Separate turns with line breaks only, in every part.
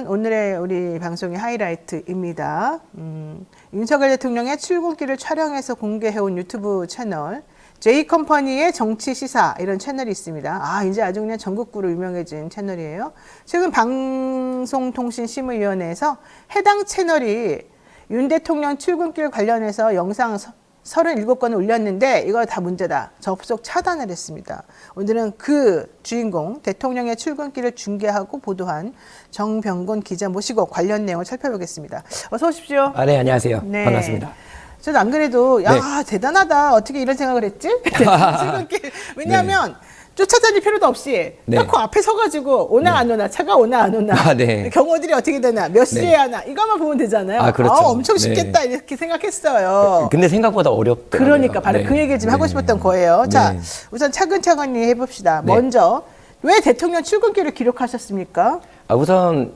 오늘의 우리 방송의 하이라이트입니다. 윤석열 대통령의 출근길을 촬영해서 공개해온 유튜브 채널 J컴퍼니의 정치시사 이런 채널이 있습니다. 이제 아주 그냥 전국구로 유명해진 채널이에요. 최근 방송통신심의위원회에서 해당 채널이 윤 대통령 출근길 관련해서 영상 37건을 올렸는데 이거 다 문제다. 접속 차단을 했습니다. 오늘은 그 주인공 대통령의 출근길을 중계하고 보도한 정병곤 기자 모시고 관련 내용을 살펴보겠습니다. 어서 오십시오.
네, 안녕하세요.
네.
반갑습니다.
저는 안 그래도 대단하다. 어떻게 이런 생각을 했지? 출근길. 왜냐하면 쫓아다닐 필요도 없이 딱 그 앞에 서가지고 오나 안 오나, 차가 오나 안 오나, 경호들이 어떻게 되나, 몇 시에 하나 이것만 보면 되잖아요.
그렇죠.
엄청 쉽겠다 이렇게 생각했어요.
근데 생각보다 어렵더라고요.
그러니까 바로 그 얘기를 지금 하고 싶었던 거예요. 자, 우선 차근차근히 해봅시다. 먼저 왜 대통령 출근길을 기록하셨습니까?
우선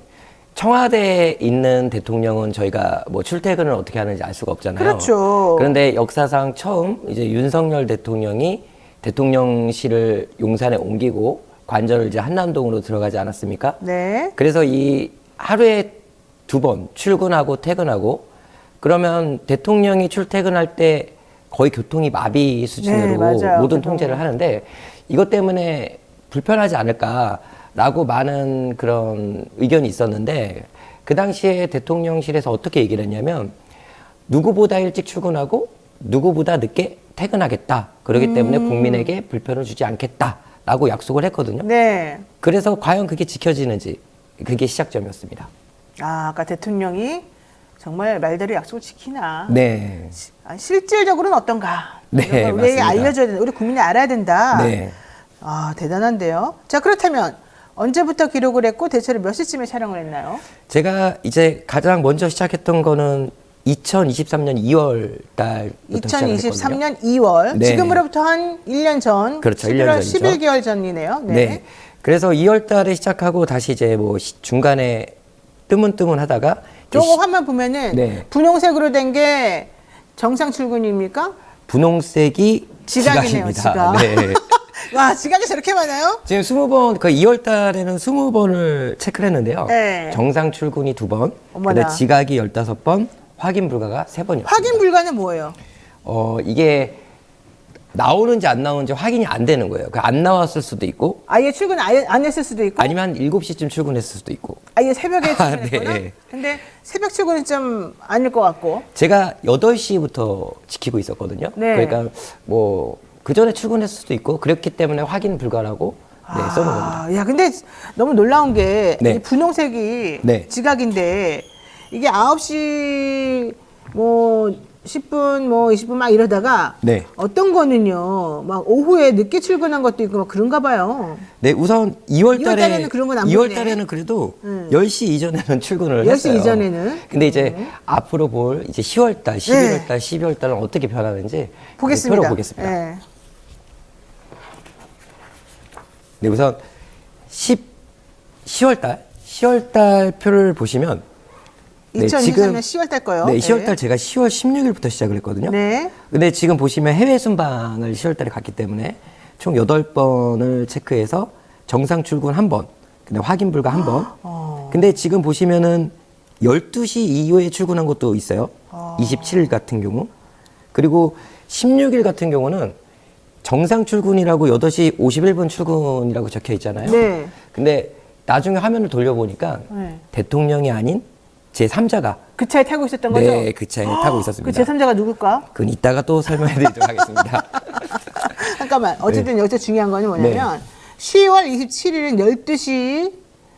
청와대에 있는 대통령은 저희가 뭐 출퇴근을 어떻게 하는지 알 수가 없잖아요.
그렇죠.
그런데 역사상 처음 이제 윤석열 대통령이 대통령실을 용산에 옮기고 관저를 이제 한남동으로 들어가지 않았습니까?
네.
그래서 이 하루에 2번 출근하고 퇴근하고 그러면 대통령이 출퇴근할 때 거의 교통이 마비 수준으로 모든 통제를 하는데 이것 때문에 불편하지 않을까라고 많은 그런 의견이 있었는데 그 당시에 대통령실에서 어떻게 얘기를 했냐면 누구보다 일찍 출근하고 누구보다 늦게 퇴근하겠다. 그렇기 때문에 국민에게 불편을 주지 않겠다라고 약속을 했거든요.
네.
그래서 과연 그게 지켜지는지 그게 시작점이었습니다.
아까 대통령이 정말 말대로 약속을 지키나.
네.
실질적으로는 어떤가.
네,
우리에게 알려줘야 된다. 우리 국민이 알아야 된다.
네.
대단한데요. 자, 그렇다면 언제부터 기록을 했고 대체로 몇 시쯤에 촬영을 했나요?
제가 이제 가장 먼저 시작했던 거는 2023년 2월 달부터
2023년 2월.
네.
지금으로부터 한 1년 전.
그렇죠.
11월
1년 전이죠.
11개월 전이네요.
네. 그래서 2월 달에 시작하고 다시 이제 뭐 중간에 뜨문뜨문 하다가
저거 화면 보면은 분홍색으로 된 게 정상 출근입니까?
분홍색이
지각이네요.
지각입니다.
지각.
네.
와, 지각이 저렇게 많아요?
지금 20번, 그 2월 달에는 20번을 체크를 했는데요.
네.
정상 출근이 2번, 근데 지각이 15번, 확인 불가가 3번이었습니다.
확인 불가는 뭐예요?
이게 나오는지 안 나오는지 확인이 안 되는 거예요. 안 나왔을 수도 있고.
아예 출근 안 했을 수도 있고.
아니면 한 7시쯤 출근했을 수도 있고.
아예 새벽에 출근했거나.
네.
근데 새벽 출근은 좀 아닐 것 같고.
제가 8시부터 지키고 있었거든요.
네.
그러니까 뭐 그 전에 출근했을 수도 있고 그랬기 때문에 확인 불가라고 써놓은 겁니다.
야, 근데 너무 놀라운 게
네.
이 분홍색이 지각인데 이게 9시 뭐 10분 뭐 20분 막 이러다가 어떤 거는요 막 오후에 늦게 출근한 것도 있고 막 그런가 봐요.
네, 우선 2월
달에는 그런 건 안
2월
보이네.
달에는 그래도 10시 이전에는 출근을 했어요.
10시 이전에는.
근데 이제 앞으로 볼 이제 10월 달, 11월 달, 12월 달은 어떻게 변하는지
보겠습니다.
보겠습니다.
네.
네, 우선 10월 달 표를 보시면
2023년 10월 달 거요.
네, 10월 달 제가 10월 16일부터 시작을 했거든요.
네.
근데 지금 보시면 해외 순방을 10월 달에 갔기 때문에 총 8번을 체크해서 정상 출근 1번, 근데 확인 불가 1번. 근데 지금 보시면은 12시 이후에 출근한 것도 있어요. 27일 같은 경우. 그리고 16일 같은 경우는 정상 출근이라고 8시 51분 출근이라고 적혀 있잖아요.
네.
근데 나중에 화면을 돌려보니까 대통령이 아닌 제3자가
그 차에 타고 있었던 거죠?
네, 그 차에 타고 있었습니다.
그 제3자가 누굴까?
그건 이따가 또 설명해 드리도록 하겠습니다.
잠깐만. 어쨌든 여기서 중요한 거는 뭐냐면 10월 27일은 12시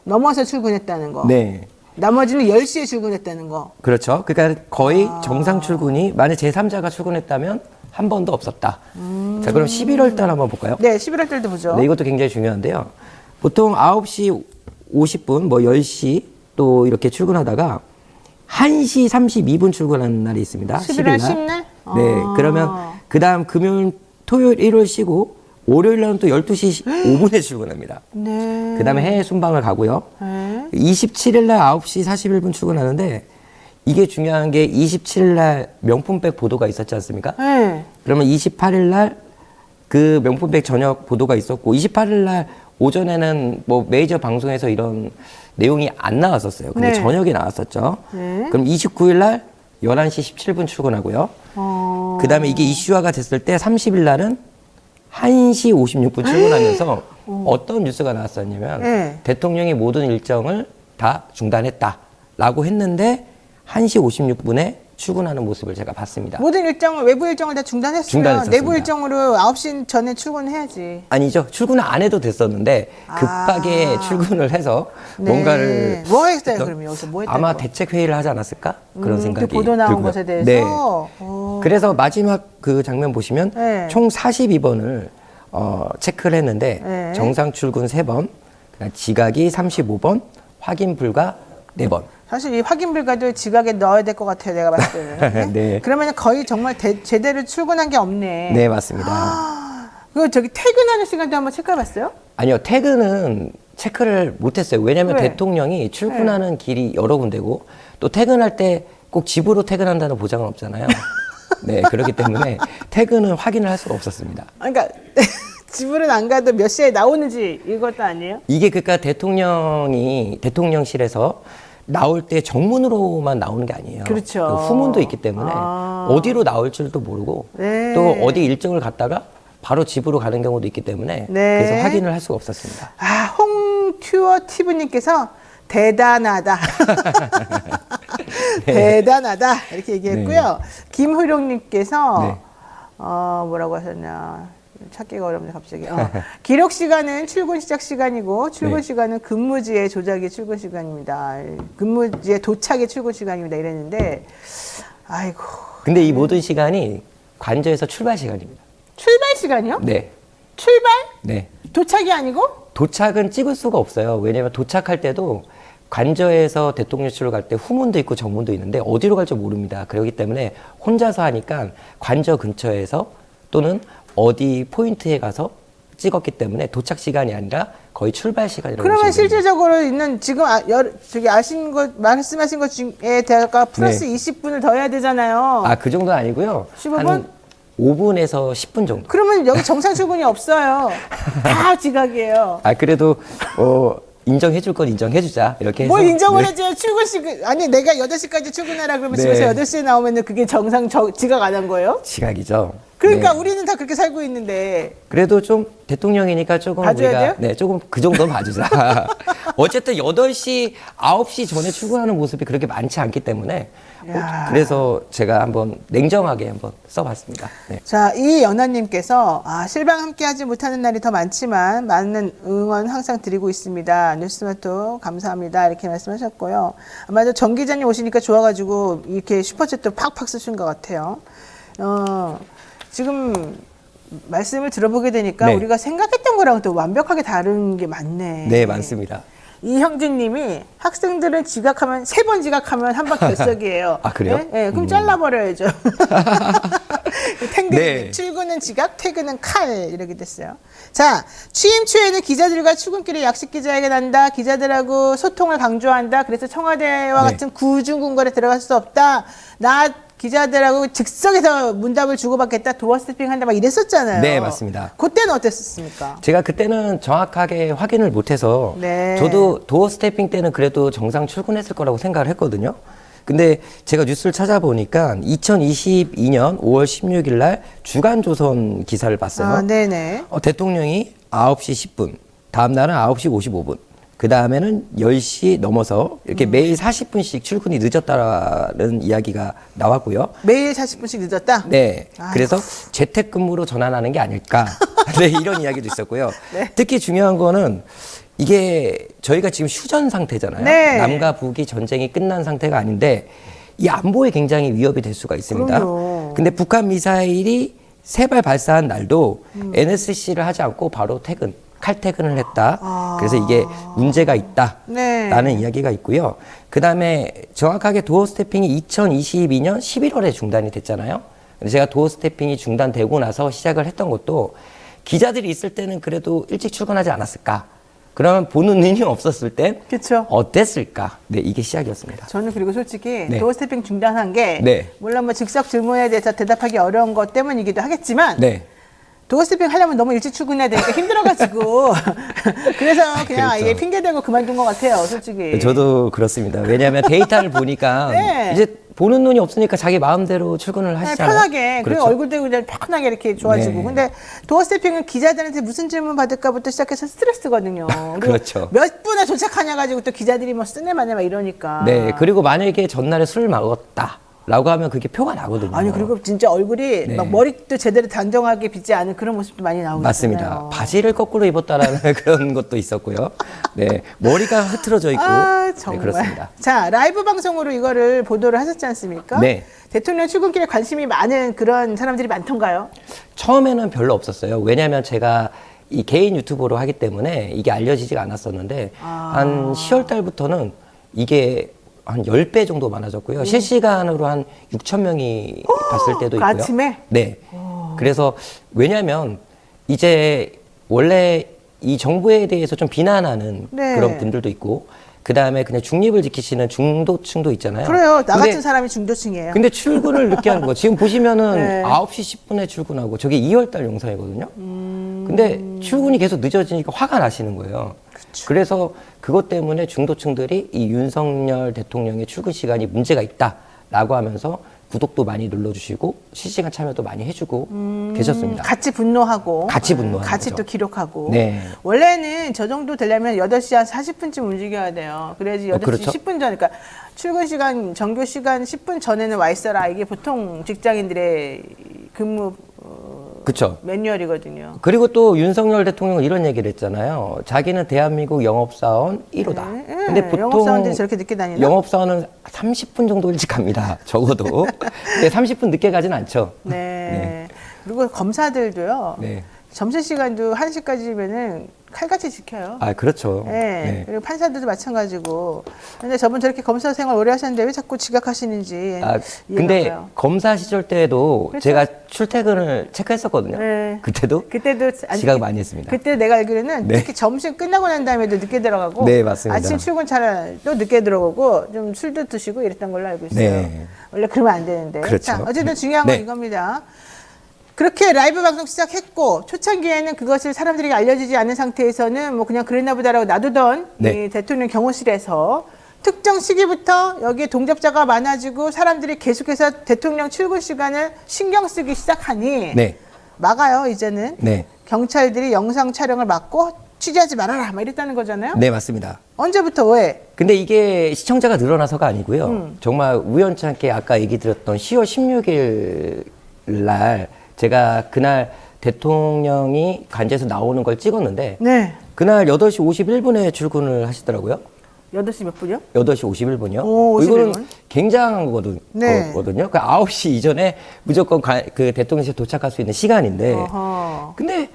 넘어서 출근했다는 거.
네.
나머지는 10시에 출근했다는 거.
그렇죠. 그러니까 거의 정상 출근이 만약 제3자가 출근했다면 한 번도 없었다. 자, 그럼 11월 달 한번 볼까요?
네, 11월 달도 보죠.
네, 이것도 굉장히 중요한데요. 보통 9시 50분, 뭐 10시 또 이렇게 출근하다가 1시 32분 출근하는 날이 있습니다.
11월 10날?
네, 그러면 그 다음 금요일, 토요일, 일요일 쉬고 월요일 날은 또 12시 5분에 출근합니다.
네.
그 다음에 해외 순방을 가고요. 27일 날 9시 41분 출근하는데 이게 중요한 게 27일 날 명품백 보도가 있었지 않습니까?
네.
그러면 28일 날 그 명품백 저녁 보도가 있었고 28일 날 오전에는 뭐 메이저 방송에서 이런 내용이 안 나왔었어요. 근데
네.
저녁에 나왔었죠.
네.
그럼 29일 날 11시 17분 출근하고요. 그 다음에 이게 이슈화가 됐을 때 30일 날은 1시 56분 출근하면서 어떤 뉴스가 나왔었냐면
네.
대통령이 모든 일정을 다 중단했다라고 했는데 1시 56분에 출근하는 모습을 제가 봤습니다.
모든 일정을 외부 일정을 다 중단했으면
중단했었습니다.
내부 일정으로 9시 전에 출근해야지.
아니죠. 출근을 안 해도 됐었는데 급하게 출근을 해서
네.
뭔가를
뭐 했어요? 그럼 여기서 뭐 했다고?
아마 대책 회의를 하지 않았을까? 그런 생각이
그 보도 나온
들고요.
것에 대해서.
네.
어.
그래서 마지막 그 장면 보시면
네.
총 42번을 체크를 했는데
네.
정상 출근 3번, 그다음 지각이 35번, 확인 불가 4번.
사실 이 확인 불가도 지각에 넣어야 될 것 같아요. 내가 봤을 때는.
네.
그러면 거의 정말 제대로 출근한 게 없네.
네, 맞습니다.
그거 저기 퇴근하는 시간도 한번 체크해봤어요?
아니요, 퇴근은 체크를 못했어요. 왜냐하면
왜?
대통령이 출근하는 길이 여러 군데고 또 퇴근할 때 꼭 집으로 퇴근한다는 보장은 없잖아요. 네, 그렇기 때문에 퇴근은 확인을 할 수가 없었습니다.
그러니까 집으로는 안 가도 몇 시에 나오는지 이것도 아니에요?
이게 그러니까 대통령이 대통령실에서 나올 때 정문으로만 나오는 게 아니에요.
그렇죠.
그 후문도 있기 때문에 어디로 나올 줄도 모르고
네.
또 어디 일정을 갔다가 바로 집으로 가는 경우도 있기 때문에
네.
그래서 확인을 할 수가 없었습니다.
아, 홍튜어 TV님께서 대단하다.
네.
대단하다. 이렇게 얘기했고요. 김효령님께서
네.
뭐라고 하셨냐. 찾기가 어렵네, 갑자기. 기록 시간은 출근 시작 시간이고, 출근
네.
시간은 근무지의 조작이 출근 시간입니다. 근무지의 도착이 출근 시간입니다. 이랬는데, 아이고.
근데 이 모든 시간이 관저에서 출발 시간입니다.
출발 시간이요?
네.
출발?
네.
도착이 아니고?
도착은 찍을 수가 없어요. 왜냐면 도착할 때도 관저에서 대통령실로 갈 때 후문도 있고 정문도 있는데 어디로 갈지 모릅니다. 그렇기 때문에 혼자서 하니까 관저 근처에서 또는 어디 포인트에 가서 찍었기 때문에 도착 시간이 아니라 거의 출발 시간이라고
그러면
보시면 됩니다.
실질적으로 있는 지금 저기 아신 것 말씀하신 것 중에 대가 플러스
네.
20분을 더 해야 되잖아요.
아, 그 정도는 아니고요.
15분?
한 5분에서 10분 정도.
그러면 여기 정상 출근이 없어요. 다 지각이에요.
아, 그래도 인정해 줄 건 인정해 주자. 이렇게 해서.
뭘 인정을
네.
해줘요. 출근 시간. 아니 내가 8시까지 출근해라 그러면
네.
집에서 8시에 나오면 그게 정상 지각 안 한 거예요?
지각이죠.
그러니까
네.
우리는 다 그렇게 살고 있는데.
그래도 좀 대통령이니까 조금
봐줘야
우리가
돼요?
네, 조금 그 정도는 봐주자. 어쨌든 8시, 9시 전에 출근하는 모습이 그렇게 많지 않기 때문에 그래서 제가 한번 냉정하게 한번 써봤습니다. 네.
자, 이연아님께서 실방 함께하지 못하는 날이 더 많지만 많은 응원 항상 드리고 있습니다. 뉴스마토 감사합니다. 이렇게 말씀하셨고요. 아마도 정 기자님 오시니까 좋아가지고 이렇게 슈퍼챗도 팍팍 쓰신 것 같아요. 지금 말씀을 들어보게 되니까
네.
우리가 생각했던 거랑 또 완벽하게 다른 게 많네.
네, 많습니다.
이형진님이 학생들은 지각하면 3번 지각하면 한 번 결석이에요.
아, 그래요?
네? 네, 그럼 잘라버려야죠.
네.
출근은 지각, 퇴근은 칼 이렇게 됐어요. 자, 취임 초에는 기자들과 출근길에 약식 기자회견 한다. 기자들하고 소통을 강조한다. 그래서 청와대와
네.
같은 구중궁궐에 들어갈 수 없다. 나 기자들하고 즉석에서 문답을 주고받겠다. 도어 스태핑 한다. 막 이랬었잖아요.
네, 맞습니다.
그때는 어땠습니까?
제가 그때는 정확하게 확인을 못해서
네.
저도 도어 스태핑 때는 그래도 정상 출근했을 거라고 생각을 했거든요. 근데 제가 뉴스를 찾아보니까 2022년 5월 16일 날 주간조선 기사를 봤어요.
네네.
대통령이 9시 10분, 다음 날은 9시 55분, 그 다음에는 10시 넘어서 이렇게 매일 40분씩 출근이 늦었다는 이야기가 나왔고요.
매일 40분씩 늦었다?
네.
아이고.
그래서 재택근무로 전환하는 게 아닐까. 네, 이런 이야기도 있었고요.
네.
특히 중요한 거는 이게 저희가 지금 휴전 상태잖아요.
네.
남과 북이 전쟁이 끝난 상태가 아닌데 이 안보에 굉장히 위협이 될 수가 있습니다.
그럼요.
근데 북한 미사일이 3발 발사한 날도 NSC를 하지 않고 바로 칼퇴근을 했다. 그래서 이게 문제가 있다라는
네.
이야기가 있고요. 그 다음에 정확하게 도어 스태핑이 2022년 11월에 중단이 됐잖아요. 근데 제가 도어 스태핑이 중단되고 나서 시작을 했던 것도 기자들이 있을 때는 그래도 일찍 출근하지 않았을까? 그러면 보는 눈이 없었을 땐
그쵸.
어땠을까? 네, 이게 시작이었습니다.
저는 그리고 솔직히
네.
도어 스태핑 중단한 게
네.
물론 뭐 즉석 질문에 대해서 대답하기 어려운 것 때문이기도 하겠지만
네.
도어스태핑 하려면 너무 일찍 출근해야 되니까 힘들어가지고 그래서 그냥
그렇죠.
아예 핑계대고 그만둔 것 같아요, 솔직히.
저도 그렇습니다. 왜냐하면 데이터를 보니까
네.
이제 보는 눈이 없으니까 자기 마음대로 출근을 하시잖아요.
편하게.
그렇죠.
그리고 얼굴도 그냥 편하게 이렇게 좋아지고.
네.
근데 도어스태핑은 기자들한테 무슨 질문 받을까부터 시작해서 스트레스거든요. 그리고
그렇죠.
몇 분에 도착하냐 가지고 또 기자들이 뭐 쓰네 마네 막 이러니까.
네, 그리고 만약에 전날에 술을 먹었다. 라고 하면 그게 표가 나거든요.
아니 그리고 진짜 얼굴이
네.
막 머리도 제대로 단정하게 빗지 않은 그런 모습도 많이 나오고
맞습니다.
있잖아요.
바지를 거꾸로 입었다라는 그런 것도 있었고요. 네, 머리가 흐트러져 있고.
아
네,
정말.
그렇습니다.
자 라이브 방송으로 이거를 보도를 하셨지 않습니까?
네.
대통령 출근길에 관심이 많은 그런 사람들이 많던가요?
처음에는 별로 없었어요. 왜냐하면 제가 이 개인 유튜브로 하기 때문에 이게 알려지지가 않았었는데 한 10월 달부터는 이게 한 10배 정도 많아졌고요. 실시간으로 한 6천 명이 봤을 때도
그
있고요.
아침에?
네. 그래서 왜냐하면 이제 원래 이 정부에 대해서 좀 비난하는
네.
그런 분들도 있고 그다음에 그냥 중립을 지키시는 중도층도 있잖아요.
그래요. 나
근데
같은 사람이 중도층이에요.
근데 출근을 늦게 하는 거. 지금 보시면은
네.
9시 10분에 출근하고 저게 2월 달 영상이거든요. 근데 출근이 계속 늦어지니까 화가 나시는 거예요. 그래서 그것 때문에 중도층들이 이 윤석열 대통령의 출근 시간이 문제가 있다라고 하면서 구독도 많이 눌러주시고 실시간 참여도 많이 해주고 계셨습니다.
같이 분노하고
같이 분노하는
같이
거죠.
또 기록하고
네.
원래는 저 정도 되려면 8시 한 40분쯤 움직여야 돼요. 그래야지 8시
그렇죠.
10분 전 그러니까 출근 시간 정규 시간 10분 전에는 와 있어라. 이게 보통 직장인들의 근무
그렇죠.
매뉴얼이거든요.
그리고 또 윤석열 대통령은 이런 얘기를 했잖아요. 자기는 대한민국 영업사원 1호다.
네.
근데
네.
보통
영업사원들이 저렇게 늦게 다니나?
영업사원은 30분 정도 일찍 갑니다. 적어도. 근데 30분 늦게 가진 않죠.
네. 그리고 검사들도요.
네.
점심시간도 1시까지면은 칼같이 지켜요.
아, 그렇죠.
네.
네.
그리고 판사들도 마찬가지고. 근데 저분 저렇게 검사 생활 오래 하셨는데 왜 자꾸 지각하시는지.
아,
이해가
근데
가요.
검사 시절 때도
그렇죠.
제가 출퇴근을 체크했었거든요.
네.
그때도 지각 많이 했습니다.
그때 내가 알기로는
네.
특히 점심 끝나고 난 다음에도 늦게 들어가고
네, 맞습니다.
아침 출근 잘또 늦게 들어오고 좀 술도 드시고 이랬던 걸로 알고 있어요.
네.
원래 그러면 안 되는데.
그렇죠.
자, 어쨌든 중요한 건
네.
이겁니다. 그렇게 라이브 방송 시작했고 초창기에는 그것을 사람들에게 알려지지 않은 상태에서는 뭐 그냥 그랬나 보다라고 놔두던
네.
이 대통령 경호실에서 특정 시기부터 여기에 동접자가 많아지고 사람들이 계속해서 대통령 출근 시간을 신경 쓰기 시작하니
네.
막아요 이제는.
네.
경찰들이 영상 촬영을 막고 취재하지 말아라 막 이랬다는 거잖아요.
네, 맞습니다.
언제부터 왜?
근데 이게 시청자가 늘어나서가 아니고요. 정말 우연치 않게 아까 얘기 드렸던 10월 16일 날 제가 그날 대통령이 관제에서 나오는 걸 찍었는데
네.
그날 8시 51분에 출근을 하시더라고요.
8시 몇 분이요?
8시 51분이요.
오, 51분.
이거는 굉장한
네.
거거든요. 그 9시 이전에 무조건 그 대통령실 도착할 수 있는 시간인데
어허.
근데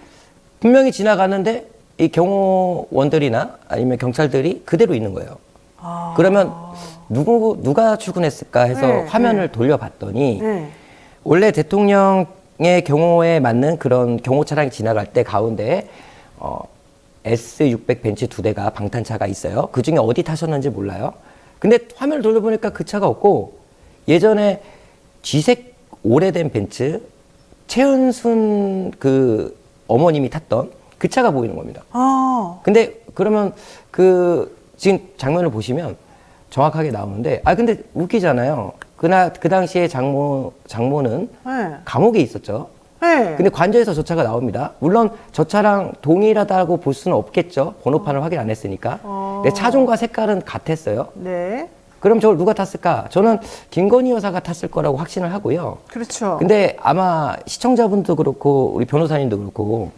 분명히 지나가는데 이 경호원들이나 아니면 경찰들이 그대로 있는 거예요.
아.
그러면 누가 출근했을까 해서
네,
화면을 돌려봤더니
네.
원래 대통령의 경호에 맞는 그런 경호 차량이 지나갈 때 가운데 S600 벤츠 2대가 방탄차가 있어요. 그 중에 어디 타셨는지 몰라요. 근데 화면을 돌려보니까 그 차가 없고 예전에 G색 오래된 벤츠 최은순 그 어머님이 탔던 그 차가 보이는 겁니다. 근데 그러면 그 지금 장면을 보시면 정확하게 나오는데 근데 웃기잖아요. 그 당시에 장모는
네.
감옥에 있었죠.
네.
근데 관저에서 저 차가 나옵니다. 물론 저 차랑 동일하다고 볼 수는 없겠죠. 번호판을 확인 안 했으니까. 근데 차종과 색깔은 같았어요.
네.
그럼 저걸 누가 탔을까? 저는 김건희 여사가 탔을 거라고 확신을 하고요.
그렇죠.
근데 아마 시청자분도 그렇고 우리 변호사님도 그렇고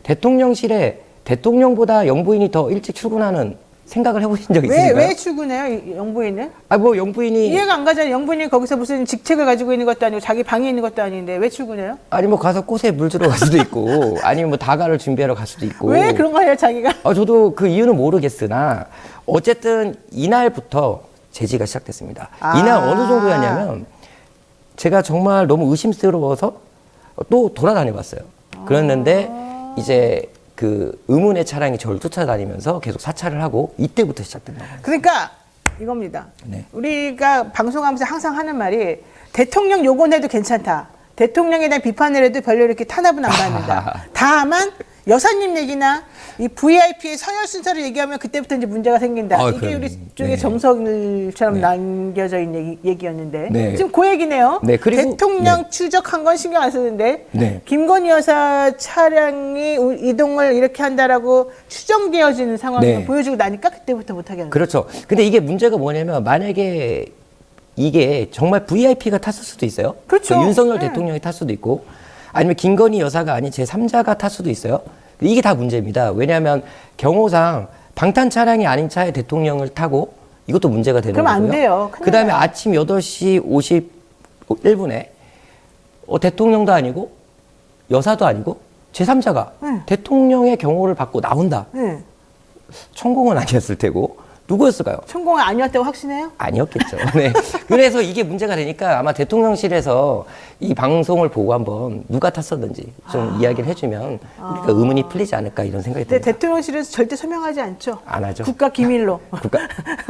대통령실에 대통령보다 영부인이 더 일찍 출근하는 생각을 해보신 적 있으신가요?
왜 출근해요, 이 영부인은?
뭐 영부인이
이해가 안 가잖아요. 영부인이 거기서 무슨 직책을 가지고 있는 것도 아니고 자기 방에 있는 것도 아닌데 왜 출근해요?
아니 뭐 가서 꽃에 물 주러 갈 수도 있고 아니면 뭐 다가를 준비하러 갈 수도 있고
왜 그런 거 해요, 자기가?
저도 그 이유는 모르겠으나 어쨌든 이날부터 제지가 시작됐습니다. 이날 어느 정도였냐면 제가 정말 너무 의심스러워서 또 돌아다녀 봤어요. 그랬는데 이제 그 의문의 차량이 저를 쫓아다니면서 계속 사찰을 하고 이때부터 시작된 거예요.
그러니까 이겁니다.
네.
우리가 방송하면서 항상 하는 말이 대통령 요건 해도 괜찮다. 대통령에 대한 비판을 해도 별로 이렇게 탄압은 안 받는다. 다만 여사님 얘기나 이 VIP의 서열 순서를 얘기하면 그때부터 이제 문제가 생긴다. 이게
그럼,
우리 쪽에
네.
정석처럼
네.
남겨져 있는 얘기였는데
네.
지금 그 얘기네요.
네, 그리고
대통령
네.
추적한 건 신경 안 쓰는데
네.
김건희 여사 차량이 이동을 이렇게 한다라고 추정되어지는 상황을
네.
보여주고 나니까 그때부터 못하게 하는 거예요.
그렇죠. 근데 이게 문제가 뭐냐면 만약에 이게 정말 VIP가 탔을 수도 있어요.
그렇죠.
윤석열
네.
대통령이 탔 수도 있고 아니면 김건희 여사가 아닌 제3자가 탔 수도 있어요. 이게 다 문제입니다. 왜냐하면 경호상 방탄 차량이 아닌 차에 대통령을 타고 이것도 문제가 되는
그럼 안
거고요.
돼요. 큰일
그다음에
나요.
아침 8시 51분에 대통령도 아니고 여사도 아니고 제3자가
네.
대통령의 경호를 받고 나온다.
네.
천공은 아니었을 테고 누구였을까요?
천공이 아니었다고 확신해요?
아니었겠죠. 네. 그래서 이게 문제가 되니까 아마 대통령실에서 이 방송을 보고 한번 누가 탔었는지 좀 이야기를 해주면 우리가 의문이 풀리지 않을까 이런 생각이
근데
듭니다.
대통령실에서 절대 설명하지 않죠.
안 하죠.
국가 기밀로.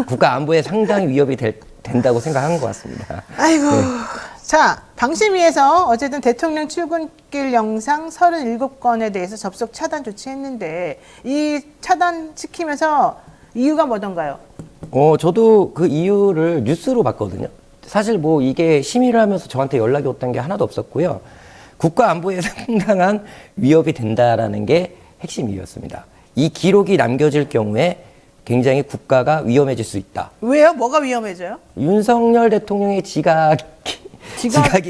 국가 안보에 상당히 위협이 된다고 생각하는 것 같습니다.
아이고. 자, 방심위에서 어쨌든 대통령 출근길 영상 37건에 대해서 접속 차단 조치했는데 이 차단시키면서 이유가 뭐던가요?
저도 그 이유를 뉴스로 봤거든요. 사실 뭐 이게 심의를 하면서 저한테 연락이 왔던 게 하나도 없었고요. 국가 안보에 상당한 위협이 된다라는 게 핵심 이유였습니다. 이 기록이 남겨질 경우에 굉장히 국가가 위험해질 수 있다.
왜요? 뭐가 위험해져요?
윤석열 대통령의 지각이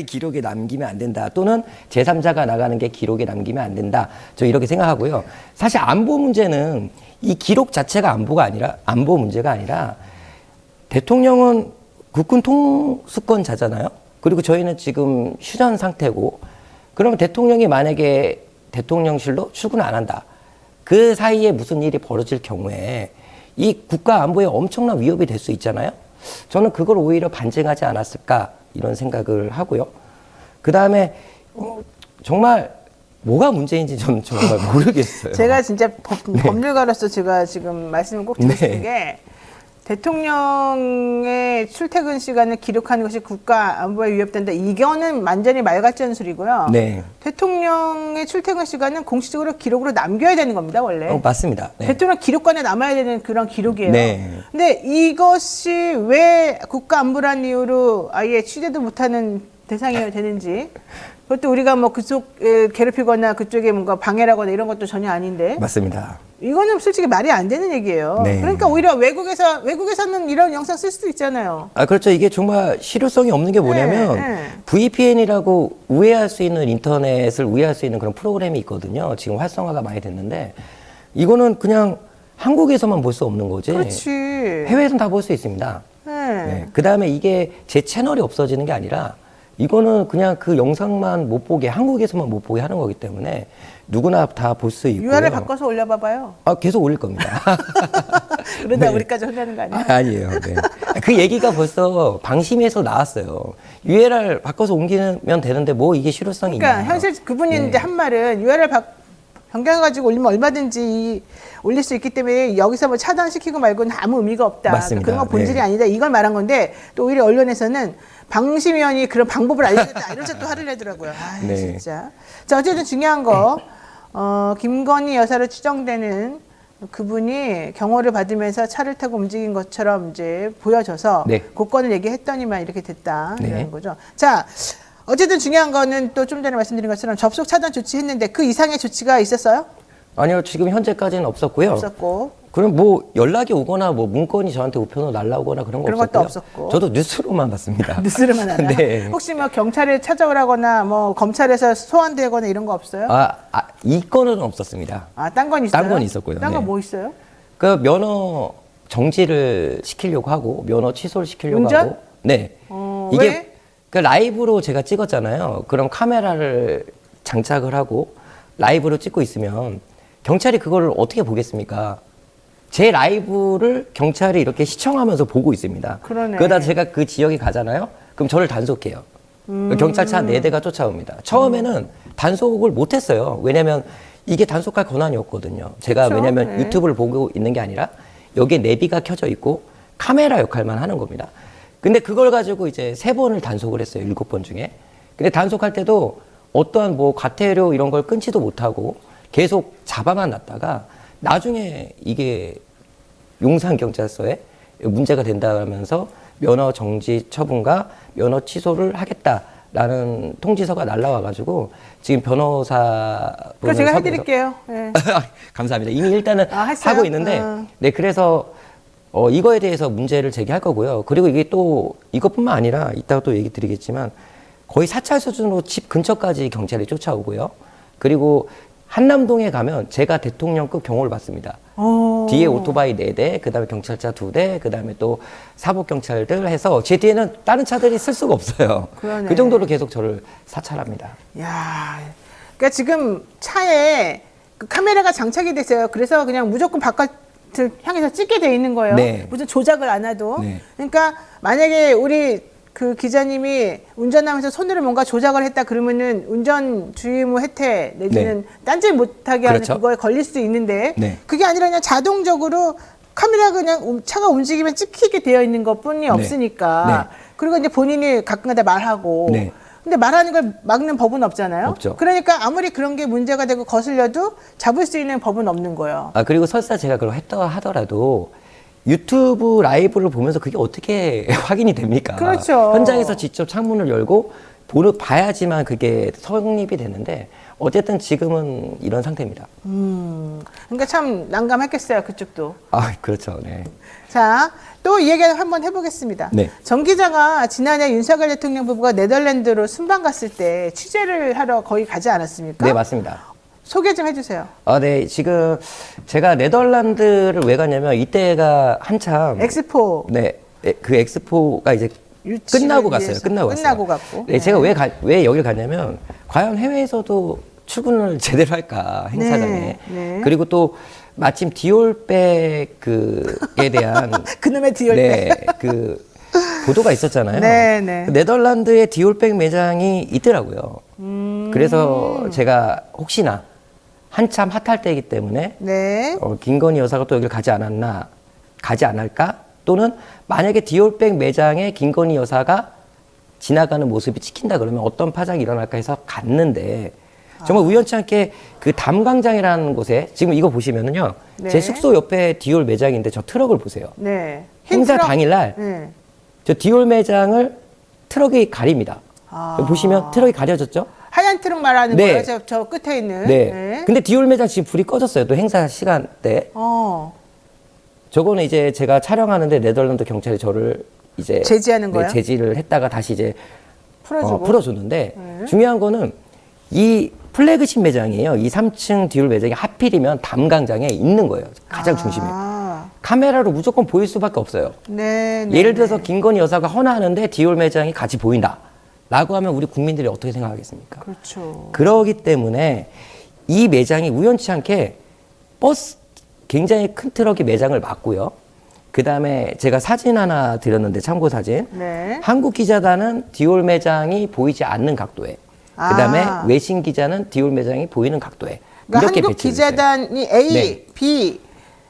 기록에 남기면 안 된다. 또는 제3자가 나가는 게 기록에 남기면 안 된다. 저 이렇게 생각하고요. 사실 안보 문제는 이 기록 자체가 안보 문제가 아니라 대통령은 국군 통수권자잖아요. 그리고 저희는 지금 휴전 상태고 그러면 대통령이 만약에 대통령실로 출근을 안 한다. 그 사이에 무슨 일이 벌어질 경우에 이 국가 안보에 엄청난 위협이 될 수 있잖아요. 저는 그걸 오히려 반증하지 않았을까 이런 생각을 하고요. 그 다음에 정말 뭐가 문제인지 저는 정말 모르겠어요.
제가 진짜 법률가로서 제가 지금 말씀을 꼭 드리고 싶은 게 대통령의 출퇴근 시간을 기록하는 것이 국가 안보에 위협된다. 이거는 완전히 말 같지 않은 소리고요.
네.
대통령의 출퇴근 시간은 공식적으로 기록으로 남겨야 되는 겁니다, 원래.
맞습니다. 네.
대통령 기록관에 남아야 되는 그런 기록이에요.
네.
근데 이것이 왜 국가 안보란 이유로 아예 취재도 못하는 대상이 되는지 그것도 우리가 뭐 그쪽 괴롭히거나 그쪽에 뭔가 방해라거나 이런 것도 전혀 아닌데
맞습니다.
이거는 솔직히 말이 안 되는 얘기예요.
네.
그러니까 오히려 외국에서는 이런 영상 쓸 수도 있잖아요.
그렇죠. 이게 정말 실효성이 없는 게 뭐냐면
네.
VPN이라고 우회할 수 있는 인터넷을 우회할 수 있는 그런 프로그램이 있거든요. 지금 활성화가 많이 됐는데 이거는 그냥 한국에서만 볼 수 없는 거지.
그렇지.
해외에서는 다 볼 수 있습니다.
네.
네. 그다음에 이게 제 채널이 없어지는 게 아니라 이거는 그냥 그 영상만 못 보게 한국에서만 못 보게 하는 거기 때문에 누구나 다 볼 수 있고요.
URL 바꿔서 올려봐봐요.
계속 올릴 겁니다.
그러다
네.
우리까지 혼나는 거 아니에요?
아니에요. 네. 그 얘기가 벌써 방심에서 나왔어요. URL 바꿔서 옮기면 되는데 뭐 이게 실효성이
그러니까
있냐.
현실 그분이
네.
이제 한 말은 URL 변경해가지고 올리면 얼마든지 올릴 수 있기 때문에 여기서 뭐 차단시키고 말고는 아무 의미가 없다.
맞습니다.
그런 건 본질이
네.
아니다. 이걸 말한 건데 또 오히려 언론에서는 방심위원이 그런 방법을 알려줬다. 이러면서 또 화를 내더라고요. 아
네.
진짜. 자 어쨌든 중요한 거 김건희 여사로 추정되는 그분이 경호를 받으면서 차를 타고 움직인 것처럼 이제 보여져서
네.
고건을 얘기했더니만 이렇게 됐다.
네.
이런 거죠. 자. 어쨌든 중요한 거는 또 좀 전에 말씀드린 것처럼 접속 차단 조치했는데 그 이상의 조치가 있었어요?
아니요, 지금 현재까지는 없었고요.
없었고.
그럼 뭐 연락이 오거나 뭐 문건이 저한테 우편으로 날라오거나 그런 거
그런 것도 없었고.
저도 뉴스로만 봤습니다.
뉴스로만 하나.
네.
혹시 뭐 경찰에 찾아오라거나 뭐 검찰에서 소환되거나 이런 거 없어요?
이 건은 없었습니다.
딴 건 있어요?
딴건 있었고요.
딴 건
네.
뭐 있어요?
그 면허 정지를 시키려고 하고 면허 취소를 시키려고
운전?
하고. 네.
왜?
그 라이브로 제가 찍었잖아요. 그럼 카메라를 장착을 하고 라이브로 찍고 있으면 경찰이 그걸 어떻게 보겠습니까? 제 라이브를 경찰이 이렇게 시청하면서 보고 있습니다.
그러네.
그러다 제가 그 지역에 가잖아요. 그럼 저를 단속해요. 경찰차 4대가 쫓아옵니다. 처음에는 단속을 못했어요. 왜냐면 이게 단속할 권한이 없거든요. 제가
그렇죠.
왜냐면
네.
유튜브를 보고 있는 게 아니라 여기에 내비가 켜져 있고 카메라 역할만 하는 겁니다. 근데 그걸 가지고 이제 3번을 단속을 했어요. 7번 중에. 근데 단속할 때도 어떠한 뭐 과태료 이런 걸 끊지도 못하고 계속 잡아만 놨다가 나중에 이게 용산경찰서에 문제가 된다면서 면허 정지 처분과 면허 취소를 하겠다라는 통지서가 날라와가지고 지금 변호사
그거 제가 해드릴게요. 네.
감사합니다. 이미 일단은
했어요?
하고 있는데 네 그래서 이거에 대해서 문제를 제기할 거고요. 그리고 이게 또 이것뿐만 아니라 이따가 또 얘기 드리겠지만 거의 사찰 수준으로 집 근처까지 경찰이 쫓아오고요. 그리고 한남동에 가면 제가 대통령급 경호를 받습니다. 뒤에 오토바이 4대, 그 다음에 경찰차 2대, 그 다음에 또 사법경찰들 해서 제 뒤에는 다른 차들이 쓸 수가 없어요.
그러네.
그 정도로 계속 저를 사찰합니다.
야, 그러니까 지금 차에 그 카메라가 장착이 됐어요. 그래서 그냥 무조건 바깥을 향해서 찍게 돼 있는 거예요.
네.
무슨 조작을 안 해도.
네.
그러니까 만약에 우리 그 기자님이 운전하면서 손으로 뭔가 조작을 했다 그러면은 운전 주의무 혜택 내지는 딴짓 못하게 하는
그렇죠.
그거에 걸릴 수도 있는데
네.
그게 아니라 그냥 자동적으로 카메라 그냥 차가 움직이면 찍히게 되어 있는 것뿐이 없으니까 그리고 이제 본인이 가끔가다 말하고
네.
근데 말하는 걸 막는 법은 없잖아요.
없죠.
그러니까 아무리 그런 게 문제가 되고 거슬려도 잡을 수 있는 법은 없는 거예요.
그리고 설사 제가 그걸 했다 하더라도 유튜브 라이브를 보면서 그게 어떻게 확인이 됩니까?
그렇죠.
현장에서 직접 창문을 열고 봐야지만 그게 성립이 되는데 어쨌든 지금은 이런 상태입니다.
그러니까 참 난감했겠어요, 그쪽도.
그렇죠. 네.
자, 또 이 얘기 한번 해보겠습니다.
네.
정 기자가 지난해 윤석열 대통령 부부가 네덜란드로 순방 갔을 때 취재를 하러 거기 가지 않았습니까?
네, 맞습니다.
소개 좀 해주세요.
네. 지금 제가 네덜란드를 왜 갔냐면 이때가 한참
엑스포.
네. 그 엑스포가 이제 끝나고 갔어요.
끝나고 갔고.
네, 제가 왜 여길 갔냐면 과연 해외에서도 출근을 제대로 할까 행사장에.
네.
그리고 또 마침 디올백 그에 대한
그놈의 디올백.
네, 그 보도가 있었잖아요.
네.
네덜란드에 디올백 매장이 있더라고요. 그래서 제가 혹시나 한참 핫할 때이기 때문에
네.
김건희 여사가 또 여기를 가지 않을까? 또는 만약에 디올백 매장에 김건희 여사가 지나가는 모습이 찍힌다 그러면 어떤 파장이 일어날까 해서 갔는데 정말 우연치 않게 그 담광장이라는 곳에 지금 이거 보시면은요.
네.
제 숙소 옆에 디올 매장인데 저 트럭을 보세요.
네.
행사
트럭?
당일날
네.
저 디올 매장을 트럭이 가립니다. 보시면 트럭이 가려졌죠?
하얀 트럭 말하는
네.
거예요? 저 끝에 있는.
네. 근데 디올 매장 지금 불이 꺼졌어요. 또 행사 시간대. 저거는 이제 제가 촬영하는데 네덜란드 경찰이 저를 이제
제지하는 거예요?
제지를 했다가 다시 이제
풀어주고.
풀어줬는데 중요한 거는 이 플래그십 매장이에요. 이 3층 디올 매장이 하필이면 담광장에 있는 거예요. 가장 중심에. 카메라로 무조건 보일 수밖에 없어요.
네.
예를 들어서 김건희 여사가 헌화하는데 디올 매장이 같이 보인다. 라고 하면 우리 국민들이 어떻게 생각하겠습니까?
그렇죠.
그러기 때문에 이 매장이 우연치 않게 버스 굉장히 큰 트럭이 매장을 막고요. 그 다음에 제가 사진 하나 드렸는데 참고 사진.
네.
한국 기자단은 디올 매장이 보이지 않는 각도에. 그 다음에 외신 기자는 디올 매장이 보이는 각도에.
그러니까
이렇게
한국
배치를
기자단이 A,
네.
B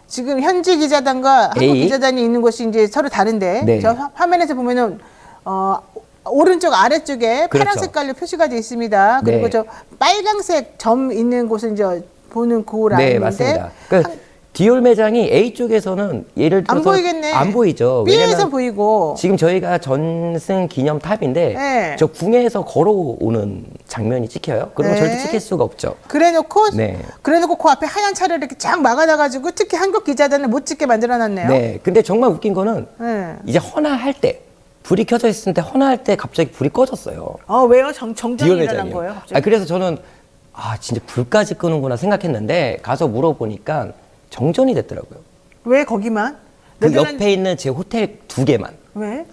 지금 현지 기자단과
A.
한국 기자단이 있는 곳이 이제 서로 다른데
네.
저 화면에서 보면은 오른쪽 아래쪽에
그렇죠.
파란 색깔로 표시가 되어 있습니다. 그리고
네.
저 빨강색 점 있는 곳은 이제 보는 그
네,
라인인데
맞습니다. 그러니까 디올 매장이 A 쪽에서는 예를 들어서
안 보이겠네.
안 보이죠.
B에서
왜냐면
보이고.
지금 저희가 전승 기념탑인데
네.
저 궁에서 걸어오는 장면이 찍혀요. 그러면
네.
절대 찍힐 수가 없죠.
그래놓고
네.
그 앞에 하얀 차를 이렇게 쫙 막아놔가지고 특히 한국 기자단을 못 찍게 만들어놨네요.
네. 근데 정말 웃긴 거는
네.
이제 헌화할 때 불이 켜져 있을 때 헌화할 때 갑자기 불이 꺼졌어요.
왜요? 정전이
디올
일어난
매장이요.
거예요? 갑자기?
그래서 저는 진짜 불까지 끄는구나 생각했는데 가서 물어보니까 정전이 됐더라고요.
왜 거기만?
그 옆에 있는 제 호텔 2개만.
왜?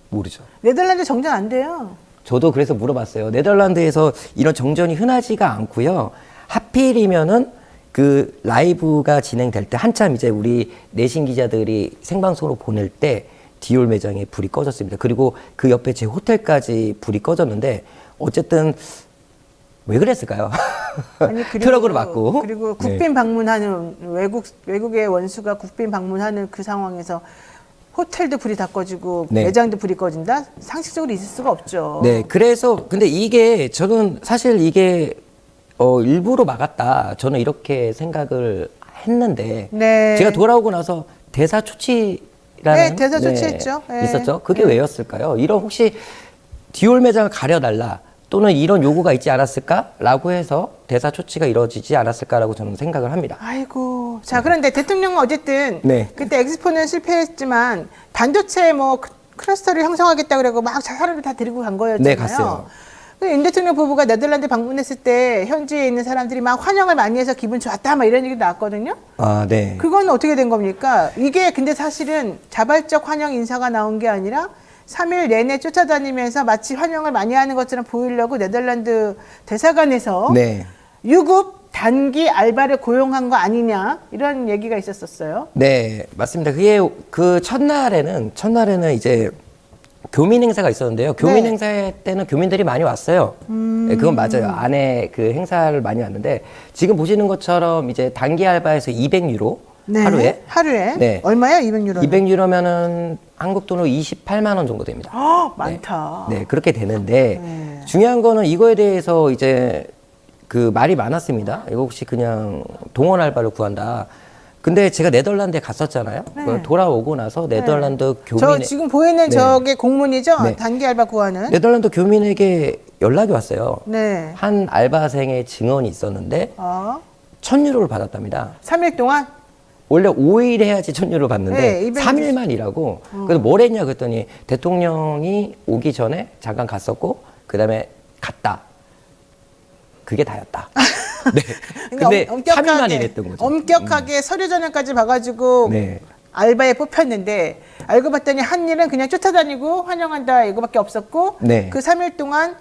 모르죠.
네덜란드 정전 안 돼요.
저도 그래서 물어봤어요. 네덜란드에서 이런 정전이 흔하지가 않고요. 하필이면은 그 라이브가 진행될 때 한참 이제 우리 내신 기자들이 생방송으로 보낼 때 디올 매장에 불이 꺼졌습니다. 그리고 그 옆에 제 호텔까지 불이 꺼졌는데 어쨌든 왜 그랬을까요?
아니, 그리고,
트럭으로 맞고.
그리고 국빈 방문하는 외국의 원수가 국빈 방문하는 그 상황에서 호텔도 불이 다 꺼지고
네.
매장도 불이 꺼진다? 상식적으로 있을 수가 없죠.
네, 그래서 근데 이게 저는 사실 이게 일부러 막았다. 저는 이렇게 생각을 했는데
네.
제가 돌아오고 나서 대사 조치라는
네, 대사 조치했죠. 네.
있었죠. 그게 왜였을까요? 이런 혹시 디올 매장을 가려달라 또는 이런 요구가 있지 않았을까라고 해서 대사 조치가 이루어지지 않았을까라고 저는 생각을 합니다.
아이고. 자, 그런데 대통령은 어쨌든
네.
그때 엑스포는 실패했지만 반도체 뭐 클러스터를 형성하겠다 그러고 막 사람을 다 데리고 간 거였잖아요.
네, 갔어요.
윤 대통령 부부가 네덜란드 방문했을 때 현지에 있는 사람들이 막 환영을 많이 해서 기분 좋았다 막 이런 얘기 나왔거든요.
아, 네.
그건 어떻게 된 겁니까? 이게 근데 사실은 자발적 환영 인사가 나온 게 아니라 3일 내내 쫓아다니면서 마치 환영을 많이 하는 것처럼 보이려고 네덜란드 대사관에서
네.
유급 단기 알바를 고용한 거 아니냐 이런 얘기가 있었었어요.
네, 맞습니다. 그게 그 첫날에는 이제 교민 행사가 있었는데요. 교민
네.
행사 때는 교민들이 많이 왔어요. 네, 그건 맞아요. 안에 그 행사를 많이 왔는데 지금 보시는 것처럼 이제 단기 알바에서 200유로 하루에
네. 얼마야? 200유로는?
200유로면은 한국 돈으로 28만 원 정도 됩니다.
많다.
네, 그렇게 되는데
네.
중요한 거는 이거에 대해서 이제 그 말이 많았습니다. 이거 혹시 그냥 동원 알바를 구한다. 근데 제가 네덜란드에 갔었잖아요.
네.
돌아오고 나서 네덜란드
저
교민
지금 보이는
네.
저게 공문이죠?
네.
단기 알바 구하는.
네덜란드 교민에게 연락이 왔어요.
네.
한 알바생의 증언이 있었는데 1,000유로를 받았답니다.
3일 동안?
원래 5일 해야지 1,000유로 받는데
네, 200
3일만 일하고 그래서 뭘 했냐 그랬더니 대통령이 오기 전에 잠깐 갔었고 그다음에 갔다. 그게 다였다. 네. 근데 3일만 일했던 거죠.
엄격하게 서류 전형까지 봐가지고
네.
알바에 뽑혔는데 알고 봤더니 한 일은 그냥 쫓아다니고 환영한다 이거밖에 없었고
네.
그 3일 동안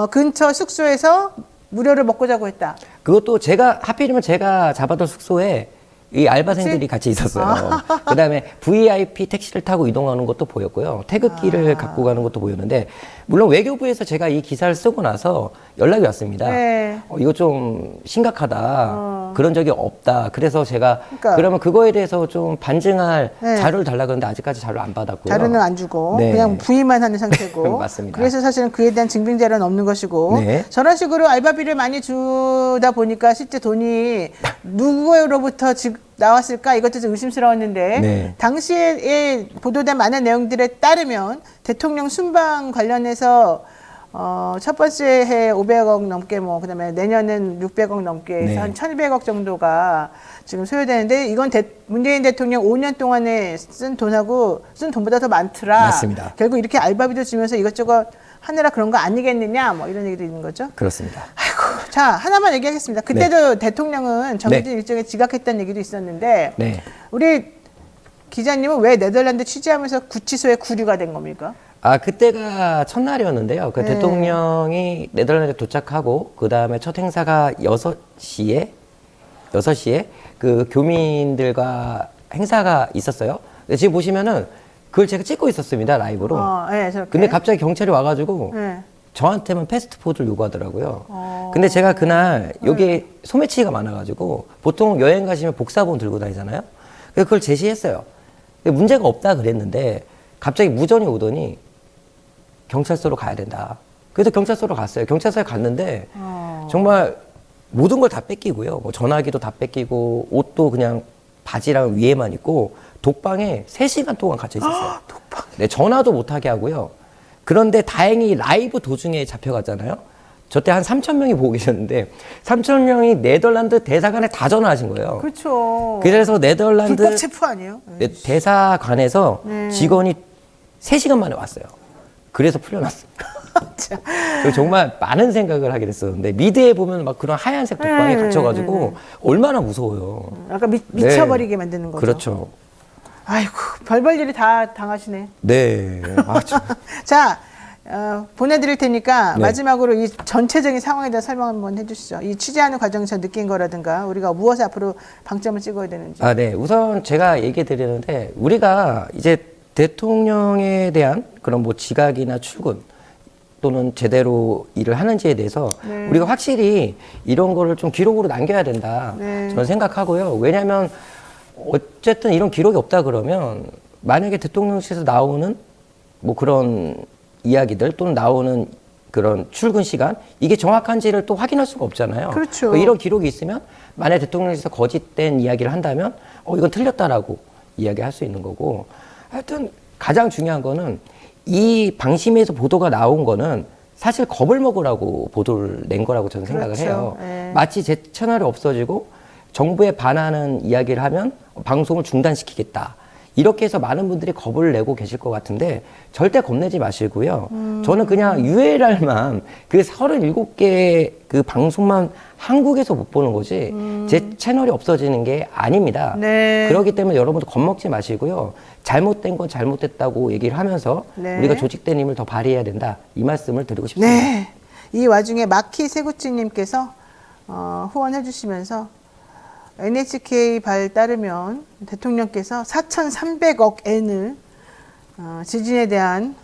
근처 숙소에서 무료로 먹고 자고 했다.
그것도 하필이면 제가 잡아둔 숙소에 이 알바생들이 같이 있었어요. 그다음에 VIP 택시를 타고 이동하는 것도 보였고요. 태극기를 갖고 가는 것도 보였는데 물론 외교부에서 제가 이 기사를 쓰고 나서 연락이 왔습니다.
네.
이거 좀 심각하다. 그런 적이 없다. 그래서 제가
그러니까.
그러면 그거에 대해서 좀 반증할
네.
자료를 달라 그러는데 아직까지 자료를 안 받았고요.
자료는 안 주고
네.
그냥 부의만 하는 상태고
맞습니다.
그래서 사실은 그에 대한 증빙 자료는 없는 것이고
네.
저런 식으로 알바비를 많이 주다 보니까 실제 돈이 누구로부터 나왔을까 이것도 좀 의심스러웠는데
네.
당시에 보도된 많은 내용들에 따르면 대통령 순방 관련해서 첫 번째 해 500억 넘게 그다음에 내년은 600억 넘게 해서
네.
한 1,200억 정도가 지금 소요되는데 이건 문재인 대통령 5년 동안에 쓴 돈보다 더 많더라.
맞습니다.
결국 이렇게 알바비도 주면서 이것저것 하느라 그런 거 아니겠느냐 이런 얘기도 있는 거죠.
그렇습니다.
아이고, 자 하나만 얘기하겠습니다. 그때도 대통령은 정해진 일정에 지각했다는 얘기도 있었는데
네.
우리 기자님은 왜 네덜란드 취재하면서 구치소에 구류가 된 겁니까?
그때가 첫날이었는데요. 그
네.
대통령이 네덜란드에 도착하고, 그 다음에 첫 행사가 6시에 그 교민들과 행사가 있었어요. 근데 지금 보시면은 그걸 제가 찍고 있었습니다, 라이브로.
네, 저렇게.
근데 갑자기 경찰이 와가지고
네.
저한테만 패스트푸드를 요구하더라고요. 근데 제가 그날 여기에 소매치기가 많아가지고 보통 여행 가시면 복사본 들고 다니잖아요. 그래서 그걸 제시했어요. 근데 문제가 없다 그랬는데 갑자기 무전이 오더니 경찰서로 가야 된다. 그래서 경찰서로 갔어요. 경찰서에 갔는데 정말 모든 걸 다 뺏기고요. 뭐 전화기도 다 뺏기고 옷도 그냥 바지랑 위에만 입고 독방에 3시간 동안 갇혀 있었어요.
독방.
네, 전화도 못하게 하고요. 그런데 다행히 라이브 도중에 잡혀갔잖아요. 저 때 한 3,000명이 보고 계셨는데 3,000명이 네덜란드 대사관에 다 전화하신 거예요.
그렇죠.
그래서 네덜란드
불법 체포 아니에요?
네, 대사관에서
네.
직원이 3시간 만에 왔어요. 그래서 풀려났습니다. 저 정말 많은 생각을 하게 됐었는데 미드에 보면 막 그런 하얀색 독방에 갇혀가지고 얼마나 무서워요.
약간 미쳐버리게 만드는 거죠.
그렇죠.
아이고 별별 일이 다 당하시네.
네.
자 보내드릴 테니까
네.
마지막으로 이 전체적인 상황에 대한 설명 한번 해주시죠. 이 취재하는 과정에서 느낀 거라든가 우리가 무엇에 앞으로 방점을 찍어야 되는지.
네. 우선 제가 얘기 드리는데 우리가 이제 대통령에 대한 그런 뭐 지각이나 출근 또는 제대로 일을 하는지에 대해서
네.
우리가 확실히 이런 거를 좀 기록으로 남겨야 된다.
네.
저는 생각하고요. 왜냐하면 어쨌든 이런 기록이 없다 그러면 만약에 대통령실에서 나오는 뭐 그런 이야기들 또는 나오는 그런 출근 시간 이게 정확한지를 또 확인할 수가 없잖아요.
그렇죠.
이런 기록이 있으면 만약에 대통령실에서 거짓된 이야기를 한다면 이건 틀렸다라고 이야기할 수 있는 거고 하여튼 가장 중요한 거는 이 방심위에서 보도가 나온 거는 사실 겁을 먹으라고 보도를 낸 거라고 저는 생각을
그렇죠.
해요.
네.
마치 제 채널이 없어지고 정부에 반하는 이야기를 하면 방송을 중단시키겠다. 이렇게 해서 많은 분들이 겁을 내고 계실 것 같은데 절대 겁내지 마시고요. 저는 그냥 ULR만 그 37개 그 방송만 한국에서 못 보는 거지 제 채널이 없어지는 게 아닙니다.
네.
그렇기 때문에 여러분도 겁먹지 마시고요. 잘못된 건 잘못됐다고 얘기를 하면서
네.
우리가 조직된 힘을 더 발휘해야 된다. 이 말씀을 드리고 싶습니다.
네. 이 와중에 마키 세구찌님께서 후원해 주시면서 NHK 발 따르면 대통령께서 4,300억 엔을 지진에 대한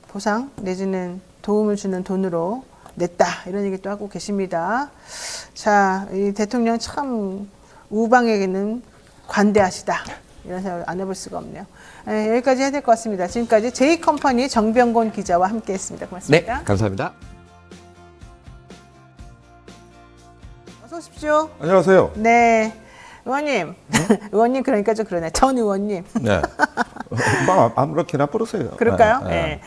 보상 내지는 도움을 주는 돈으로 냈다 이런 얘기 또 하고 계십니다. 자, 이 대통령 참 우방에게는 관대하시다 이런 생각을 안 해볼 수가 없네요. 네, 여기까지 해야 될 것 같습니다. 지금까지 J컴퍼니 정병곤 기자와 함께했습니다.
네,
고맙습니다.
감사합니다.
어서 오십시오.
안녕하세요.
네. 의원님. 의원님 그러니까 좀 그러네. 전 의원님.
네. 뭐 아무렇게나 부르세요.
그럴까요? 네.
네.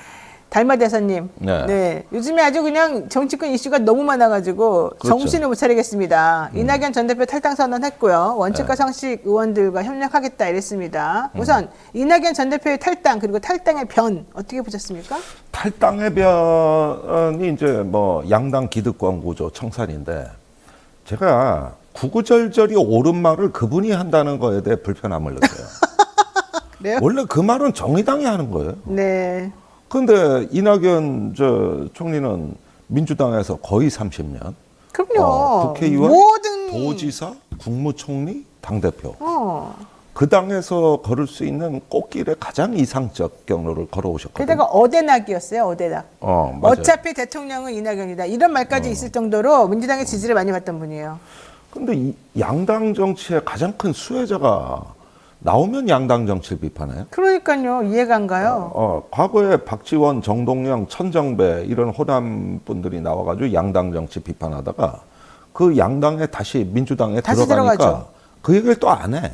달마 대사님.
네.
네. 요즘에 아주 그냥 정치권 이슈가 너무 많아가지고
그렇죠.
정신을 못 차리겠습니다. 이낙연 전 대표 탈당 선언했고요. 원칙과 상식 의원들과 협력하겠다 이랬습니다. 우선 이낙연 전 대표의 탈당 그리고 탈당의 변 어떻게 보셨습니까?
탈당의 변이 이제 뭐 양당 기득권 구조 청산인데 제가 구구절절이 옳은 말을 그분이 한다는 거에 대해 불편함을 느껴요.
그래요?
원래 그 말은 정의당이 하는 거예요.
네.
그런데 이낙연 총리는 민주당에서 거의 30년.
그럼요.
국회의원,
모든
도지사, 국무총리, 당대표.
어.
그 당에서 걸을 수 있는 꽃길의 가장 이상적 경로를 걸어오셨거든요.
게다가 어대낙이었어요. 어대낙.
맞아요.
어차피 대통령은 이낙연이다. 이런 말까지 있을 정도로 민주당의 지지를 많이 받던 분이에요.
근데 이 양당 정치의 가장 큰 수혜자가 나오면 양당 정치를 비판해요.
그러니까요. 이해가 안 가요.
과거에 박지원, 정동영, 천정배 이런 호남 분들이 나와가지고 양당 정치 비판하다가 그 양당에 다시 민주당에
다시
들어가니까
들어가죠.
그 얘기를 또 안 해.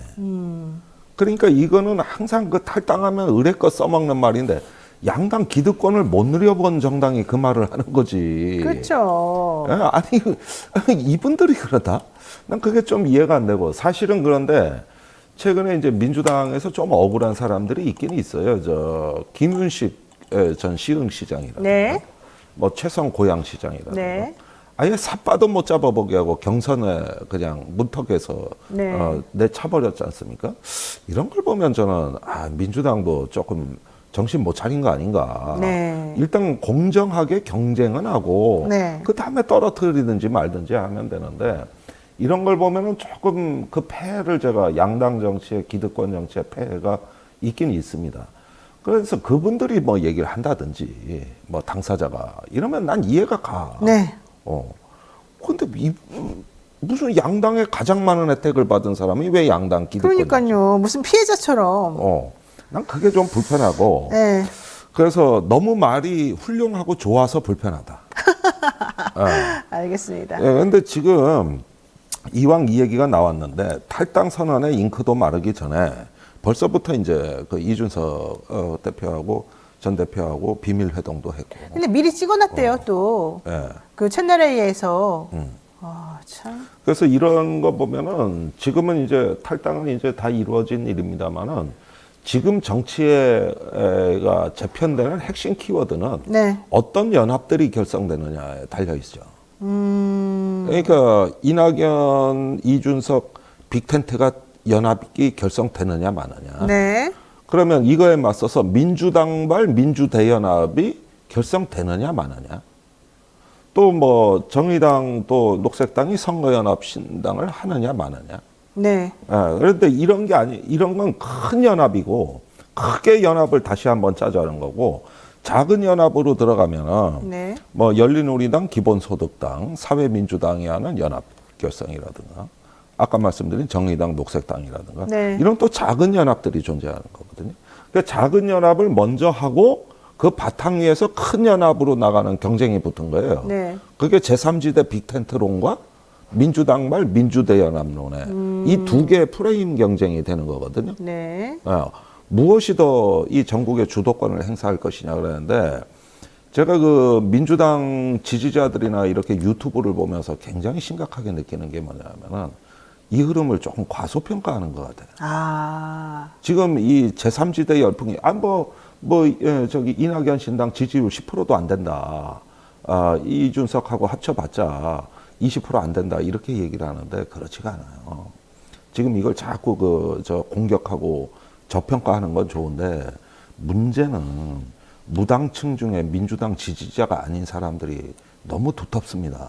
그러니까 이거는 항상 그 탈당하면 의례껏 써먹는 말인데 양당 기득권을 못 누려본 정당이 그 말을 하는 거지.
그렇죠.
아니 이분들이 그러다? 난 그게 좀 이해가 안 되고 사실은 그런데 최근에 이제 민주당에서 좀 억울한 사람들이 있긴 있어요. 저 김윤식 전 시흥시장이라든가,
네.
뭐 최성 고양시장이라든가,
네.
아예 삿바도 못 잡아보게 하고 경선에 그냥 문턱에서
네.
내차버렸지 않습니까? 이런 걸 보면 저는 민주당도 조금 정신 못 차린 거 아닌가.
네.
일단 공정하게 경쟁은 하고
네.
그 다음에 떨어뜨리든지 말든지 하면 되는데 이런 걸 보면은 조금 그 폐해를 제가 양당 정치의 기득권 정치의 폐해가 있긴 있습니다. 그래서 그분들이 뭐 얘기를 한다든지 뭐 당사자가 이러면 난 이해가 가.
네.
근데 무슨 양당에 가장 많은 혜택을 받은 사람이 왜 양당 기득권?
그러니까요. 무슨 피해자처럼.
난 그게 좀 불편하고.
네.
그래서 너무 말이 훌륭하고 좋아서 불편하다.
알겠습니다.
근데 지금 이왕 이 얘기가 나왔는데 탈당 선언의 잉크도 마르기 전에 벌써부터 이제 그 이준석 대표하고 전 대표하고 비밀 회동도 했고.
근데 미리 찍어놨대요, 또.
예.
그 채널 A에서. 참.
그래서 이런 거 보면은 지금은 이제 탈당은 이제 다 이루어진 일입니다만은 지금 정치가 재편되는 핵심 키워드는
네.
어떤 연합들이 결성되느냐에 달려 있죠. 그러니까 이낙연, 이준석, 빅텐트가 연합이 결성되느냐 마느냐.
네.
그러면 이거에 맞서서 민주당발 민주대연합이 결성되느냐 마느냐. 또 뭐 정의당 또 녹색당이 선거연합 신당을 하느냐 마느냐.
네.
그런데 이런 건 큰 연합이고 크게 연합을 다시 한번 짜자는 거고 작은 연합으로 들어가면은
네.
뭐 열린우리당, 기본소득당, 사회민주당이 하는 연합 결성이라든가 아까 말씀드린 정의당, 녹색당이라든가
네.
이런 또 작은 연합들이 존재하는 거거든요. 그 작은 연합을 먼저 하고 그 바탕 위에서 큰 연합으로 나가는 경쟁이 붙은 거예요.
네.
그게 제3지대 빅텐트론과 민주당 말 민주대 연합론에 이 두 개의 프레임 경쟁이 되는 거거든요.
네.
무엇이 더 이 전국의 주도권을 행사할 것이냐 그랬는데 제가 그 민주당 지지자들이나 이렇게 유튜브를 보면서 굉장히 심각하게 느끼는 게 뭐냐면은 이 흐름을 조금 과소평가하는 것 같아요.
아.
지금 이 제3지대 열풍이 저기 이낙연 신당 지지율 10%도 안 된다. 이준석하고 합쳐봤자 20% 안 된다. 이렇게 얘기를 하는데 그렇지가 않아요. 지금 이걸 자꾸 공격하고 저평가하는 건 좋은데 문제는 무당층 중에 민주당 지지자가 아닌 사람들이 너무 두텁습니다.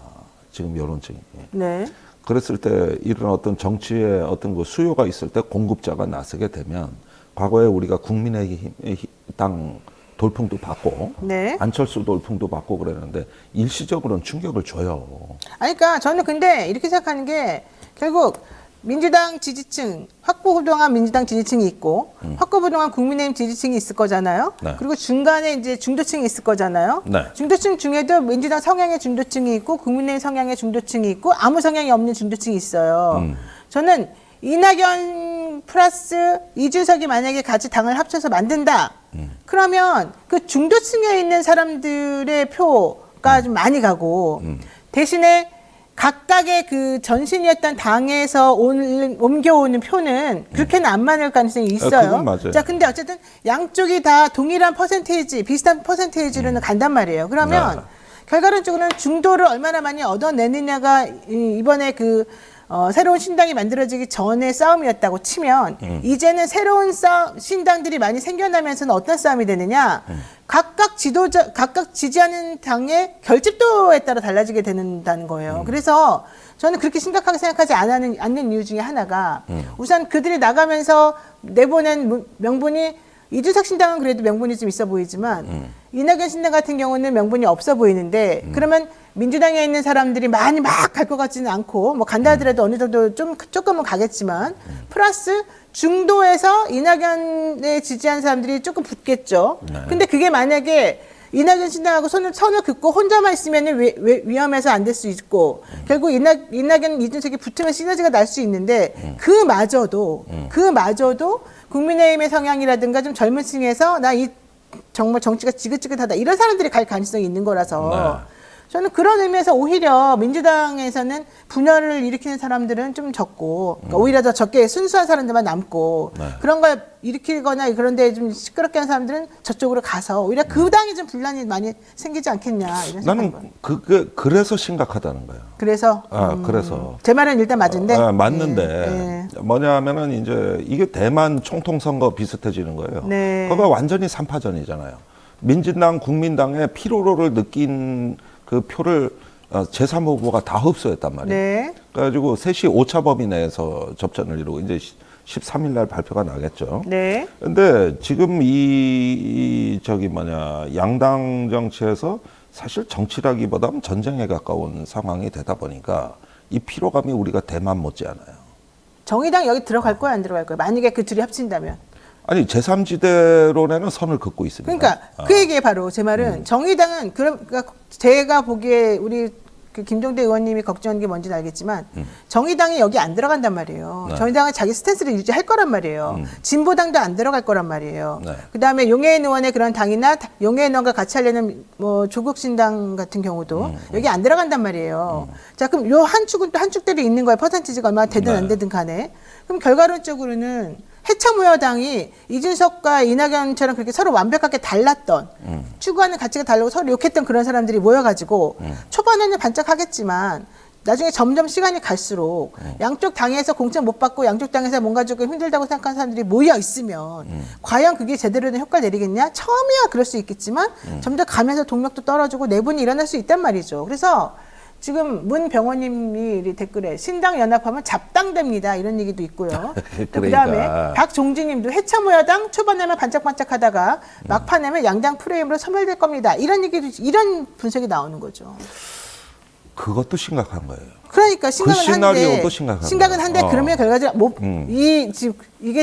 지금 여론층이.
네.
그랬을 때 이런 어떤 정치의 어떤 그 수요가 있을 때 공급자가 나서게 되면 과거에 우리가 국민의당 돌풍도 받고
네.
안철수 돌풍도 받고 그랬는데 일시적으로는 충격을 줘요.
아니, 그러니까 저는 근데 이렇게 생각하는 게 결국 민주당 지지층, 확고부동한 민주당 지지층이 있고 확고부동한 국민의힘 지지층이 있을 거잖아요.
네.
그리고 중간에 이제 중도층이 있을 거잖아요.
네.
중도층 중에도 민주당 성향의 중도층이 있고 국민의힘 성향의 중도층이 있고 아무 성향이 없는 중도층이 있어요. 저는 이낙연 플러스 이준석이 만약에 같이 당을 합쳐서 만든다. 그러면 그 중도층에 있는 사람들의 표가 좀 많이 가고 대신에 각각의 그 전신이었던 당에서 옮겨오는 표는 그렇게는 안 많을 가능성이 있어요.
그건 맞아요.
자, 근데 어쨌든 양쪽이 다 동일한 퍼센테이지, 비슷한 퍼센테이지로는 간단 말이에요. 그러면
네.
결과론적으로는 중도를 얼마나 많이 얻어내느냐가 이번에 새로운 신당이 만들어지기 전의 싸움이었다고 치면 이제는 새로운 신당들이 많이 생겨나면서는 어떤 싸움이 되느냐 각각 지지하는 당의 결집도에 따라 달라지게 된다는 거예요. 그래서 저는 그렇게 심각하게 생각하지 않는 이유 중에 하나가 우선 그들이 나가면서 내보낸 명분이 이준석 신당은 그래도 명분이 좀 있어 보이지만 이낙연 신당 같은 경우는 명분이 없어 보이는데 그러면 민주당에 있는 사람들이 많이 막 갈 것 같지는 않고 뭐 간다 하더라도 어느 정도 조금은 가겠지만 플러스 중도에서 이낙연에 지지한 사람들이 조금 붙겠죠. 근데 그게 만약에 이낙연 신당하고 선을 긋고 혼자만 있으면 위험해서 안 될 수 있고 결국 이낙연 이준석이 붙으면 시너지가 날 수 있는데 그마저도 국민의힘의 성향이라든가 좀 젊은 층에서 정말 정치가 지긋지긋하다 이런 사람들이 갈 가능성이 있는 거라서 저는 그런 의미에서 오히려 민주당에서는 분열을 일으키는 사람들은 좀 적고 그러니까 오히려 더 적게 순수한 사람들만 남고 그런 걸 일으키거나 그런데 좀 시끄럽게 하는 사람들은 저쪽으로 가서 오히려 그 당이 좀 분란이 많이 생기지 않겠냐 이런
나는 그래서 심각하다는 거예요.
그래서
그래서
제 말은 일단 맞은데
맞는데 뭐냐면은 이제 이게 대만 총통 선거 비슷해지는 거예요.
네.
그거 완전히 3파전이잖아요. 민주당 국민당의 피로를 느낀 그 표를 제3후보가 다 흡수했단 말이에요.
네.
그래가지고 3시 5차 범위 내에서 접전을 이루고 이제 13일 날 발표가 나겠죠.
네.
근데 지금 양당 정치에서 사실 정치라기보다는 전쟁에 가까운 상황이 되다 보니까 이 피로감이 우리가 대만 못지않아요. 정의당
여기 들어갈 거야 안 들어갈 거야? 만약에 그 둘이 합친다면.
아니 제3지대론에는 선을 긋고 있습니다.
그러니까 그 얘기에 바로 제 말은 정의당은 그러니까 제가 보기에 우리 그 김종대 의원님이 걱정하는 게 뭔지는 알겠지만 정의당이 여기 안 들어간단 말이에요.
네.
정의당은 자기 스탠스를 유지할 거란 말이에요. 진보당도 안 들어갈 거란 말이에요.
네.
그다음에 용해인 의원의 그런 당이나 용해인 의원과 같이 하려는 뭐 조국신당 같은 경우도 여기 안 들어간단 말이에요. 자, 그럼 요 한 축은 또 한 축대로 있는 거예요. 퍼센티지가 얼마나 되든 안 되든 간에. 그럼 결과론적으로는 해참무여당이 이준석과 이낙연처럼 그렇게 서로 완벽하게 달랐던 추구하는 가치가 다르고 서로 욕했던 그런 사람들이 모여가지고 초반에는 반짝하겠지만 나중에 점점 시간이 갈수록 양쪽 당에서 공천 못 받고 양쪽 당에서 뭔가 조금 힘들다고 생각하는 사람들이 모여 있으면 과연 그게 제대로 된 효과를 내리겠냐? 처음이야 그럴 수 있겠지만 점점 가면서 동력도 떨어지고 내분이 일어날 수 있단 말이죠. 그래서 지금 문 병원님이 댓글에 신당 연합하면 잡당됩니다 이런 얘기도 있고요. 또 그다음에 박종진님도 해참무야당 초반에만 반짝반짝하다가 막판에면 양당 프레임으로 소멸될 겁니다. 이런 얘기도 이런 분석이 나오는 거죠.
그것도 심각한 거예요.
그러니까 심각은
시나리오도
한데
심각한
한데
거예요.
그러면 결과적으로 이게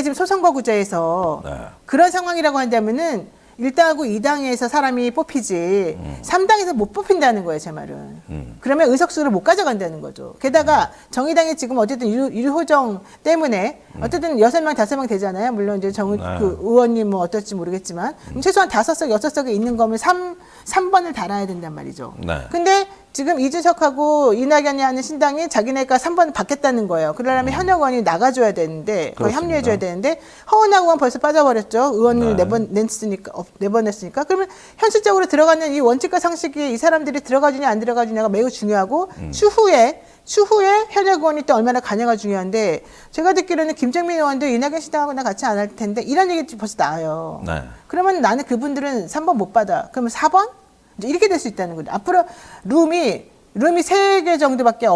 지금 소선거구제에서
네.
그런 상황이라고 한다면은 1당하고 2당에서 사람이 뽑히지 3당에서 못 뽑힌다는 거예요, 제 말은. 그러면 의석수를 못 가져간다는 거죠. 게다가 정의당이 지금 어쨌든 유호정 때문에 어쨌든 6명, 5명 되잖아요. 물론 이제 그 의원님 뭐 어떨지 모르겠지만 최소한 5석, 6석에 있는 거면 3번을 달아야 된단 말이죠.
네.
근데 지금 이준석하고 이낙연이 하는 신당이 자기네가 3번 받겠다는 거예요. 그러려면 현역 의원이 나가줘야 되는데, 거의
그렇습니다.
합류해줘야 되는데, 허은하 의원 벌써 빠져버렸죠. 의원을
네.
내보냈으니까. 그러면 현실적으로 들어가는 이 원칙과 상식이 이 사람들이 들어가주냐 안 들어가주냐가 매우 중요하고, 추후에 현역 의원이 또 얼마나 가냐가 중요한데, 제가 듣기로는 김정민 의원도 이낙연 신당하고나 같이 안 할 텐데, 이런 얘기 벌써 나와요.
네.
그러면 나는 그분들은 3번 못 받아. 그러면 4번? 이제 이렇게 될 수 있다는 거죠. 앞으로 룸이 3개 정도밖에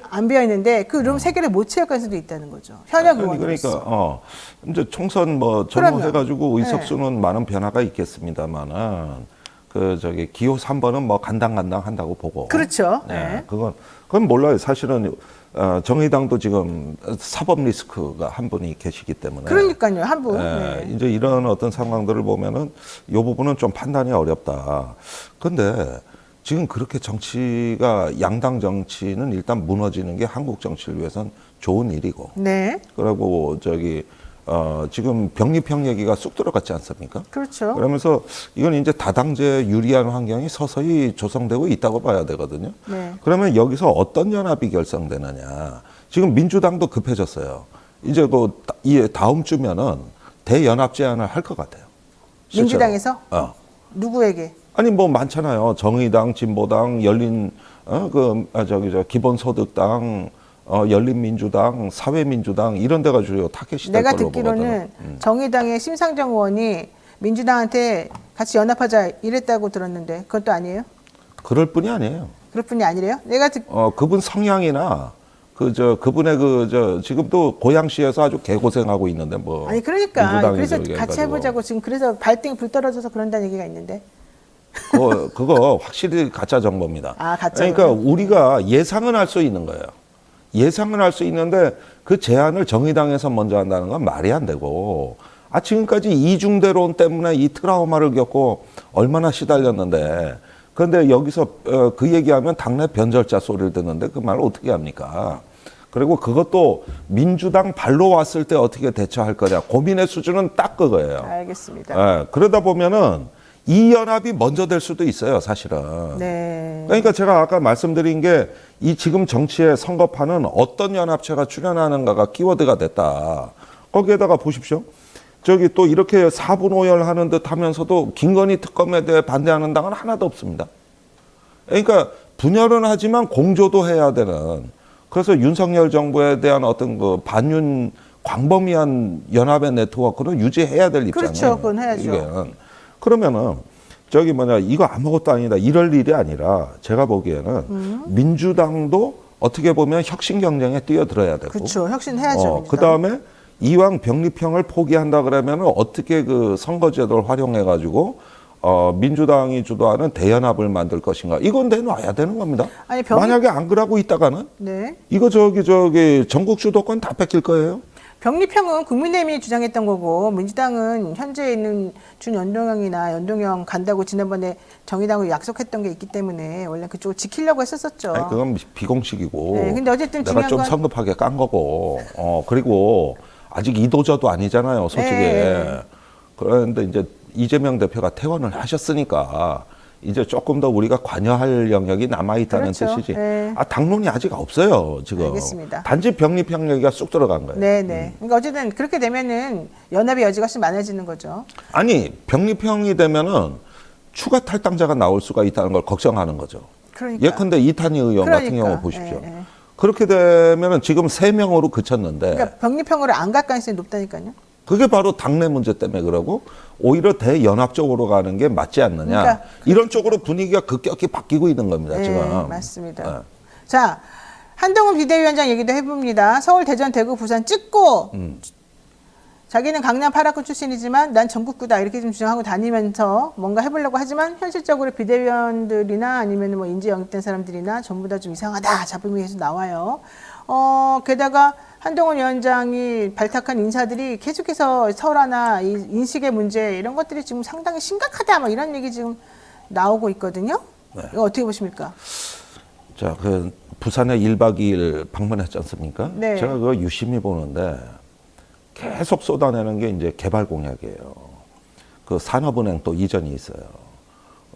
안 비어 있는데 그 룸 3개를 못 채울 가능성도 있다는 거죠. 현역 의원으로서.
그러니까 이제 총선 뭐 전후해가지고 의석수는 많은 변화가 있겠습니다만은 기호 3번은 뭐 간당간당 한다고 보고.
그렇죠.
네. 그건 몰라요. 사실은 정의당도 지금 사법 리스크가 한 분이 계시기 때문에.
그러니까요, 한 분.
네. 이제 이런 어떤 상황들을 보면은 이 부분은 좀 판단이 어렵다. 근데 지금 그렇게 정치가 양당 정치는 일단 무너지는 게 한국 정치를 위해서는 좋은 일이고.
네.
그리고 지금 병립형 얘기가 쑥 들어갔지 않습니까?
그렇죠.
그러면서 이건 이제 다당제 유리한 환경이 서서히 조성되고 있다고 봐야 되거든요.
네.
그러면 여기서 어떤 연합이 결성되느냐. 지금 민주당도 급해졌어요. 이제 다음 주면은 대연합 제안을 할 것 같아요. 실제로.
민주당에서? 누구에게?
아니 뭐 많잖아요. 정의당, 진보당, 기본소득당, 열린민주당, 사회민주당 이런 데가 주요 타겟이 될
내가
걸로 보거든요.
듣기로는 정의당의 심상정 의원이 민주당한테 같이 연합하자 이랬다고 들었는데 그것도 아니에요?
그럴 뿐이 아니에요.
그럴 뿐이 아니래요?
그분 성향이나 그분의 지금도 고양시에서 아주 개고생하고 있는데 뭐.
아니 그러니까
민주당이
그래서
저기
같이
해가지고.
해보자고 지금 그래서 발등에 불 떨어져서 그런다는 얘기가 있는데.
그거 확실히 가짜 정보입니다.
가짜.
그러니까 우리가 예상은 할 수 있는 거예요. 예상은 할 수 있는데 그 제안을 정의당에서 먼저 한다는 건 말이 안 되고 지금까지 이중대론 때문에 이 트라우마를 겪고 얼마나 시달렸는데 그런데 여기서 그 얘기하면 당내 변절자 소리를 듣는데 그 말을 어떻게 합니까? 그리고 그것도 민주당 발로 왔을 때 어떻게 대처할 거냐 고민의 수준은 딱 그거예요.
알겠습니다.
그러다 보면은 이 연합이 먼저 될 수도 있어요, 사실은.
네.
그러니까 제가 아까 말씀드린 게 이 지금 정치의 선거판은 어떤 연합체가 출연하는가가 키워드가 됐다. 거기에다가 보십시오. 또 이렇게 사분오열하는 듯 하면서도 김건희 특검에 대해 반대하는 당은 하나도 없습니다. 그러니까 분열은 하지만 공조도 해야 되는. 그래서 윤석열 정부에 대한 어떤 반윤 광범위한 연합의 네트워크를 유지해야 될 입장이에요.
그렇죠, 그건 해야죠.
그러면은 이거 아무것도 아니다 이럴 일이 아니라 제가 보기에는 민주당도 어떻게 보면 혁신 경쟁에 뛰어들어야 되고
그렇죠, 혁신해야죠.
그 다음에 이왕 병립형을 포기한다 그러면은 어떻게 그 선거제도를 활용해 가지고 민주당이 주도하는 대연합을 만들 것인가 이건 내놔야 되는 겁니다. 만약에 안 그러고 있다가는 이거 전국 주도권 다 뺏길 거예요.
병립형은 국민의힘이 주장했던 거고 민주당은 현재 있는 준연동형이나 연동형 간다고 지난번에 정의당으로 약속했던 게 있기 때문에 원래 그쪽을 지키려고 했었었죠.
그건 비공식이고.
네, 근데 어쨌든
내가 좀 성급하게 깐 거고. 그리고 아직 이도저도 아니잖아요, 솔직히.
네.
그런데 이제 이재명 대표가 퇴원을 하셨으니까 이제 조금 더 우리가 관여할 영역이 남아있다는
그렇죠.
뜻이지.
네.
당론이 아직 없어요, 지금.
알겠습니다.
단지 병립형 얘기가 쑥 들어간 거예요.
네네. 그러니까 어쨌든 그렇게 되면은 연합의 여지가 훨씬 많아지는 거죠.
아니, 병립형이 되면은 추가 탈당자가 나올 수가 있다는 걸 걱정하는 거죠.
그러니까.
예컨대 이탄희 의원 같은 경우 보십시오.
네.
그렇게 되면은 지금 3명으로 그쳤는데.
그러니까 병립형으로 안 갈 가능성이 높다니까요.
그게 바로 당내 문제 때문에 그러고 오히려 대연합 쪽으로 가는 게 맞지 않느냐.
그러니까
이런 쪽으로 분위기가 급격히 바뀌고 있는 겁니다.
네,
지금.
맞습니다.
네.
자, 한동훈 비대위원장 얘기도 해봅니다. 서울, 대전, 대구, 부산 찍고 자기는 강남 8학군 출신이지만 난 전국구다 이렇게 좀 주장하고 다니면서 뭔가 해보려고 하지만 현실적으로 비대위원들이나 아니면 뭐 인재 영입된 사람들이나 전부 다 좀 이상하다 잡음이 계속 나와요. 게다가 한동훈 위원장이 발탁한 인사들이 계속해서 설화나 이 인식의 문제 이런 것들이 지금 상당히 심각하다 뭐 이런 얘기 지금 나오고 있거든요.
네.
이거 어떻게 보십니까?
자, 그 부산에 1박 2일 방문했지 않습니까?
네.
제가 그거 유심히 보는데 계속 쏟아내는 게 이제 개발 공약이에요. 그 산업은행 또 이전이 있어요.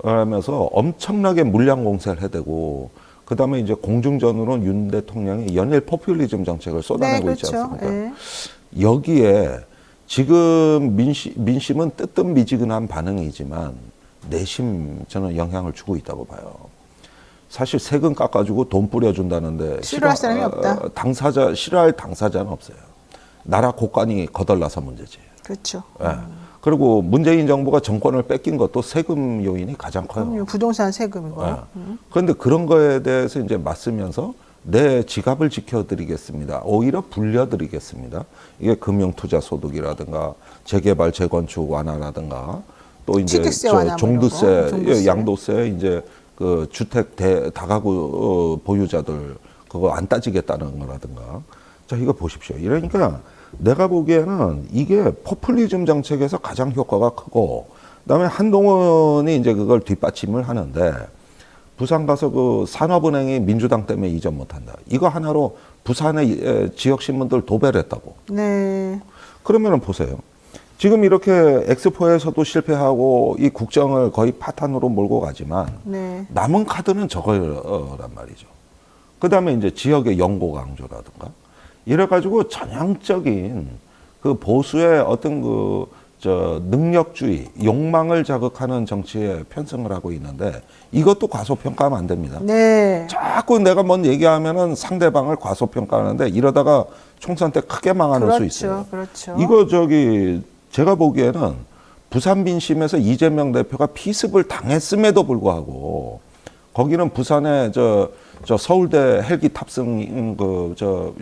그러면서 엄청나게 물량 공세를 해대고 그다음에 이제 공중전으로는 윤 대통령이 연일 포퓰리즘 정책을 쏟아내고
네,
있지
그렇죠.
않습니까?
네.
여기에 지금 민심은 뜨뜻미지근한 반응이지만 내심 저는 영향을 주고 있다고 봐요. 사실 세금 깎아주고 돈 뿌려준다는데
싫어할 사람이 없다.
싫어할 당사자는 없어요. 나라 국간이 거덜나서 문제지.
그렇죠.
예. 그리고 문재인 정부가 정권을 뺏긴 것도 세금 요인이 가장 커요.
그럼요. 부동산 세금이고.
예. 그런데 그런 거에 대해서 이제 맞서면서 내 지갑을 지켜드리겠습니다. 오히려 불려드리겠습니다. 이게 금융투자소득이라든가 재개발 재건축 완화라든가 또 이제
취득세 완화
종부세,
종부세.
양도세 이제 그 주택 다가구 보유자들 그거 안 따지겠다는 거라든가. 자, 이거 보십시오. 이러니까 내가 보기에는 이게 포퓰리즘 정책에서 가장 효과가 크고, 그다음에 한동훈이 이제 그걸 뒷받침을 하는데, 부산 가서 그 산업은행이 민주당 때문에 이전 못한다. 이거 하나로 부산의 지역 신문들 도배를 했다고.
네.
그러면은 보세요. 지금 이렇게 엑스포에서도 실패하고 이 국정을 거의 파탄으로 몰고 가지만
네.
남은 카드는 저거란 말이죠. 그다음에 이제 지역의 연고 강조라든가 이래가지고 전형적인 그 보수의 어떤 능력주의, 욕망을 자극하는 정치에 편승을 하고 있는데 이것도 과소평가하면 안 됩니다.
네.
자꾸 내가 뭔 얘기하면은 상대방을 과소평가하는데 이러다가 총선 때 크게 망하는 수 있어요.
그렇죠.
이거 제가 보기에는 부산 민심에서 이재명 대표가 피습을 당했음에도 불구하고 거기는 부산에 서울대 헬기 탑승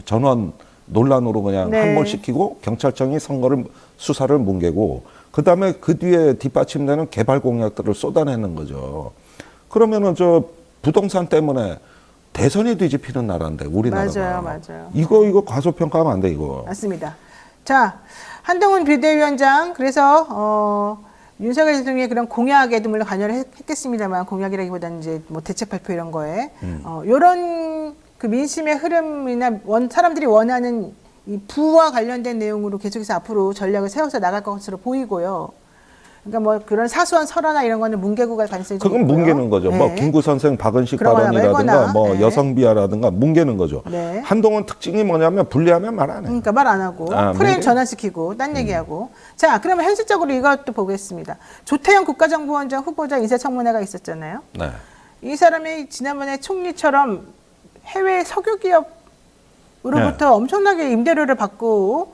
전원 논란으로 그냥
네.
항몰시키고 경찰청이 수사를 뭉개고 그다음에 그 뒤에 뒷받침되는 개발 공약들을 쏟아내는 거죠. 그러면은 부동산 때문에 대선이 뒤집히는 나라인데 우리나라가.
맞아요.
이거 과소평가하면 안 돼 이거.
맞습니다. 자, 한동훈 비대위원장 그래서 윤석열 대통령의 그런 공약에도 물론 관여를 했겠습니다만 공약이라기보다는 이제 뭐 대책 발표 이런 거에 요런 그 민심의 흐름이나 사람들이 원하는 이 부와 관련된 내용으로 계속해서 앞으로 전략을 세워서 나갈 것으로 보이고요. 그러니까 뭐 그런 사소한 설화나 이런 거는 뭉개고 갈 가능성이 좀
그건
있고요.
뭉개는 거죠.
네.
뭐 김구 선생 박은식
그러거나
발언이라든가
말거나,
뭐
네.
여성 비하라든가 뭉개는 거죠.
네.
한동훈 특징이 뭐냐면 분리하면 말 안 해.
그러니까 말 안 하고 프레임 전환시키고 딴 얘기하고. 자, 그러면 현실적으로 이것도 보겠습니다. 조태영 국가정보원장 후보자 인사청문회가 있었잖아요.
네.
이 사람이 지난번에 총리처럼 해외 석유기업으로부터 엄청나게 임대료를 받고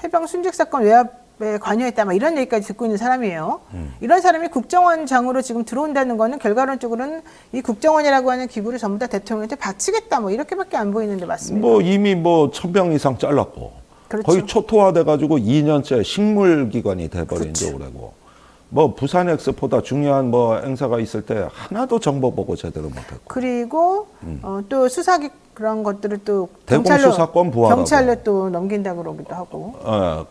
해병 순직 사건 외압에 관여했다 막 이런 얘기까지 듣고 있는 사람이에요. 이런 사람이 국정원장으로 지금 들어온다는 거는 결과론적으로는 이 국정원이라고 하는 기구를 전부 다 대통령한테 바치겠다 뭐 이렇게밖에 안 보이는데 맞습니다.
뭐 이미 1000명 이상 잘랐고
그렇죠.
거의 초토화돼 가지고 2년째 식물기관이 돼버린 지 오래고 뭐 부산 엑스포다 중요한 뭐 행사가 있을 때 하나도 정보 보고 제대로 못했고
그리고 또 수사기 그런 것들을 또
대공수사권 부활하고
경찰로 또 넘긴다고 그러기도 하고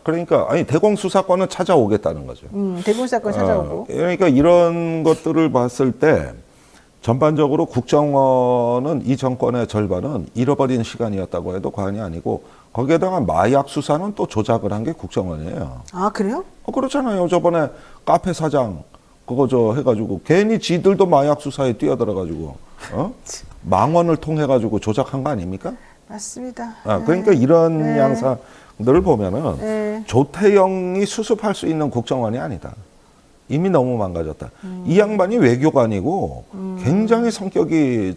그러니까 아니 대공수사권은 찾아오겠다는 거죠.
대공수사권 찾아오고
그러니까 이런 것들을 봤을 때 전반적으로 국정원은 이 정권의 절반은 잃어버린 시간이었다고 해도 과언이 아니고 거기에다가 마약 수사는 또 조작을 한 게 국정원이에요.
아 그래요?
그렇잖아요. 저번에 카페 사장 그거 해가지고 괜히 지들도 마약 수사에 뛰어들어가지고 망원을 통해 가지고 조작한 거 아닙니까?
맞습니다.
그러니까 이런 양상들을 보면은
네.
조태영이 수습할 수 있는 국정원이 아니다. 이미 너무 망가졌다. 이 양반이 외교관이고 굉장히 성격이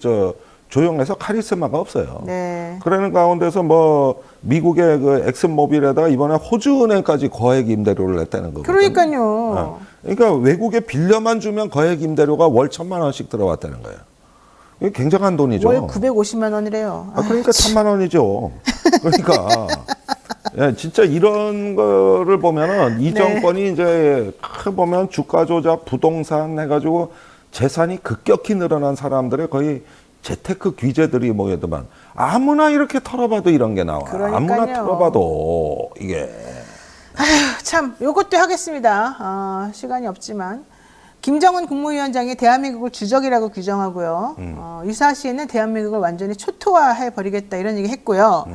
조용해서 카리스마가 없어요.
네.
그러는 가운데서 뭐 미국의 그 엑슨모빌에다가 이번에 호주은행까지 거액 임대료를 냈다는 거거든요.
그러니까요.
그러니까 외국에 빌려만 주면 거액 임대료가 월 1000만 원씩 들어왔다는 거예요. 이게 굉장한 돈이죠.
월 950만 원이래요.
그러니까 1000만 원이죠. 그러니까 예, 진짜 이런 거를 보면은 이
네.
정권이 이제 보면 주가 조작, 부동산 해가지고 재산이 급격히 늘어난 사람들의 거의 재테크 귀재들이 모여들만 아무나 이렇게 털어봐도 이런 게 나와.
그러니까요.
아무나 털어봐도 이게.
참, 요것도 하겠습니다. 시간이 없지만. 김정은 국무위원장이 대한민국을 주적이라고 규정하고요. 유사시에는 대한민국을 완전히 초토화해 버리겠다 이런 얘기 했고요.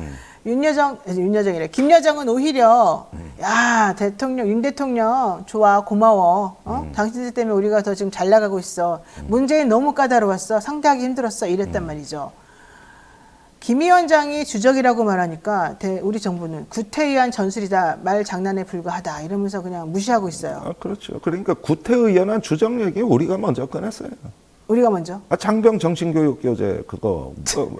김여정은 오히려 야 윤 대통령 좋아 고마워. 당신들 때문에 우리가 더 지금 잘 나가고 있어. 문재인 너무 까다로웠어. 상대하기 힘들었어. 이랬단 말이죠. 김 위원장이 주적이라고 말하니까 우리 정부는 구태의한 전술이다. 말 장난에 불과하다. 이러면서 그냥 무시하고 있어요.
아, 그렇죠. 그러니까 구태의연한 주적 얘기 우리가 먼저 꺼냈어요.
우리가 먼저.
장병 정신교육교재 그거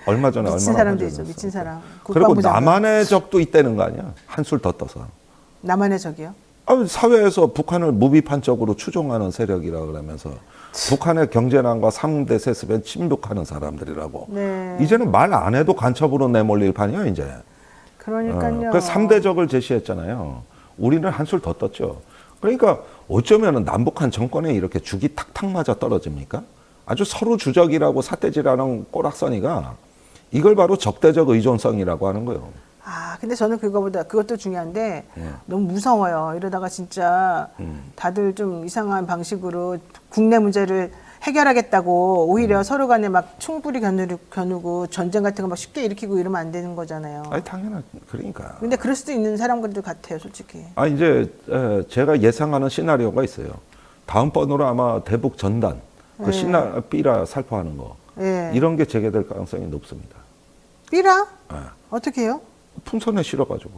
얼마 전에
미친
얼마나
사람도
화제였어.
있죠. 미친 사람.
그리고
국방부 장관.
남한의 적도 있다는 거 아니야. 한술 더 떠서.
남한의 적이요?
사회에서 북한을 무비판적으로 추종하는 세력이라 그러면서 북한의 경제난과 3대 세습에 침묵하는 사람들이라고.
네.
이제는 말 안 해도 간첩으로 내몰릴 판이야 이제.
그러니까요.
그 3대 적을 제시했잖아요. 우리는 한술 더 떴죠. 그러니까 어쩌면 남북한 정권에 이렇게 죽이 탁탁 맞아 떨어집니까? 아주 서로 주적이라고 삿대질하는 꼬락서니가 이걸 바로 적대적 의존성이라고 하는 거예요.
근데 저는 그것도 중요한데 너무 무서워요. 이러다가 진짜 다들 좀 이상한 방식으로 국내 문제를 해결하겠다고 오히려 서로 간에 막 총불이 겨누고 전쟁 같은 거 막 쉽게 일으키고 이러면 안 되는 거잖아요.
아니 당연한 그러니까.
근데 그럴 수도 있는 사람들도 같아요, 솔직히.
이제 제가 예상하는 시나리오가 있어요. 다음번으로 아마 대북 전단 그 삐라 살포하는 거
예.
이런 게 재개될 가능성이 높습니다.
삐라? 어떻게 해요?
풍선에 실어가지고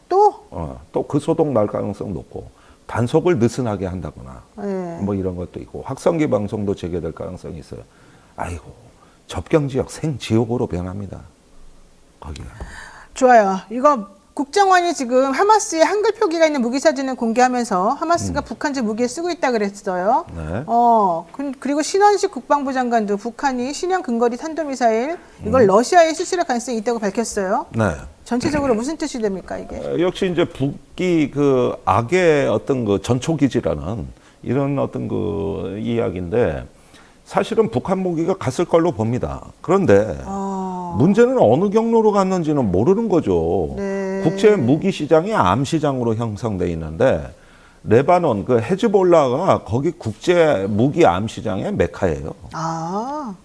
또?
또 그 소동 날 가능성 높고 단속을 느슨하게 한다거나
예.
뭐 이런 것도 있고 확성기 방송도 재개될 가능성이 있어요. 아이고 접경 지역 생지옥으로 변합니다. 거기가.
좋아요. 이거 국정원이 지금 하마스의 한글 표기가 있는 무기 사진을 공개하면서 하마스가 북한제 무기에 쓰고 있다 그랬어요.
네.
그리고 신원식 국방부 장관도 북한이 신형 근거리 탄도미사일 이걸 러시아에 수출할 가능성이 있다고 밝혔어요.
네.
전체적으로 무슨 뜻이 됩니까 이게?
역시 이제 북이 그 악의 어떤 그 전초기지라는 이런 어떤 그 이야기인데 사실은 북한 무기가 갔을 걸로 봅니다. 그런데 문제는 어느 경로로 갔는지는 모르는 거죠.
네.
국제 무기 시장이 암 시장으로 형성돼 있는데 레바논 그 헤즈볼라가 거기 국제 무기 암 시장의 메카예요.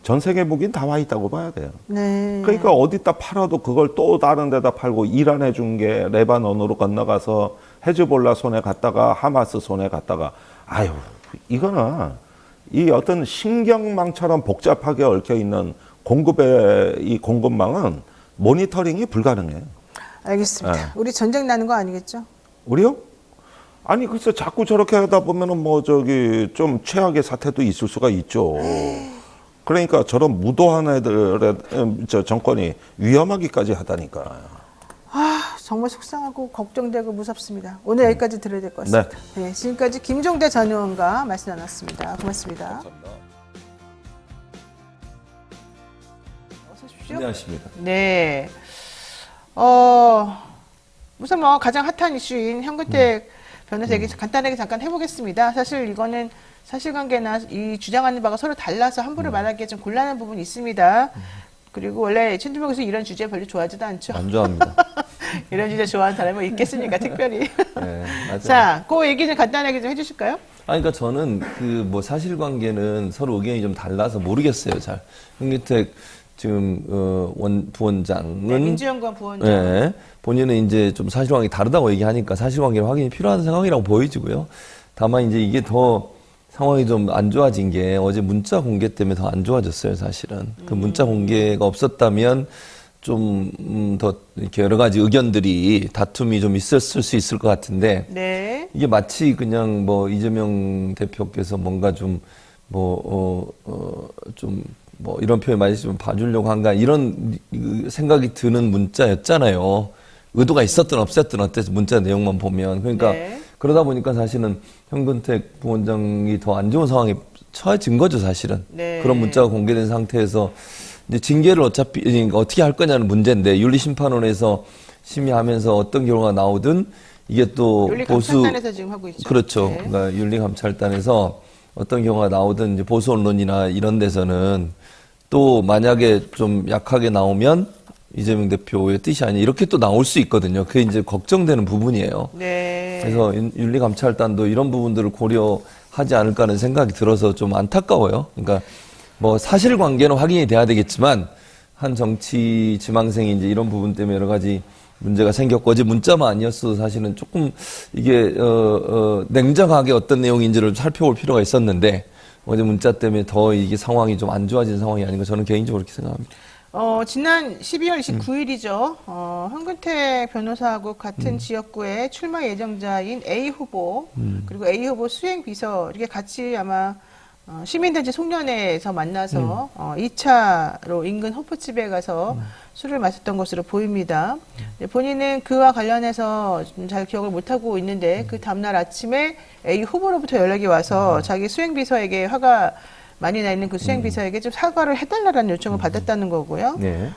전 세계 무기는 다 와 있다고 봐야 돼요.
네.
그러니까 어디다 팔아도 그걸 또 다른 데다 팔고 이란에 준 게 레바논으로 건너가서 헤즈볼라 손에 갔다가 하마스 손에 갔다가 아유 이거는 이 어떤 신경망처럼 복잡하게 얽혀 있는 공급의 이 공급망은 모니터링이 불가능해요.
알겠습니다.
네.
우리 전쟁 나는 거 아니겠죠?
우리요? 아니 글쎄 자꾸 저렇게 하다 보면은 뭐 좀 최악의 사태도 있을 수가 있죠. 그러니까 저런 무도한 애들의 정권이 위험하기까지 하다니까.
정말 속상하고 걱정되고 무섭습니다. 오늘 여기까지 들어야 될 것 같습니다. 네, 지금까지 김종대 전 의원과 말씀 나눴습니다. 고맙습니다.
감사합니다.
어서 오십시오.
안녕하십니까.
네. 우선 뭐 가장 핫한 이슈인 현근택 변호사 얘기 간단하게 잠깐 해보겠습니다. 사실 이거는 사실관계나 이 주장하는 바가 서로 달라서 함부로 말하기에 좀 곤란한 부분이 있습니다. 그리고 원래 최준봉 교수 이런 주제 별로 좋아하지도 않죠.
안 좋아합니다.
이런 주제 좋아하는 사람이 있겠습니까, 특별히.
네, 맞아요.
자, 그 얘기 좀 간단하게 좀 해주실까요?
그러니까 저는 그 뭐 사실관계는 서로 의견이 좀 달라서 모르겠어요, 잘. 현기택 지금 부원장은
네, 민주연구원 부원장.
네, 본인은 이제 좀 사실관계 다르다고 얘기하니까 사실관계는 확인이 필요한 상황이라고 보여지고요. 다만 이제 이게 더 상황이 좀 안 좋아진 게 어제 문자 공개 때문에 더 안 좋아졌어요, 사실은. 그 문자 공개가 없었다면 좀 더 이렇게 여러 가지 의견들이 다툼이 좀 있었을 수 있을 것 같은데
네.
이게 마치 그냥 뭐 이재명 대표께서 뭔가 좀 뭐 이런 표현 많이 좀 봐주려고 한가 이런 생각이 드는 문자였잖아요. 의도가 있었든 없었든 어때서 문자 내용만 보면 그러니까
네.
그러다 보니까 사실은 현근택 부원장이 더 안 좋은 상황에 처해진 거죠, 사실은.
네.
그런 문자가 공개된 상태에서 이제 징계를 어차피 어떻게 할 거냐는 문제인데 윤리심판원에서 심의하면서 어떤 결과가 나오든 이게 또 보수
윤리감찰단에서 지금 하고 있죠.
그렇죠.
네.
그러니까 윤리감찰단에서 어떤 경우가 나오든 이제 보수 언론이나 이런 데서는 또 만약에 좀 약하게 나오면 이재명 대표의 뜻이 아니냐 이렇게 또 나올 수 있거든요. 그게 이제 걱정되는 부분이에요.
네.
그래서 윤리감찰단도 이런 부분들을 고려하지 않을까 하는 생각이 들어서 좀 안타까워요. 그러니까 뭐 사실관계는 확인이 돼야 되겠지만 한 정치 지망생이 이제 이런 부분 때문에 여러 가지 문제가 생겼고 어제 문자만 아니었어도 사실은 조금 이게 냉정하게 어떤 내용인지를 살펴볼 필요가 있었는데 어제 문자 때문에 더 이게 상황이 좀 안 좋아진 상황이 아닌가 저는 개인적으로 그렇게 생각합니다.
지난 12월 29일이죠. 황근택 변호사하고 같은 지역구의 출마 예정자인 A 후보, 그리고 A 후보 수행 비서, 이렇게 같이 아마 시민단체 송년회에서 만나서 2차로 인근 호프집에 가서 술을 마셨던 것으로 보입니다. 본인은 그와 관련해서 좀 잘 기억을 못하고 있는데 그 다음날 아침에 A 후보로부터 연락이 와서 자기 수행 비서에게 화가 많이 나 있는 그 수행비서에게 좀 사과를 해달라는 요청을 받았다는 거고요.
네.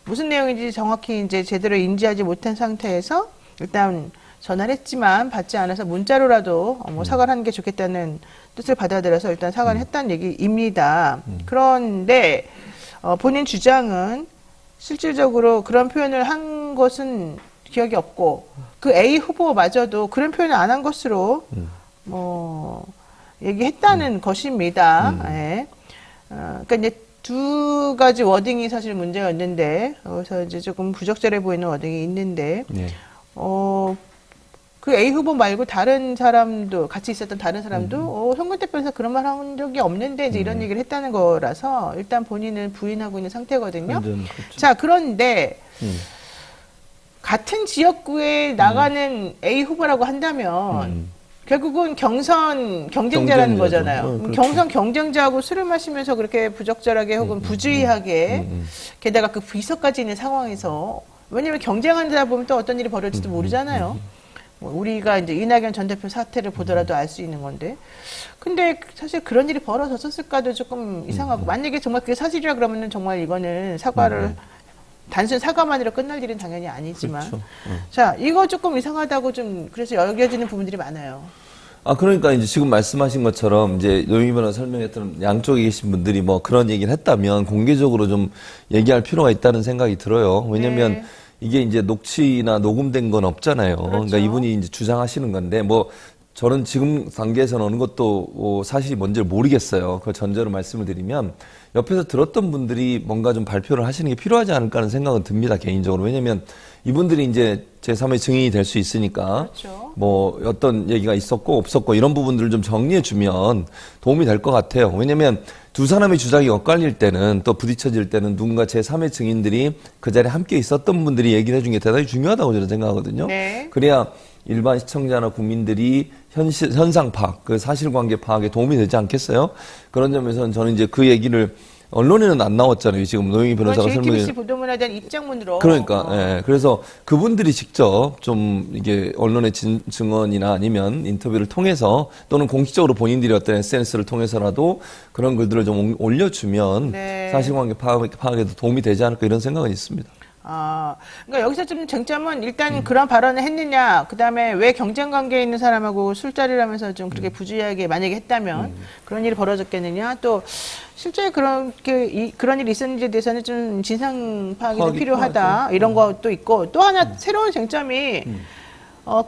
무슨 내용인지 정확히 이제 제대로 인지하지 못한 상태에서 일단 전화를 했지만 받지 않아서 문자로라도 뭐 사과를 하는 게 좋겠다는 뜻을 받아들여서 일단 사과를 했다는 얘기입니다. 그런데 본인 주장은 실질적으로 그런 표현을 한 것은 기억이 없고 그 A 후보마저도 그런 표현을 안 한 것으로 얘기했다는 것입니다. 예. 그러니까 이제 두 가지 워딩이 사실 문제가 있는데, 그래서 이제 조금 부적절해 보이는 워딩이 있는데,
네.
그 A 후보 말고 다른 사람도, 같이 있었던 다른 사람도, 황근택 변호사 그런 말 한 적이 없는데, 이제 이런 얘기를 했다는 거라서, 일단 본인은 부인하고 있는 상태거든요.
그렇죠.
자, 그런데, 같은 지역구에 나가는 A 후보라고 한다면, 결국은 경선 경쟁자라는
경쟁자죠.
거잖아요.
그렇죠.
경선 경쟁자하고 술을 마시면서 그렇게 부적절하게 혹은 부주의하게 게다가 그 비서까지 있는 상황에서 왜냐면 경쟁하다 보면 또 어떤 일이 벌어질지도 모르잖아요. 뭐 우리가 이제 이낙연 전 대표 사태를 보더라도 알 수 있는 건데. 근데 사실 그런 일이 벌어졌을까도 조금 이상하고 만약에 정말 그게 사실이라 그러면은 정말 이거는 사과를 단순 사과만으로 끝날 일은 당연히 아니지만.
그렇죠.
자, 이거 조금 이상하다고 좀 그래서 여겨지는 부분들이 많아요.
그러니까 이제 지금 말씀하신 것처럼 이제 노영희 변호사 설명했던 양쪽에 계신 분들이 뭐 그런 얘기를 했다면 공개적으로 좀 얘기할 필요가 있다는 생각이 들어요. 왜냐면
네.
이게 이제 녹취나 녹음된 건 없잖아요.
그렇죠.
그러니까 이분이 이제 주장하시는 건데 뭐 저는 지금 단계에서는 어느 것도 사실이 뭔지를 모르겠어요. 그 전제로 말씀을 드리면 옆에서 들었던 분들이 뭔가 좀 발표를 하시는 게 필요하지 않을까 하는 생각은 듭니다, 개인적으로. 왜냐면 이분들이 이제 제3의 증인이 될 수 있으니까
그렇죠.
뭐 어떤 얘기가 있었고 없었고 이런 부분들을 좀 정리해 주면 도움이 될 것 같아요. 왜냐면 두 사람의 주장이 엇갈릴 때는 또 부딪혀질 때는 누군가 제3의 증인들이 그 자리에 함께 있었던 분들이 얘기를 해준 게 대단히 중요하다고 저는 생각하거든요.
네.
그래야 일반 시청자나 국민들이 현상 파악, 그 사실관계 파악에 도움이 되지 않겠어요? 그런 점에서는 저는 이제 그 얘기를 언론에는 안 나왔잖아요. 지금 노영희 변호사가 설명해.
JTBC 보도문화에 대한 입장문으로.
그러니까, 예. 그래서 그분들이 직접 좀 이게 언론의 증언이나 아니면 인터뷰를 통해서 또는 공식적으로 본인들이 어떤 SNS를 통해서라도 그런 글들을 좀 올려주면
네.
사실관계 파악에도 도움이 되지 않을까 이런 생각은 있습니다.
그러니까 여기서 좀 쟁점은 일단 그런 발언을 했느냐, 그 다음에 왜 경쟁 관계에 있는 사람하고 술자리를 하면서 좀 그렇게 부주의하게 만약에 했다면 그런 일이 벌어졌겠느냐, 또 실제 그런 일이 있었는지에 대해서는 좀 진상 파악이 좀 필요하다,
필요하죠.
이런 것도 있고, 또 하나 새로운 쟁점이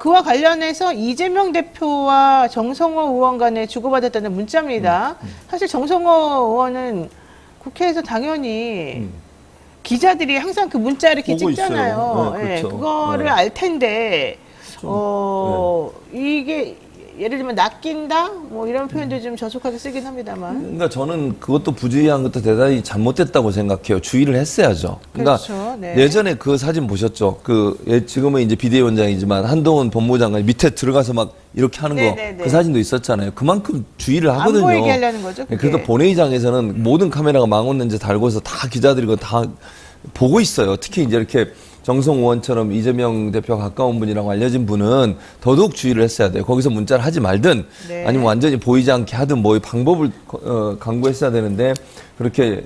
그와 관련해서 이재명 대표와 정성호 의원 간에 주고받았다는 문자입니다. 사실 정성호 의원은 국회에서 당연히 기자들이 항상 그 문자 이렇게
보고
찍잖아요.
있어요. 네, 그렇죠.
그거를
네.
알 텐데, 이게 예를 들면 낚인다? 뭐 이런 표현도 좀 저속하게 쓰긴 합니다만.
그러니까 저는 그것도 부주의한 것도 대단히 잘못됐다고 생각해요. 주의를 했어야죠. 그러니까
그렇죠. 네.
예전에 그 사진 보셨죠? 지금은 이제 비대위원장이지만 한동훈 법무장관 밑에 들어가서 막 이렇게 하는 거,
네네네.
그 사진도 있었잖아요. 그만큼 주의를 하거든요.
안 보이게 하려는 거죠, 그게.
그래서 본회의장에서는 모든 카메라가 망원렌즈 달고서 다 기자들이 그거 다 보고 있어요. 특히 이제 이렇게 정성 의원처럼 이재명 대표가 가까운 분이라고 알려진 분은 더더욱 주의를 했어야 돼요. 거기서 문자를 하지 말든
네.
아니면 완전히 보이지 않게 하든 뭐 방법을 강구했어야 되는데 그렇게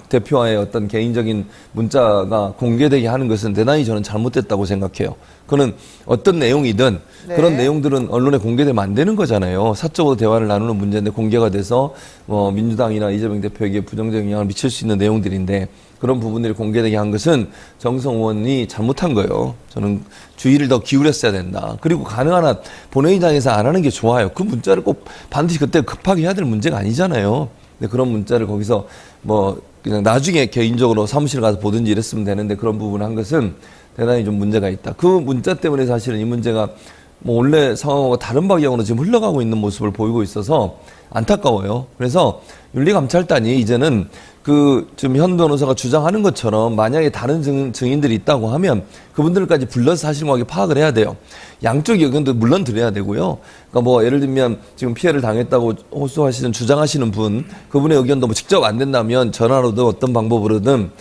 대표와의 어떤 개인적인 문자가 공개되게 하는 것은 대단히 저는 잘못됐다고 생각해요. 그는 어떤 내용이든
네.
그런 내용들은 언론에 공개되면 안 되는 거잖아요. 사적으로 대화를 나누는 문제인데 공개가 돼서 민주당이나 이재명 대표에게 부정적인 영향을 미칠 수 있는 내용들인데 그런 부분들이 공개되게 한 것은 정성 의원이 잘못한 거예요. 저는 주의를 더 기울였어야 된다. 그리고 가능한 한 본회의장에서 안 하는 게 좋아요. 그 문자를 꼭 반드시 그때 급하게 해야 될 문제가 아니잖아요. 근데 그런 문자를 거기서 뭐 그냥 나중에 개인적으로 사무실 가서 보든지 이랬으면 되는데 그런 부분을 한 것은 대단히 좀 문제가 있다. 그 문자 때문에 사실은 이 문제가 뭐 원래 상황과 다른 방향으로 지금 흘러가고 있는 모습을 보이고 있어서 안타까워요. 그래서 윤리감찰단이 이제는 지금 현 변호사가 주장하는 것처럼 만약에 다른 증인들이 있다고 하면 그분들까지 불러서 사실관계 파악을 해야 돼요. 양쪽 의견도 물론 들어야 되고요. 그러니까 뭐 예를 들면 지금 피해를 당했다고 호소하시는 주장하시는 분 그분의 의견도 뭐 직접 안 된다면 전화로든 어떤 방법으로든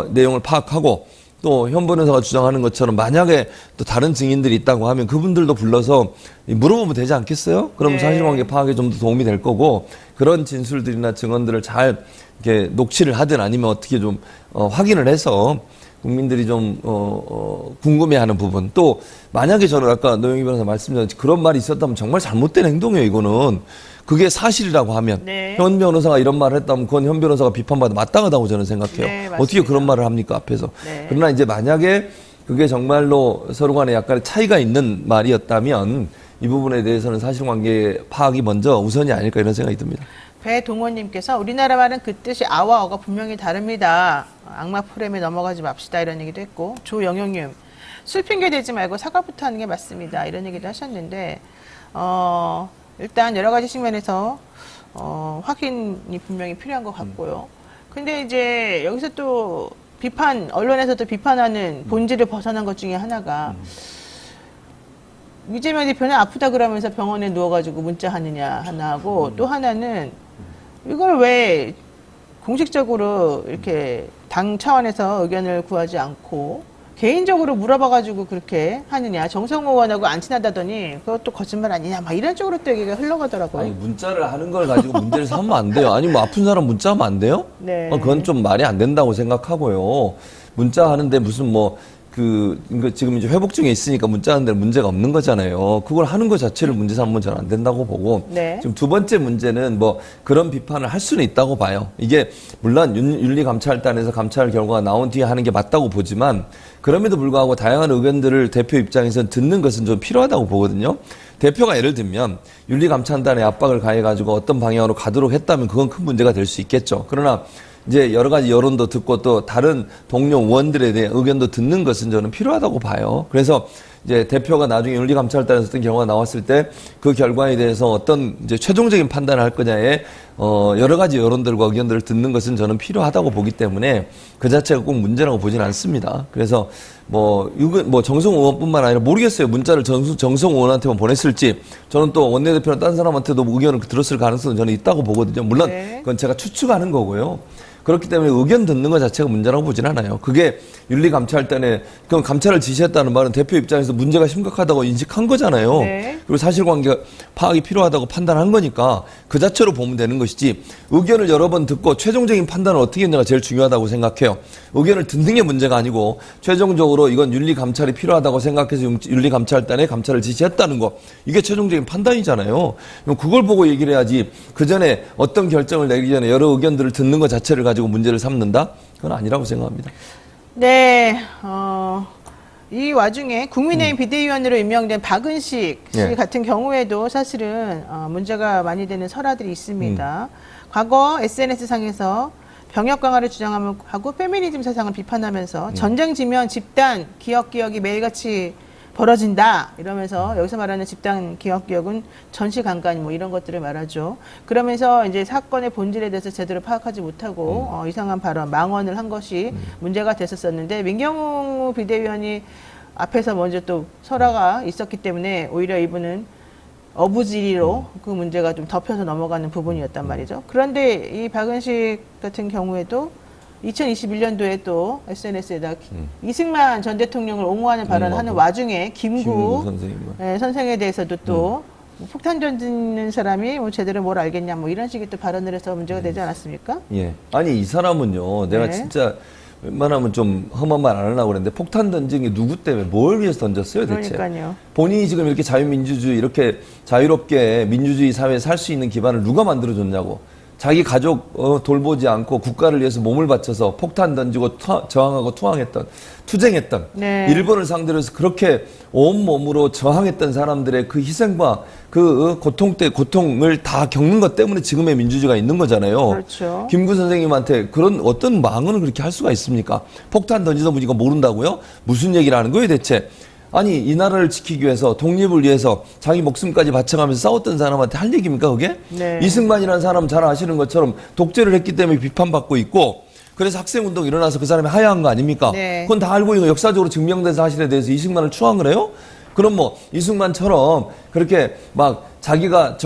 내용을 파악하고 또 현 변호사가 주장하는 것처럼 만약에 또 다른 증인들이 있다고 하면 그분들도 불러서 물어보면 되지 않겠어요? 그러면
네.
사실관계 파악에 좀 더 도움이 될 거고 그런 진술들이나 증언들을 잘 이렇게 녹취를 하든 아니면 어떻게 좀 확인을 해서 국민들이 좀 궁금해하는 부분 또 만약에 저는 아까 노영희 변호사 말씀드린 그런 말이 있었다면 정말 잘못된 행동이에요. 이거는 그게 사실이라고 하면
네.
현 변호사가 이런 말을 했다면 그건 현 변호사가 비판받아 마땅하다고 저는 생각해요.
네, 맞습니다.
어떻게 그런 말을 합니까 앞에서.
네.
그러나 이제 만약에 그게 정말로 서로 간에 약간의 차이가 있는 말이었다면 이 부분에 대해서는 사실관계 파악이 먼저 우선이 아닐까 이런 생각이 듭니다.
배동원님께서 우리나라 말은 그 뜻이 아와 어가 분명히 다릅니다. 악마 프레임에 넘어가지 맙시다 이런 얘기도 했고 조영영님 술 핑계 대지 말고 사과부터 하는 게 맞습니다. 이런 얘기도 하셨는데 일단 여러 가지 측면에서 확인이 분명히 필요한 것 같고요. 근데 이제 여기서 또 언론에서도 비판하는 본질을 벗어난 것 중에 하나가 이재명 대표는 아프다 그러면서 병원에 누워가지고 문자하느냐 하나하고 또 하나는 이걸 왜 공식적으로 이렇게 당 차원에서 의견을 구하지 않고 개인적으로 물어봐가지고 그렇게 하느냐. 정성호 의원하고 안 친하다더니 그것도 거짓말 아니냐. 막 이런 쪽으로 또 얘기가 흘러가더라고요.
아니 문자를 하는 걸 가지고 문제를 삼으면 안 돼요. 아니 뭐 아픈 사람 문자하면 안 돼요?
네.
그건 좀 말이 안 된다고 생각하고요. 문자 하는데 무슨 이거 지금 이제 회복 중에 있으니까 문자하는 데는 문제가 없는 거잖아요. 그걸 하는 것 자체를 문제 삼으면 저는 안 된다고 보고.
네.
지금 두 번째 문제는 그런 비판을 할 수는 있다고 봐요. 이게 물론 윤리감찰단에서 감찰 결과가 나온 뒤에 하는 게 맞다고 보지만 그럼에도 불구하고 다양한 의견들을 대표 입장에서 듣는 것은 좀 필요하다고 보거든요. 대표가 예를 들면 윤리감찰단에 압박을 가해가지고 어떤 방향으로 가도록 했다면 그건 큰 문제가 될 수 있겠죠. 그러나 이제 여러 가지 여론도 듣고 또 다른 동료 의원들에 대한 의견도 듣는 것은 저는 필요하다고 봐요. 그래서 이제 대표가 나중에 윤리감찰단에서 어떤 결과가 나왔을 때 그 결과에 대해서 어떤 이제 최종적인 판단을 할 거냐에 여러 가지 여론들과 의견들을 듣는 것은 저는 필요하다고 보기 때문에 그 자체가 꼭 문제라고 보진 않습니다. 그래서 정성 의원뿐만 아니라 모르겠어요. 문자를 정성 의원한테만 보냈을지 저는 또 원내대표나 다른 사람한테도 의견을 들었을 가능성은 저는 있다고 보거든요. 물론
네.
그건 제가 추측하는 거고요. 그렇기 때문에 의견 듣는 것 자체가 문제라고 보진 않아요. 그게 윤리감찰단에 그럼 감찰을 지시했다는 말은 대표 입장에서 문제가 심각하다고 인식한 거잖아요.
네.
그리고 사실관계 파악이 필요하다고 판단한 거니까 그 자체로 보면 되는 것이지 의견을 여러 번 듣고 최종적인 판단을 어떻게 했냐가 제일 중요하다고 생각해요. 의견을 듣는 게 문제가 아니고 최종적으로 이건 윤리감찰이 필요하다고 생각해서 윤리감찰단에 감찰을 지시했다는 거 이게 최종적인 판단이잖아요. 그럼 그걸 보고 얘기를 해야지 그 전에 어떤 결정을 내기 전에 여러 의견들을 듣는 것 자체를 가지고 문제를 삼는다? 그건 아니라고 생각합니다.
네, 이 와중에 국민의힘 비대위원으로 임명된 박은식 씨
예.
같은 경우에도 사실은 문제가 많이 되는 설화들이 있습니다. 과거 SNS상에서 병역 강화를 주장하고 페미니즘 사상을 비판하면서 전쟁 지면 집단 기억이 매일같이 벌어진다 이러면서 여기서 말하는 집단 기억은 전시강간 이런 것들을 말하죠. 그러면서 이제 사건의 본질에 대해서 제대로 파악하지 못하고 이상한 발언, 망언을 한 것이 문제가 됐었었는데 민경우 비대위원이 앞에서 먼저 또 설화가 있었기 때문에 오히려 이분은 어부지리로 그 문제가 좀 덮여서 넘어가는 부분이었단 말이죠. 그런데 이 박은식 같은 경우에도 2021년도에 또 SNS에다 이승만 전 대통령을 옹호하는 발언을 하는 와중에 김구
선생님.
선생에 대해서도 또 폭탄 던지는 사람이 뭐 제대로 뭘 알겠냐 뭐 이런 식의 또 발언을 해서 문제가 되지 않았습니까?
예. 아니 이 사람은요. 내가
네.
진짜 웬만하면 좀 험한 말 안 하려고 그랬는데 폭탄 던진 게 누구 때문에 뭘 위해서 던졌어요 대체?
그러니까요.
본인이 지금 이렇게 자유민주주의 이렇게 자유롭게 민주주의 사회에 살 수 있는 기반을 누가 만들어줬냐고. 자기 가족 돌보지 않고 국가를 위해서 몸을 바쳐서 폭탄 던지고 저항하고 투쟁했던
네.
일본을 상대로 해서 그렇게 온몸으로 저항했던 사람들의 그 희생과 그 고통을 다 겪는 것 때문에 지금의 민주주의가 있는 거잖아요.
그렇죠.
김구 선생님한테 그런 어떤 망언을 그렇게 할 수가 있습니까? 폭탄 던지던 분이가 모른다고요? 무슨 얘기를 하는 거예요 대체? 아니 이 나라를 지키기 위해서 독립을 위해서 자기 목숨까지 바쳐가면서 싸웠던 사람한테 할 얘기입니까 그게?
네.
이승만이라는 사람 잘 아시는 것처럼 독재를 했기 때문에 비판받고 있고 그래서 학생운동 일어나서 그 사람이 하야한 거 아닙니까?
네.
그건 다 알고 있는 역사적으로 증명된 사실에 대해서 이승만을 추앙을 해요? 그럼 뭐 이승만처럼 그렇게 막 자기가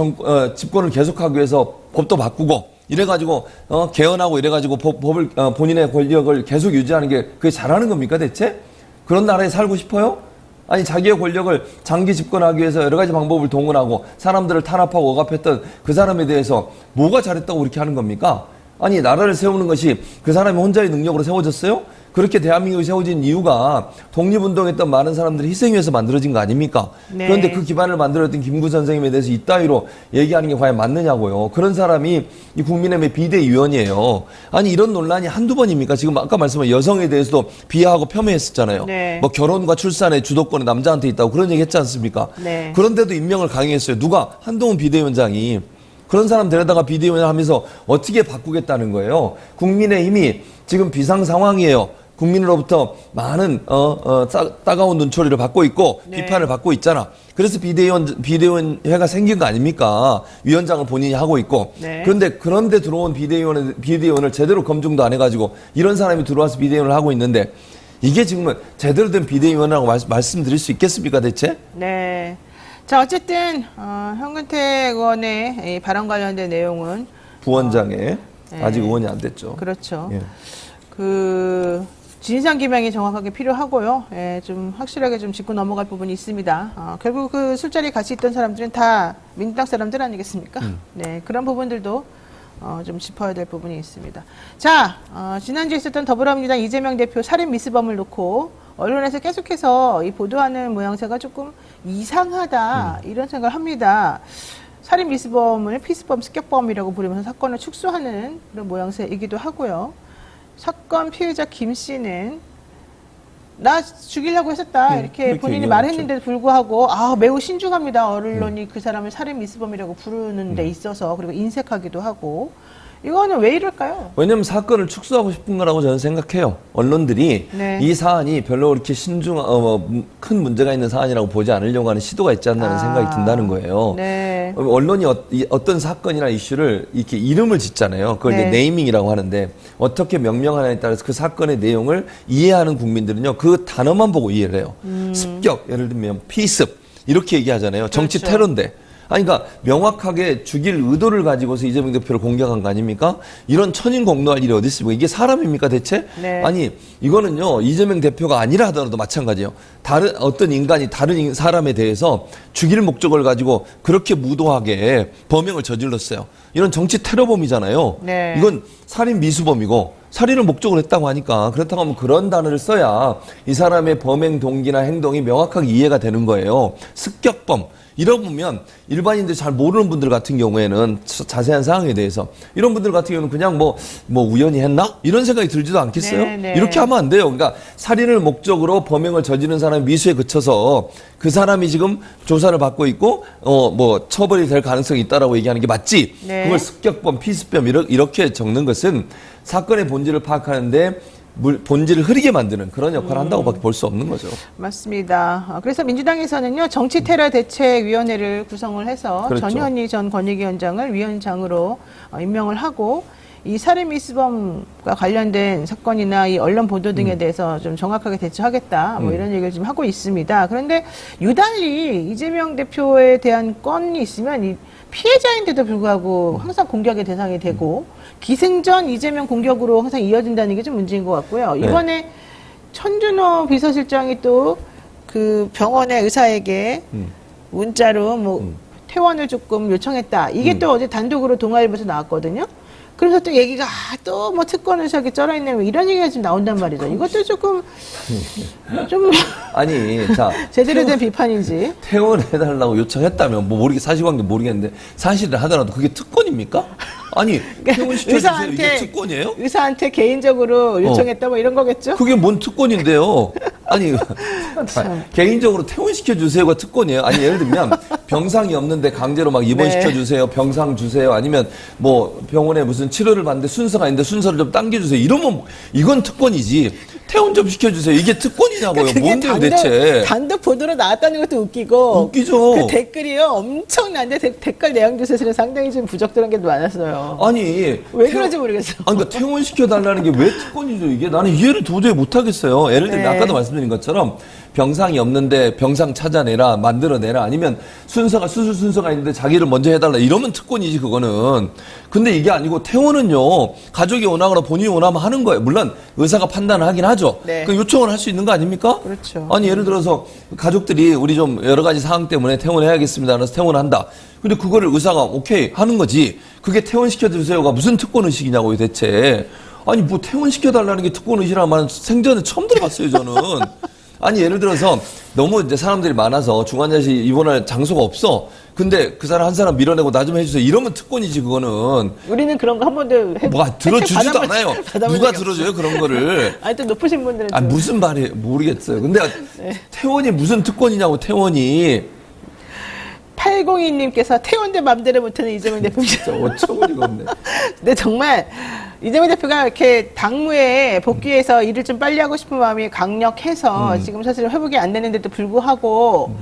집권을 계속하기 위해서 법도 바꾸고 이래가지고 개헌하고 이래가지고 법을 본인의 권력을 계속 유지하는 게 그게 잘하는 겁니까 대체? 그런 나라에 살고 싶어요? 아니 자기의 권력을 장기 집권하기 위해서 여러 가지 방법을 동원하고 사람들을 탄압하고 억압했던 그 사람에 대해서 뭐가 잘했다고 그렇게 하는 겁니까? 아니 나라를 세우는 것이 그 사람이 혼자의 능력으로 세워졌어요? 그렇게 대한민국이 세워진 이유가 독립운동했던 많은 사람들이 희생 위해서 만들어진 거 아닙니까?
네.
그런데 그 기반을 만들었던 김구 선생님에 대해서 이따위로 얘기하는 게 과연 맞느냐고요. 그런 사람이 이 국민의힘의 비대위원이에요. 아니 이런 논란이 한두 번입니까? 지금 아까 말씀한 여성에 대해서도 비하하고 폄훼했었잖아요.
네.
뭐 결혼과 출산의 주도권이 남자한테 있다고 그런 얘기 했지 않습니까?
네.
그런데도 임명을 강행했어요. 누가? 한동훈 비대위원장이. 그런 사람 데려다가 비대위원을 하면서 어떻게 바꾸겠다는 거예요. 국민의힘이 지금 비상 상황이에요. 국민으로부터 많은 따가운 눈초리를 받고 있고
네.
비판을 받고 있잖아. 그래서 비대위원회가 생긴 거 아닙니까? 위원장을 본인이 하고 있고.
네.
그런데 들어온 비대위원을 제대로 검증도 안 해가지고 이런 사람이 들어와서 비대위원을 하고 있는데 이게 지금 제대로 된 비대위원이라고 말씀드릴 수 있겠습니까 대체?
네. 자, 어쨌든 현근택 의원의 이 발언 관련된 내용은
부원장에
네.
아직 의원이 안 됐죠.
그렇죠.
예.
그 진상 규명이 정확하게 필요하고요. 예, 좀 확실하게 좀 짚고 넘어갈 부분이 있습니다. 결국 그 술자리에 같이 있던 사람들은 다 민주당 사람들 아니겠습니까? 네, 그런 부분들도 좀 짚어야 될 부분이 있습니다. 자, 지난주에 있었던 더불어민주당 이재명 대표 살인 미스범을 놓고 언론에서 계속해서 이 보도하는 모양새가 조금 이상하다 이런 생각을 합니다. 살인 미스범을 피스범, 습격범이라고 부르면서 사건을 축소하는 그런 모양새이기도 하고요. 사건 피해자 김 씨는 나 죽이려고 했었다 이렇게
그렇게
본인이
얘기하죠.
말했는데도 불구하고 매우 신중합니다. 언론이 그 사람을 살인 미스범이라고 부르는 데 있어서 그리고 인색하기도 하고 이거는 왜 이럴까요?
왜냐하면 사건을 축소하고 싶은 거라고 저는 생각해요. 언론들이
네.
이 사안이 별로 그렇게 큰 문제가 있는 사안이라고 보지 않으려고 하는 시도가 있지 않나는 생각이 든다는 거예요.
네.
언론이 어떤 사건이나 이슈를 이렇게 이름을 짓잖아요. 그걸 이제
네.
네이밍이라고 하는데 어떻게 명명하냐에 따라서 그 사건의 내용을 이해하는 국민들은요. 그 단어만 보고 이해를 해요. 습격, 예를 들면 피습 이렇게 얘기하잖아요. 정치
그렇죠.
테러인데. 아니, 그러니까 명확하게 죽일 의도를 가지고서 이재명 대표를 공격한 거 아닙니까? 이런 천인공노할 일이 어디 있습니까? 이게 사람입니까 대체?
네.
아니 이거는요 이재명 대표가 아니라 하더라도 마찬가지예요. 다른 어떤 인간이 다른 사람에 대해서 죽일 목적을 가지고 그렇게 무도하게 범행을 저질렀어요. 이런 정치 테러범이잖아요.
네.
이건 살인 미수범이고 살인을 목적으로 했다고 하니까 그렇다고 하면 그런 단어를 써야 이 사람의 범행 동기나 행동이 명확하게 이해가 되는 거예요. 습격범. 이러보면 일반인들 잘 모르는 분들 같은 경우에는 자세한 상황에 대해서 이런 분들 같은 경우는 그냥 뭐 우연히 했나? 이런 생각이 들지도 않겠어요?
네.
이렇게 하면 안 돼요. 그러니까 살인을 목적으로 범행을 저지른 사람이 미수에 그쳐서 그 사람이 지금 조사를 받고 있고 뭐 처벌이 될 가능성이 있다라고 얘기하는 게 맞지.
네.
그걸 습격범, 피습범 이렇게 적는 것은 사건의 본질을 파악하는데 본질을 흐리게 만드는 그런 역할을 한다고밖에 볼 수 없는 거죠.
맞습니다. 그래서 민주당에서는요 정치테러 대책위원회를 구성을 해서
그렇죠.
전현희 전 권익위원장을 위원장으로 임명을 하고 이 살인 미수범과 관련된 사건이나 이 언론 보도 등에 대해서 좀 정확하게 대처하겠다 뭐 이런 얘기를 지금 하고 있습니다. 그런데 유달리 이재명 대표에 대한 건이 있으면 이 피해자인데도 불구하고 항상 공격의 대상이 되고 기승전 이재명 공격으로 항상 이어진다는 게 좀 문제인 것 같고요.
네.
이번에 천준호 비서실장이 또 그 병원의 의사에게 문자로 뭐 퇴원을 조금 요청했다. 이게 또 어제 단독으로 동아일보에서 나왔거든요. 그래서 또 얘기가 또 뭐 특권 의석이 쩔어있네 뭐 이런 얘기가 지금 나온단 말이죠. 이것도 조금 좀
아니, 자.
제대로 된 비판인지.
퇴원해달라고 요청했다면, 뭐, 사실관계 모르겠는데, 사실을 하더라도 그게 특권입니까? 아니, 퇴원시켜주세요. 이게 특권이에요?
의사한테 개인적으로 요청했다 뭐 이런 거겠죠?
그게 뭔 특권인데요? 아니, 개인적으로 퇴원시켜주세요가 특권이에요? 아니, 예를 들면, 병상이 없는데 강제로 막 입원시켜주세요. 병상 주세요. 아니면 뭐, 병원에 무슨 치료를 받는데 순서가 있는데 순서를 좀 당겨주세요. 이러면, 이건 특권이지. 퇴원 좀 시켜주세요. 이게 특권이냐고요.
그게
뭔데요, 대체?
단독 보도로 나왔다는 것도 웃기고.
웃기죠.
그 댓글이요. 엄청난데 댓글 내용 조사실은 상당히 좀 부적절한 게 많았어요.
아니.
왜 그런지 모르겠어.
아니, 그러니까 퇴원시켜달라는 게 왜 특권이죠, 이게? 나는 이해를 도저히 못하겠어요. 예를 들면,
네.
아까도 말씀드린 것처럼, 병상이 없는데 병상 찾아내라, 만들어내라, 아니면 수술 순서가 있는데 자기를 먼저 해달라, 이러면 특권이지, 그거는. 근데 이게 아니고, 퇴원은요, 가족이 원하거나 본인이 원하면 하는 거예요. 물론, 의사가 판단을 하긴 하죠.
네.
그 요청을 할 수 있는 거 아닙니까?
그렇죠.
아니, 예를 들어서, 가족들이 우리 좀 여러 가지 상황 때문에 퇴원해야겠습니다. 그래서 퇴원한다. 근데 그거를 의사가 오케이 하는 거지. 그게 퇴원시켜주세요가 무슨 특권의식이냐고요, 대체. 아니, 뭐 퇴원시켜달라는 게 특권의식이라는 말은 생전에 처음 들어봤어요, 저는. 아니, 예를 들어서 너무 이제 사람들이 많아서 중환자실 입원할 장소가 없어. 근데 그 사람 한 사람 밀어내고 나 좀 해주세요. 이러면 특권이지, 그거는.
우리는 그런 거 한 번도
뭐가 들어주지도 않아요. 누가 들어줘요, 그런 거를.
아니, 또 높으신 분들은.
아, 무슨 말이, 모르겠어요. 근데 퇴원이 무슨 특권이냐고, 퇴원이.
802님께서 퇴원대 맘대로 못하는 이재명 대표님.
진짜 어처구니가 없네.
근데 정말 이재명 대표가 이렇게 당무에 복귀해서 일을 좀 빨리 하고 싶은 마음이 강력해서 지금 사실 회복이 안 되는데도 불구하고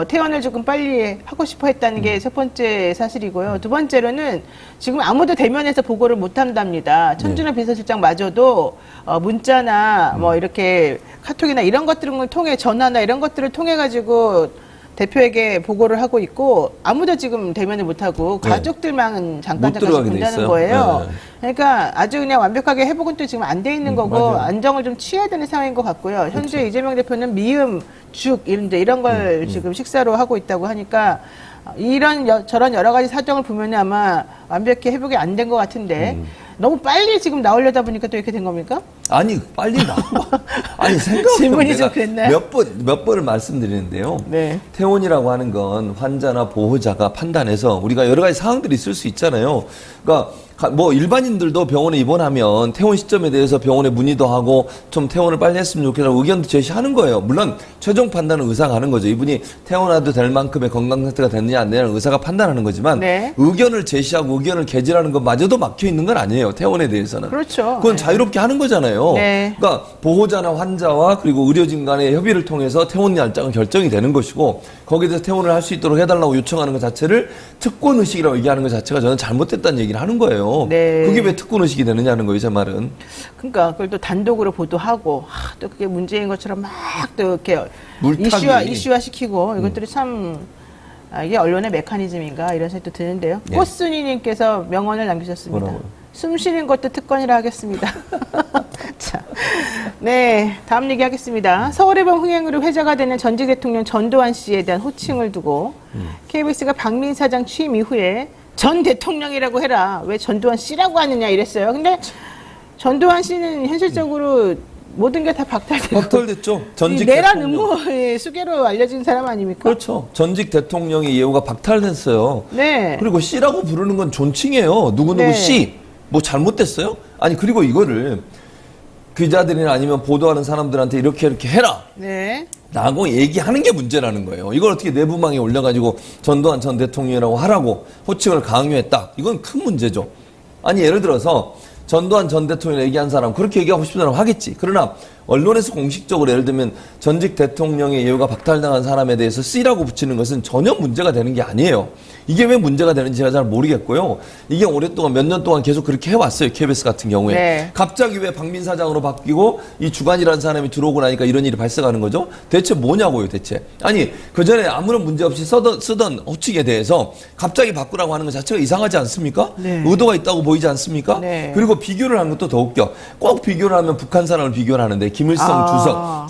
퇴원을 조금 빨리 하고 싶어 했다는 게 첫 번째 사실이고요. 두 번째로는 지금 아무도 대면에서 보고를 못 한답니다. 천준호 비서실장마저도 문자나 뭐 이렇게 카톡이나 이런 것들을 통해 전화나 이런 것들을 통해 가지고 대표에게 보고를 하고 있고 아무도 지금 대면을 못하고
네.
가족들만 잠깐
못
잠깐씩
들어가게 돼
본다는
있어요.
거예요.
네.
그러니까 아주 그냥 완벽하게 회복은 또 지금 안 돼 있는 거고
맞아요.
안정을 좀 취해야 되는 상황인 것 같고요. 현재 이재명 대표는 미음, 죽 이런 걸 지금 식사로 하고 있다고 하니까 이런 저런 여러 가지 사정을 보면 아마 완벽히 회복이 안 된 것 같은데 너무 빨리 지금 나오려다 보니까 또 이렇게 된 겁니까?
아니, 빨리 나와. 아니, 생각해보면
질문이 좀
내가
그랬나요?
몇 번을 말씀드리는데요.
네.
퇴원이라고 하는 건 환자나 보호자가 판단해서 우리가 여러 가지 상황들이 있을 수 있잖아요. 그러니까 뭐 일반인들도 병원에 입원하면 퇴원 시점에 대해서 병원에 문의도 하고 좀 퇴원을 빨리 했으면 좋겠다고 의견도 제시하는 거예요. 물론 최종 판단은 의사가 하는 거죠. 이분이 퇴원해도 될 만큼의 건강 상태가 됐느냐 안 되느냐는 의사가 판단하는 거지만
네.
의견을 제시하고 의견을 개진하는 것마저도 막혀 있는 건 아니에요. 퇴원에 대해서는.
그렇죠.
그건
네.
자유롭게 하는 거잖아요.
네.
그러니까 보호자나 환자와 그리고 의료진 간의 협의를 통해서 퇴원 날짜가 결정이 되는 것이고 거기에 대해서 퇴원을 할 수 있도록 해달라고 요청하는 것 자체를 특권의식이라고 얘기하는 것 자체가 저는 잘못됐다는 얘기를 하는 거예요.
네.
그게 왜 특권의식이 되느냐는 거예요, 제 말은.
그러니까 그걸 또 단독으로 보도하고 또 그게 문제인 것처럼 막 또 이렇게
물타기.
이슈화 시키고 이것들이 참 이게 언론의 메커니즘인가 이런 생각도 드는데요.
네.
꽃순이님께서 명언을 남기셨습니다.
뭐라고요?
숨 쉬는 것도 특권이라 하겠습니다. 자, 네, 다음 얘기하겠습니다. 서울해방 흥행으로 회자가 되는 전직 대통령 전두환 씨에 대한 호칭을 두고 KBS가 박민 사장 취임 이후에 전 대통령이라고 해라. 왜 전두환 씨라고 하느냐 이랬어요. 근데 전두환 씨는 현실적으로 모든 게 다 박탈되고
박탈됐죠. 전직
내란
대통령.
음모의 수괴로 알려진 사람 아닙니까?
그렇죠. 전직 대통령의 예우가 박탈됐어요.
네.
그리고 씨라고 부르는 건 존칭이에요. 누구누구
네.
씨. 뭐 잘못됐어요? 아니, 그리고 이거를 기자들이나 아니면 보도하는 사람들한테 이렇게 해라.
네.
라고 얘기하는 게 문제라는 거예요. 이걸 어떻게 내부망에 올려가지고 전두환 전 대통령이라고 하라고 호칭을 강요했다. 이건 큰 문제죠. 아니, 예를 들어서 전두환 전 대통령 얘기한 사람 그렇게 얘기하고 싶은 사람 하겠지. 그러나 언론에서 공식적으로 예를 들면 전직 대통령의 예우가 박탈당한 사람에 대해서 C라고 붙이는 것은 전혀 문제가 되는 게 아니에요. 이게 왜 문제가 되는지 제가 잘 모르겠고요. 이게 오랫동안 몇 년 동안 계속 그렇게 해왔어요. KBS 같은 경우에.
네.
갑자기 왜 박민 사장으로 바뀌고 이 주간이라는 사람이 들어오고 나니까 이런 일이 발생하는 거죠? 대체 뭐냐고요, 대체. 아니, 그전에 아무런 문제 없이 쓰던 호칭에 대해서 갑자기 바꾸라고 하는 것 자체가 이상하지 않습니까?
네.
의도가 있다고 보이지 않습니까?
네.
그리고 비교를 하는 것도 더 웃겨. 꼭 비교를 하면 북한 사람을 비교를 하는데 김일성 주석,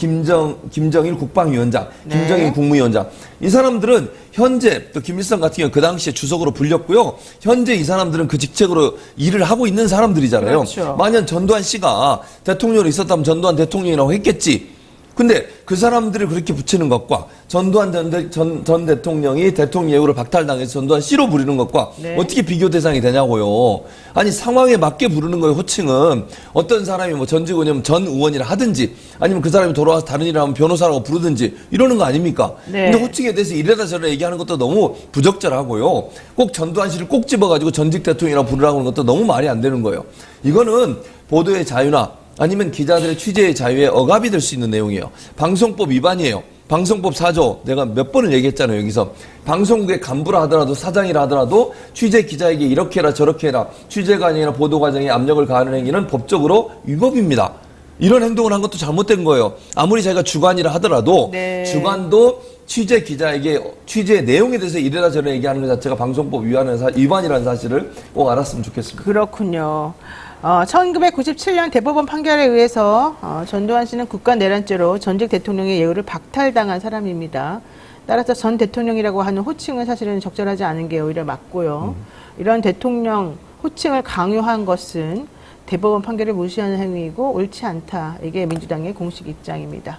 김정일 국방위원장,
네.
김정일 국무위원장. 이 사람들은 현재 또 김일성 같은 경우 그 당시에 주석으로 불렸고요. 현재 이 사람들은 그 직책으로 일을 하고 있는 사람들이잖아요.
그렇죠.
만약 전두환 씨가 대통령으로 있었다면 전두환 대통령이라고 했겠지. 근데 그 사람들을 그렇게 붙이는 것과 전두환 전 대통령이 대통령 예우를 박탈당해서 전두환 씨로 부르는 것과
네.
어떻게 비교 대상이 되냐고요. 아니 상황에 맞게 부르는 거예요. 호칭은 어떤 사람이 뭐 전직 의원 전 의원이라 하든지 아니면 그 사람이 돌아와서 다른 일을 하면 변호사라고 부르든지 이러는 거 아닙니까?
네.
근데 호칭에 대해서 이래라 저래라 얘기하는 것도 너무 부적절하고요. 꼭 전두환 씨를 꼭 집어가지고 전직 대통령이라고 부르라고 하는 것도 너무 말이 안 되는 거예요. 이거는 보도의 자유나 아니면 기자들의 취재의 자유에 억압이 될 수 있는 내용이에요. 방송법 위반이에요. 방송법 4조 내가 몇 번을 얘기했잖아요. 여기서 방송국의 간부라 하더라도 사장이라 하더라도 취재 기자에게 이렇게 해라 저렇게 해라 취재가 아니라 보도 과정에 압력을 가하는 행위는 법적으로 위법입니다. 이런 행동을 한 것도 잘못된 거예요. 아무리 자기가 주관이라 하더라도
네.
주관도 취재 기자에게 취재 내용에 대해서 이래라 저래라 얘기하는 것 자체가 방송법 위반이라는 사실을 꼭 알았으면 좋겠습니다.
그렇군요. 1997년 대법원 판결에 의해서 전두환 씨는 국가내란죄로 전직 대통령의 예우를 박탈당한 사람입니다. 따라서 전 대통령이라고 하는 호칭은 사실은 적절하지 않은 게 오히려 맞고요. 이런 대통령 호칭을 강요한 것은 대법원 판결을 무시하는 행위이고 옳지 않다. 이게 민주당의 공식 입장입니다.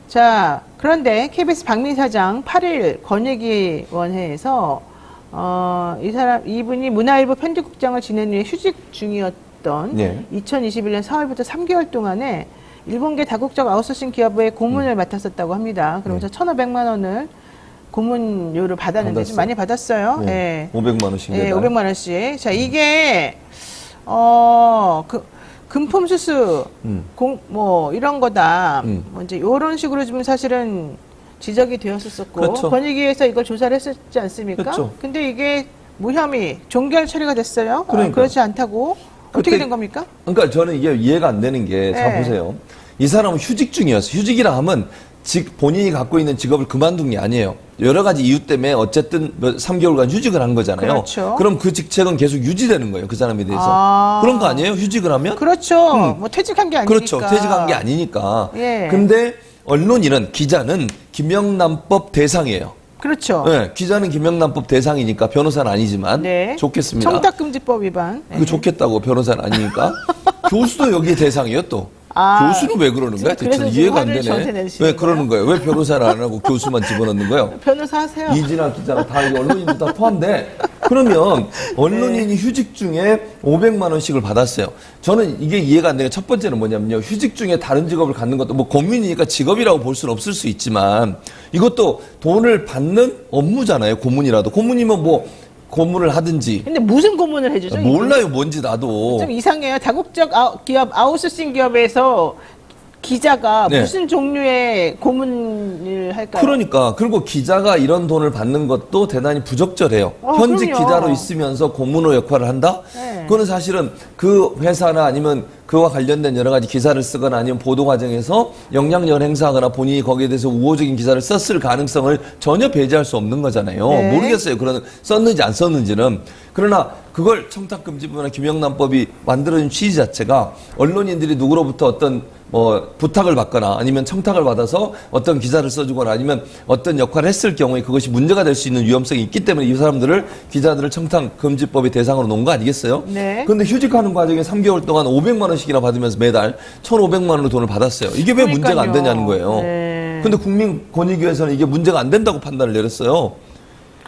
자, 그런데 KBS 박민 사장 8일 권익위원회에서 이분이 문화일보 편집국장을 지낸 후에 휴직 중이었던
네.
2021년 4월부터 3개월 동안에 일본계 다국적 아웃소싱 기업의 고문을 맡았었다고 합니다. 그러면서 1,500만 원을 고문료를 받았는데 좀 많이 받았어요.
네. 500만 원씩.
네, 500만 원씩. 자, 이게 금품 수수, 뭐 이런 거다. 뭐 이제 이런 식으로 좀 사실은 지적이 되었었고,
그렇죠.
권익위에서 이걸 조사를 했었지 않습니까?
그렇죠.
근데 이게 무혐의, 종결 처리가 됐어요.
그러니까요.
그렇지 않다고 어떻게
그때-
된 겁니까?
그러니까 저는 이게 이해가 안 되는 게, 자
네.
보세요. 이 사람은 휴직 중이었어요. 휴직이라 하면 본인이 갖고 있는 직업을 그만둔 게 아니에요. 여러 가지 이유 때문에 어쨌든 3개월간 휴직을 한 거잖아요.
그렇죠.
그럼 그 직책은 계속 유지되는 거예요. 그 사람에 대해서.
아.
그런 거 아니에요? 휴직을 하면?
그렇죠. 뭐 퇴직한 게 아니니까.
그렇죠. 퇴직한 게 아니니까.
예.
근데 언론인은, 기자는 김영란법 대상이에요.
그렇죠.
네, 기자는 김영란법 대상이니까 변호사는 아니지만
네.
좋겠습니다.
청탁금지법 위반.
그거 좋겠다고 변호사는 아니니까. 교수도 여기에 대상이에요 또.
아,
교수는 왜 그러는 거야?
그래서
대체
지금
이해가 안
화를 저한테
되네.
내시는
왜 그러는 거예요? 왜 변호사를 안 하고 교수만 집어넣는 거예요?
변호사 하세요.
이진아 기자가 다 이게 언론인도 다 포함돼. 그러면 언론인이 휴직 중에 500만 원씩을 받았어요. 저는 이게 이해가 안 되는 게 첫 번째는 뭐냐면요. 휴직 중에 다른 직업을 갖는 것도 뭐 고문이니까 직업이라고 볼 수는 없을 수 있지만 이것도 돈을 받는 업무잖아요. 고문이라도. 고문이면 뭐 고문을 하든지.
근데 무슨 고문을 해주죠?
몰라요. 뭔지 나도.
좀 이상해요. 다국적 기업, 아웃소싱 기업에서 기자가
네.
무슨 종류의 고문을 할까요?
그러니까 그리고 기자가 이런 돈을 받는 것도 대단히 부적절해요. 현직
그럼요.
기자로 있으면서 고문호 역할을 한다?
네.
그거는 사실은 그 회사나 아니면 그와 관련된 여러 가지 기사를 쓰거나 아니면 보도 과정에서 영향력을 행사하거나 본인이 거기에 대해서 우호적인 기사를 썼을 가능성을 전혀 배제할 수 없는 거잖아요.
네.
모르겠어요. 그런 썼는지 안 썼는지는. 그러나 그걸 청탁금지법이나 김영란법이 만들어진 취지 자체가 언론인들이 누구로부터 어떤 뭐 부탁을 받거나 아니면 청탁을 받아서 어떤 기사를 써주거나 아니면 어떤 역할을 했을 경우에 그것이 문제가 될 수 있는 위험성이 있기 때문에 이 사람들을 기자들을 청탁금지법의 대상으로 놓은 거 아니겠어요?
네.
그런데 휴직하는 과정에 3개월 동안 500만 원씩이나 받으면서 매달 1,500만 원의 돈을 받았어요. 이게 왜 문제가 안 되냐는 거예요.
네.
근데 국민권익위에서는 이게 문제가 안 된다고 판단을 내렸어요.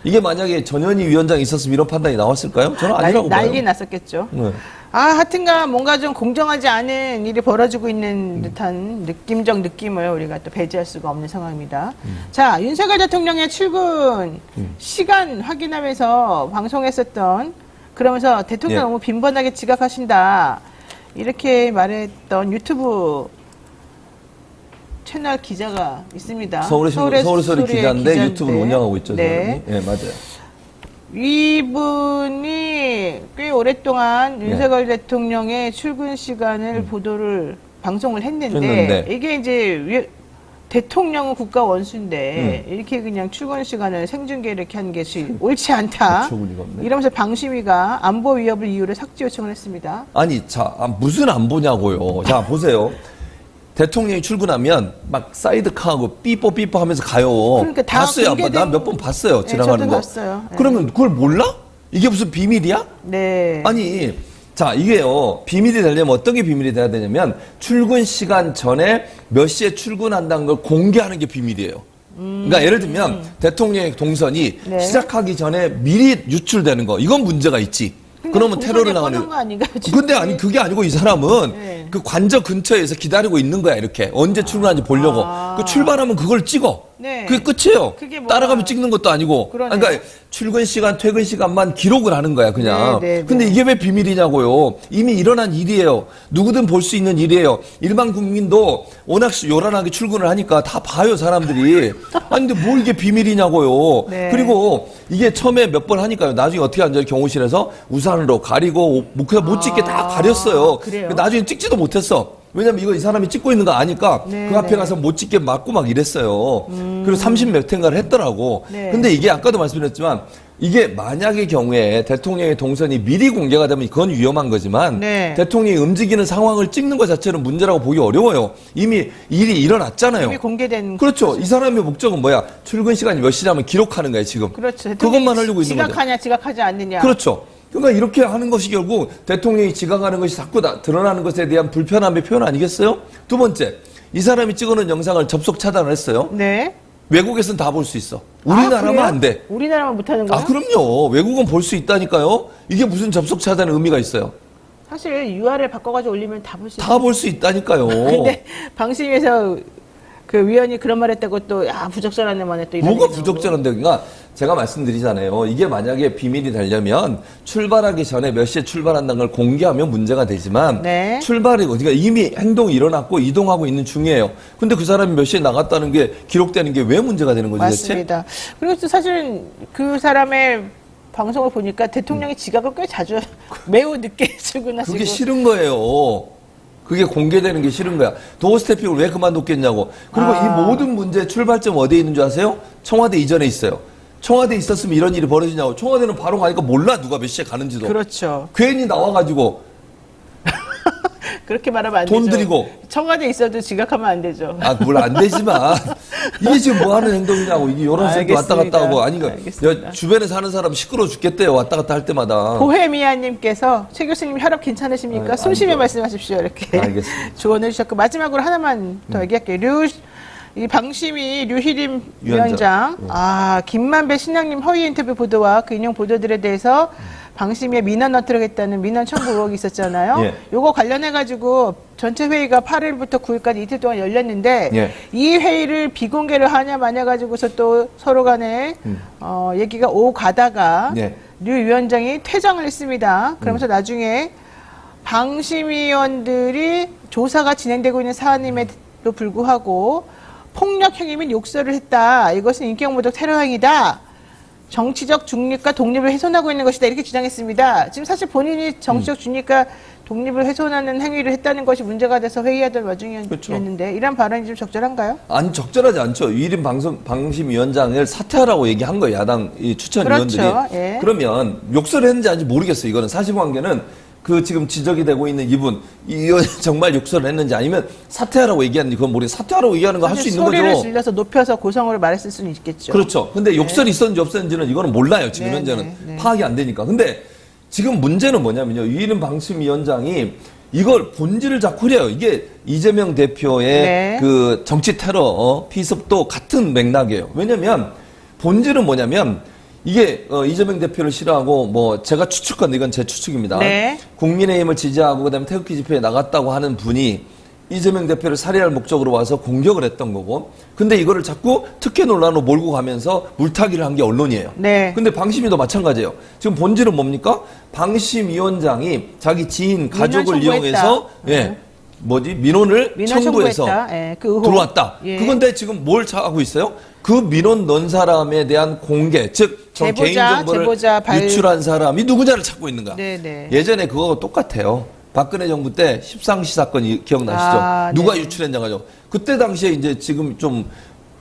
이게 만약에 전현희 위원장이 있었으면 이런 판단이 나왔을까요? 저는 아니라고 봐요.
난리 났었겠죠.
네.
하여튼간 뭔가 좀 공정하지 않은 일이 벌어지고 있는 듯한 느낌적 느낌을 우리가 또 배제할 수가 없는 상황입니다. 자, 윤석열 대통령의 출근 시간 확인하면서 방송했었던, 그러면서 대통령
예.
너무 빈번하게 지각하신다, 이렇게 말했던 유튜브 채널 기자가 있습니다.
서울의 소리 기자인데 유튜브를 운영하고 있죠.
네.
예, 맞아요.
이분이 꽤 오랫동안 윤석열 대통령의 출근 시간을 보도를 방송을 했는데 이게 이제 대통령은 국가 원수인데 이렇게 그냥 출근 시간을 생중계 이렇게 하는 것이 옳지 않다. 이러면서 방심위가 안보 위협을 이유로 삭제 요청을 했습니다.
아니, 자, 무슨 안보냐고요. 자, 보세요. 대통령이 출근하면 막 사이드카하고 삐뽀 하면서 가요.
그러니까 다
봤어요? 난 몇 번 봤어요. 지나가는 거.
봤어요.
그러면 그걸 몰라? 이게 무슨 비밀이야?
네.
아니, 자, 이게요, 비밀이 되려면 어떤 게 비밀이 돼야 되냐면, 출근 시간 전에 몇 시에 출근한다는 걸 공개하는 게 비밀이에요. 그러니까 예를 들면, 대통령의 동선이 시작하기 전에 미리 유출되는 거, 이건 문제가 있지. 그러면 테러를 나가는
거 아닌가요?
근데 아니, 그게 아니고 이 사람은 그 관저 근처에서 기다리고 있는 거야, 이렇게. 언제 출근하는지 보려고. 그 출발하면 그걸 찍어. 그게 끝이에요. 따라가면 찍는 것도 아니고. 그러니까 출근 시간, 퇴근 시간만 기록을 하는 거야, 그냥. 근데 이게 왜 비밀이냐고요. 이미 일어난 일이에요. 누구든 볼 수 있는 일이에요. 일반 국민도 워낙 요란하게 출근을 하니까 다 봐요, 사람들이. 아니, 근데 뭐 이게 비밀이냐고요. 그리고 이게 처음에 몇 번 하니까요. 나중에 어떻게 앉아요, 경호실에서 우산으로 가리고, 그냥 못 찍게 다 가렸어요. 나중에 찍지도 못했어. 왜냐면 이거 이 사람이 찍고 있는 거 아니까 그 앞에 가서 못 찍게 막고 막 이랬어요. 그리고 30몇 회인가를 했더라고. 근데 이게 아까도 말씀드렸지만 이게 만약의 경우에 대통령의 동선이 미리 공개가 되면 그건 위험한 거지만 대통령이 움직이는 상황을 찍는 것 자체는 문제라고 보기 어려워요. 이미 일이 일어났잖아요.
이미 공개된.
그렇죠. 이 사람의 목적은 뭐야? 출근 시간이 몇 시냐면 기록하는 거예요, 지금.
그렇죠.
그것만 하려고 있는 거죠.
지각하냐, 지각하지 않느냐.
그렇죠. 그러니까 이렇게 하는 것이 결국 대통령이 지각하는 것이 자꾸 드러나는 것에 대한 불편함의 표현 아니겠어요? 두 번째, 이 사람이 찍어놓은 영상을 접속 차단을 했어요.
네.
외국에서는 다 볼 수 있어. 우리나라만 안 돼.
우리나라만 못하는 거예요?
아, 그럼요. 외국은 볼 수 있다니까요. 이게 무슨 접속 차단의 의미가 있어요?
사실 URL 바꿔가지고 올리면 다 볼 수 있어요.
다 볼 수 있다니까요.
근데 방심위에서 그 위원이 그런 말 했다고 또, 부적절한 말에 또 이런.
뭐가 부적절한데? 그러니까 제가 말씀드리잖아요. 이게 만약에 비밀이 되려면 출발하기 전에 몇 시에 출발한다는 걸 공개하면 문제가 되지만 그러니까 이미 행동이 일어났고 이동하고 있는 중이에요. 근데 그 사람이 몇 시에 나갔다는 게 기록되는 게 왜 문제가 되는 거지?
맞습니다. 대체? 그리고 또 사실은 그 사람의 방송을 보니까 대통령이 지각을 꽤 자주 매우 늦게 출근하시고.
그게 싫은 거예요. 그게 공개되는 게 싫은 거야. 도어 스태핑을 왜 그만뒀겠냐고. 그리고 이 모든 문제의 출발점 어디에 있는 줄 아세요? 청와대 이전에 있어요. 청와대에 있었으면 이런 일이 벌어지냐고. 청와대는 바로 가니까 몰라, 누가 몇 시에 가는지도.
그렇죠.
괜히 나와가지고
그렇게 말하면 안 되죠.
돈 들이고.
청와대에 있어도 지각하면 안 되죠.
물론 안 되지만 이게 지금 뭐 하는 행동이냐고. 이게 요런 새끼 왔다 갔다 하고. 아니, 주변에 사는 사람 시끄러워 죽겠대요. 왔다 갔다 할 때마다.
보헤미아님께서 최 교수님 혈압 괜찮으십니까? 숨쉬며 말씀하십시오. 이렇게
알겠습니다.
조언해 주셨고, 마지막으로 하나만 더 얘기할게요. 이 방심위 류희림 위원장, 김만배 신랑님 허위 인터뷰 보도와 그 인용 보도들에 대해서 방심위에 민원 넣도록 했다는 민원 첨부 의혹이 있었잖아요. 요거 관련해가지고 전체 회의가 8일부터 9일까지 이틀 동안 열렸는데 이 회의를 비공개를 하냐 마냐 가지고서 또 서로 간에 얘기가 오고 가다가 류 위원장이 퇴장을 했습니다. 그러면서 나중에 방심위원들이 조사가 진행되고 있는 사안임에도 불구하고 폭력 행위 및 욕설을 했다. 이것은 인격모독 테러 행위다. 정치적 중립과 독립을 훼손하고 있는 것이다. 이렇게 주장했습니다. 지금 사실 본인이 정치적 중립과 독립을 훼손하는 행위를 했다는 것이 문제가 돼서 회의하던 와중이었는데 이런 발언이 좀 적절한가요? 아니,
적절하지 않죠. 유일인 방심위원장을 사퇴하라고 얘기한 거예요. 야당 추천위원들이.
그렇죠.
그러면 욕설을 했는지 아닌지 모르겠어요. 이거는 사실관계는 그 지금 지적이 되고 있는 이분 정말 욕설을 했는지 아니면 사퇴하라고 얘기하는지 그건 모르겠어요. 사퇴하라고 얘기하는 거 할 수 있는 거죠.
소리를 질러서 높여서 고성으로 말했을 수는 있겠죠.
그렇죠. 근데 욕설이 있었는지 없었는지는 이거는 몰라요. 지금 현재는 파악이 안 되니까. 근데 지금 문제는 뭐냐면요. 유일인 방심위원장이 이걸 본질을 자꾸 그래요. 이게 이재명 대표의 그 정치 테러 피습도 같은 맥락이에요. 왜냐면 본질은 뭐냐면 이게 이재명 대표를 싫어하고 뭐 제가 추측한 이건 제 추측입니다. 국민의힘을 지지하고 그다음에 태극기 집회에 나갔다고 하는 분이 이재명 대표를 살해할 목적으로 와서 공격을 했던 거고, 근데 이거를 자꾸 특혜 논란으로 몰고 가면서 물타기를 한 게 언론이에요. 근데 방심위도 마찬가지예요. 지금 본질은 뭡니까? 방심위원장이 자기 지인 가족을 이용해서 민원을 청구해서
예, 그 의혹.
들어왔다.
예.
그건데 지금 뭘 하고 있어요? 그 민원 넣은 사람에 대한 공개, 즉 저 개인정보를 유출한 사람이 누구냐를 찾고 있는 거야.
네네.
예전에 그거 똑같아요. 박근혜 정부 때 십상시 사건 기억나시죠? 누가
네네.
유출했냐가죠. 그때 당시에 이제 지금 좀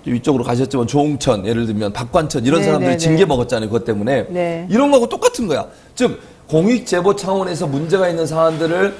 위쪽으로 가셨지만 조홍천, 예를 들면 박관천 이런
네네네.
사람들이 징계 먹었잖아요. 그것 때문에.
네.
이런 거하고 똑같은 거야. 즉 공익 제보 차원에서 문제가 있는 사안들을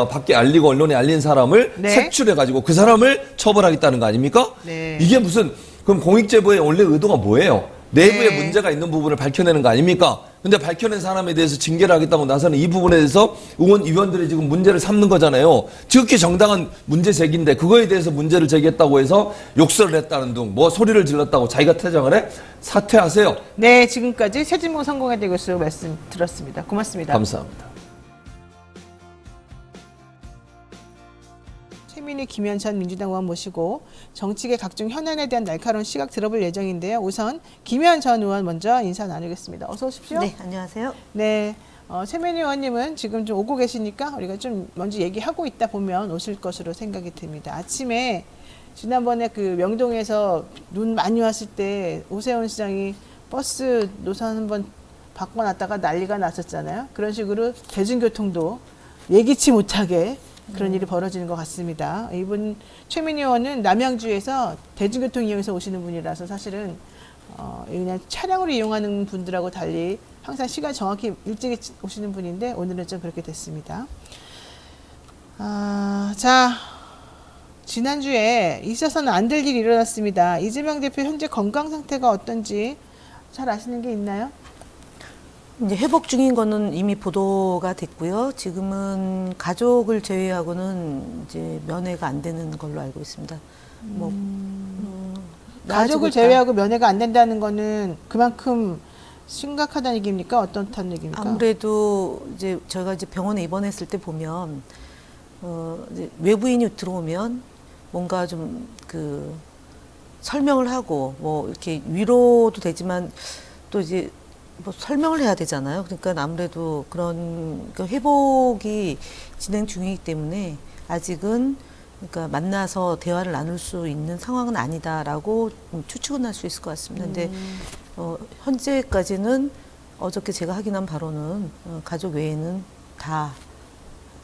밖에 알리고 언론에 알린 사람을
네.
색출해 가지고 그 사람을 처벌하겠다는 거 아닙니까?
네.
이게 무슨 그럼 공익 제보의 원래 의도가 뭐예요? 내부에
네.
문제가 있는 부분을 밝혀내는 거 아닙니까? 근데 밝혀낸 사람에 대해서 징계를 하겠다고 나서는 이 부분에 대해서 의원들이 지금 문제를 삼는 거잖아요. 지극히 정당한 문제 제기인데 그거에 대해서 문제를 제기했다고 해서 욕설을 했다는 둥, 뭐 소리를 질렀다고 자기가 퇴장을 해? 사퇴하세요.
네, 지금까지 최진봉 성공회대 교수 말씀 들었습니다. 고맙습니다.
감사합니다.
최민희, 김현천 민주당 의원 모시고 정치계 각종 현안에 대한 날카로운 시각 들어볼 예정인데요. 우선 김현 전 의원 먼저 인사 나누겠습니다. 어서 오십시오.
네, 안녕하세요.
네, 최민희 의원님은 지금 좀 오고 계시니까 우리가 좀 먼저 얘기하고 있다 보면 오실 것으로 생각이 듭니다. 아침에 지난번에 그 명동에서 눈 많이 왔을 때 오세훈 시장이 버스 노선 한번 바꿔놨다가 난리가 났었잖아요. 그런 식으로 대중교통도 예기치 못하게 그런 일이 벌어지는 것 같습니다. 이분 최민희 의원은 남양주에서 대중교통 이용해서 오시는 분이라서 사실은 그냥 차량으로 이용하는 분들하고 달리 항상 시간 정확히 일찍 오시는 분인데 오늘은 좀 그렇게 됐습니다. 자, 지난주에 있어서는 안 될 일이 일어났습니다. 이재명 대표 현재 건강 상태가 어떤지 잘 아시는 게 있나요?
이제 회복 중인 거는 이미 보도가 됐고요. 지금은 가족을 제외하고는 이제 면회가 안 되는 걸로 알고 있습니다.
가족을 제외하고 면회가 안 된다는 거는 그만큼 심각하다는 얘기입니까? 어떻다는 얘기입니까?
아무래도 이제 저희가 이제 병원에 입원했을 때 보면 이제 외부인이 들어오면 뭔가 좀 그 설명을 하고 뭐 이렇게 위로도 되지만 또 이제 뭐 설명을 해야 되잖아요. 그러니까 아무래도 그런 그 회복이 진행 중이기 때문에 아직은 그러니까 만나서 대화를 나눌 수 있는 상황은 아니다라고 추측은 할 수 있을 것 같습니다. 근데 현재까지는 어저께 제가 확인한 바로는 가족 외에는 다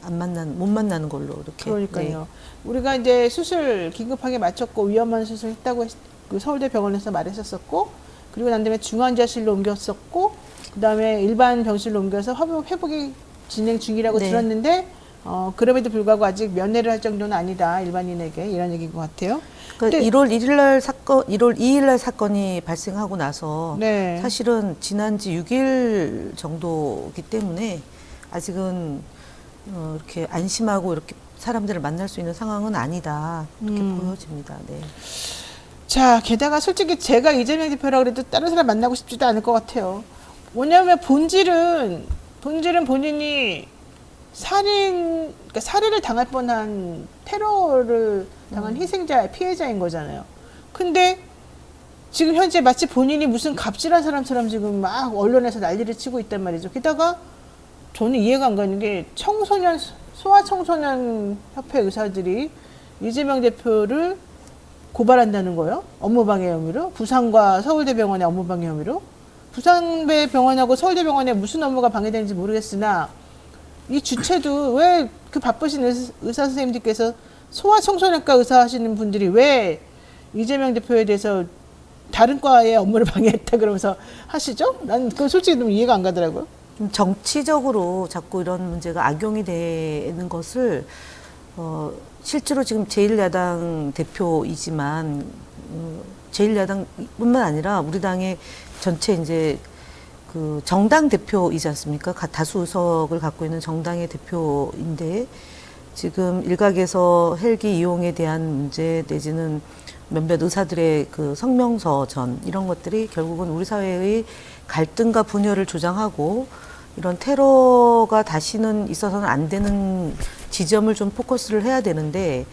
못 만나는 걸로 이렇게.
그러니까요.
네.
우리가 이제 수술 긴급하게 마쳤고 위험한 수술 했다고 그 서울대 병원에서 말했었고, 그리고 난 다음에 중환자실로 옮겼었고, 그 다음에 일반 병실로 옮겨서 회복이 진행 중이라고
네.
들었는데, 그럼에도 불구하고 아직 면회를 할 정도는 아니다, 일반인에게. 이런 얘기인 것 같아요.
그러니까 1월 2일 날 사건이 발생하고 나서
네.
사실은 지난 지 6일 정도이기 때문에 아직은 이렇게 안심하고 이렇게 사람들을 만날 수 있는 상황은 아니다, 이렇게 보여집니다. 네.
자, 게다가 솔직히 제가 이재명 대표라 그래도 다른 사람 만나고 싶지도 않을 것 같아요. 뭐냐면 본질은 본인이 그러니까 살해를 당할 뻔한 테러를 당한 피해자인 거잖아요. 근데 지금 현재 마치 본인이 무슨 갑질한 사람처럼 지금 막 언론에서 난리를 치고 있단 말이죠. 게다가 저는 이해가 안 가는 게 소아청소년 협회 의사들이 이재명 대표를 고발한다는 거예요. 업무방해 혐의로. 부산과 서울대병원의 업무방해 혐의로. 부산대병원하고 서울대병원에 무슨 업무가 방해되는지 모르겠으나 이 주체도 왜 그 바쁘신 의사 선생님들께서 소아청소년과 의사 하시는 분들이 왜 이재명 대표에 대해서 다른 과의 업무를 방해했다 그러면서 하시죠? 난 그건 솔직히 좀 이해가 안 가더라고요.
좀 정치적으로 자꾸 이런 문제가 악용이 되는 것을 실제로 지금 제1야당 대표이지만 제1야당뿐만 아니라 우리 당의 전체 이제 그 정당 대표이지 않습니까? 다수 의석을 갖고 있는 정당의 대표인데 지금 일각에서 헬기 이용에 대한 문제 내지는 몇몇 의사들의 그 성명서 전 이런 것들이 결국은 우리 사회의 갈등과 분열을 조장하고 이런 테러가 다시는 있어서는 안 되는 지점을 좀 포커스를 해야 되는데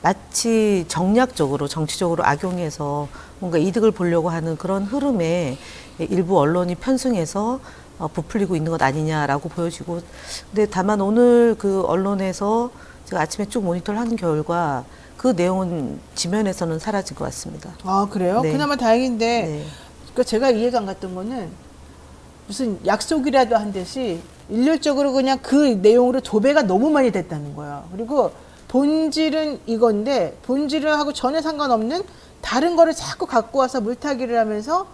마치 정략적으로 정치적으로 악용해서 뭔가 이득을 보려고 하는 그런 흐름에 일부 언론이 편승해서 부풀리고 있는 것 아니냐라고 보여지고, 근데 다만 오늘 그 언론에서 제가 아침에 쭉 모니터를 하는 결과 그 내용은 지면에서는 사라진 것 같습니다.
아, 그래요?
네.
그나마 다행인데
네.
그러니까 제가 이해가 안 갔던 거는 무슨 약속이라도 한 듯이 일률적으로 그냥 그 내용으로 도배가 너무 많이 됐다는 거예요. 그리고 본질은 이건데 본질을 하고 전혀 상관없는 다른 거를 자꾸 갖고 와서 물타기를 하면서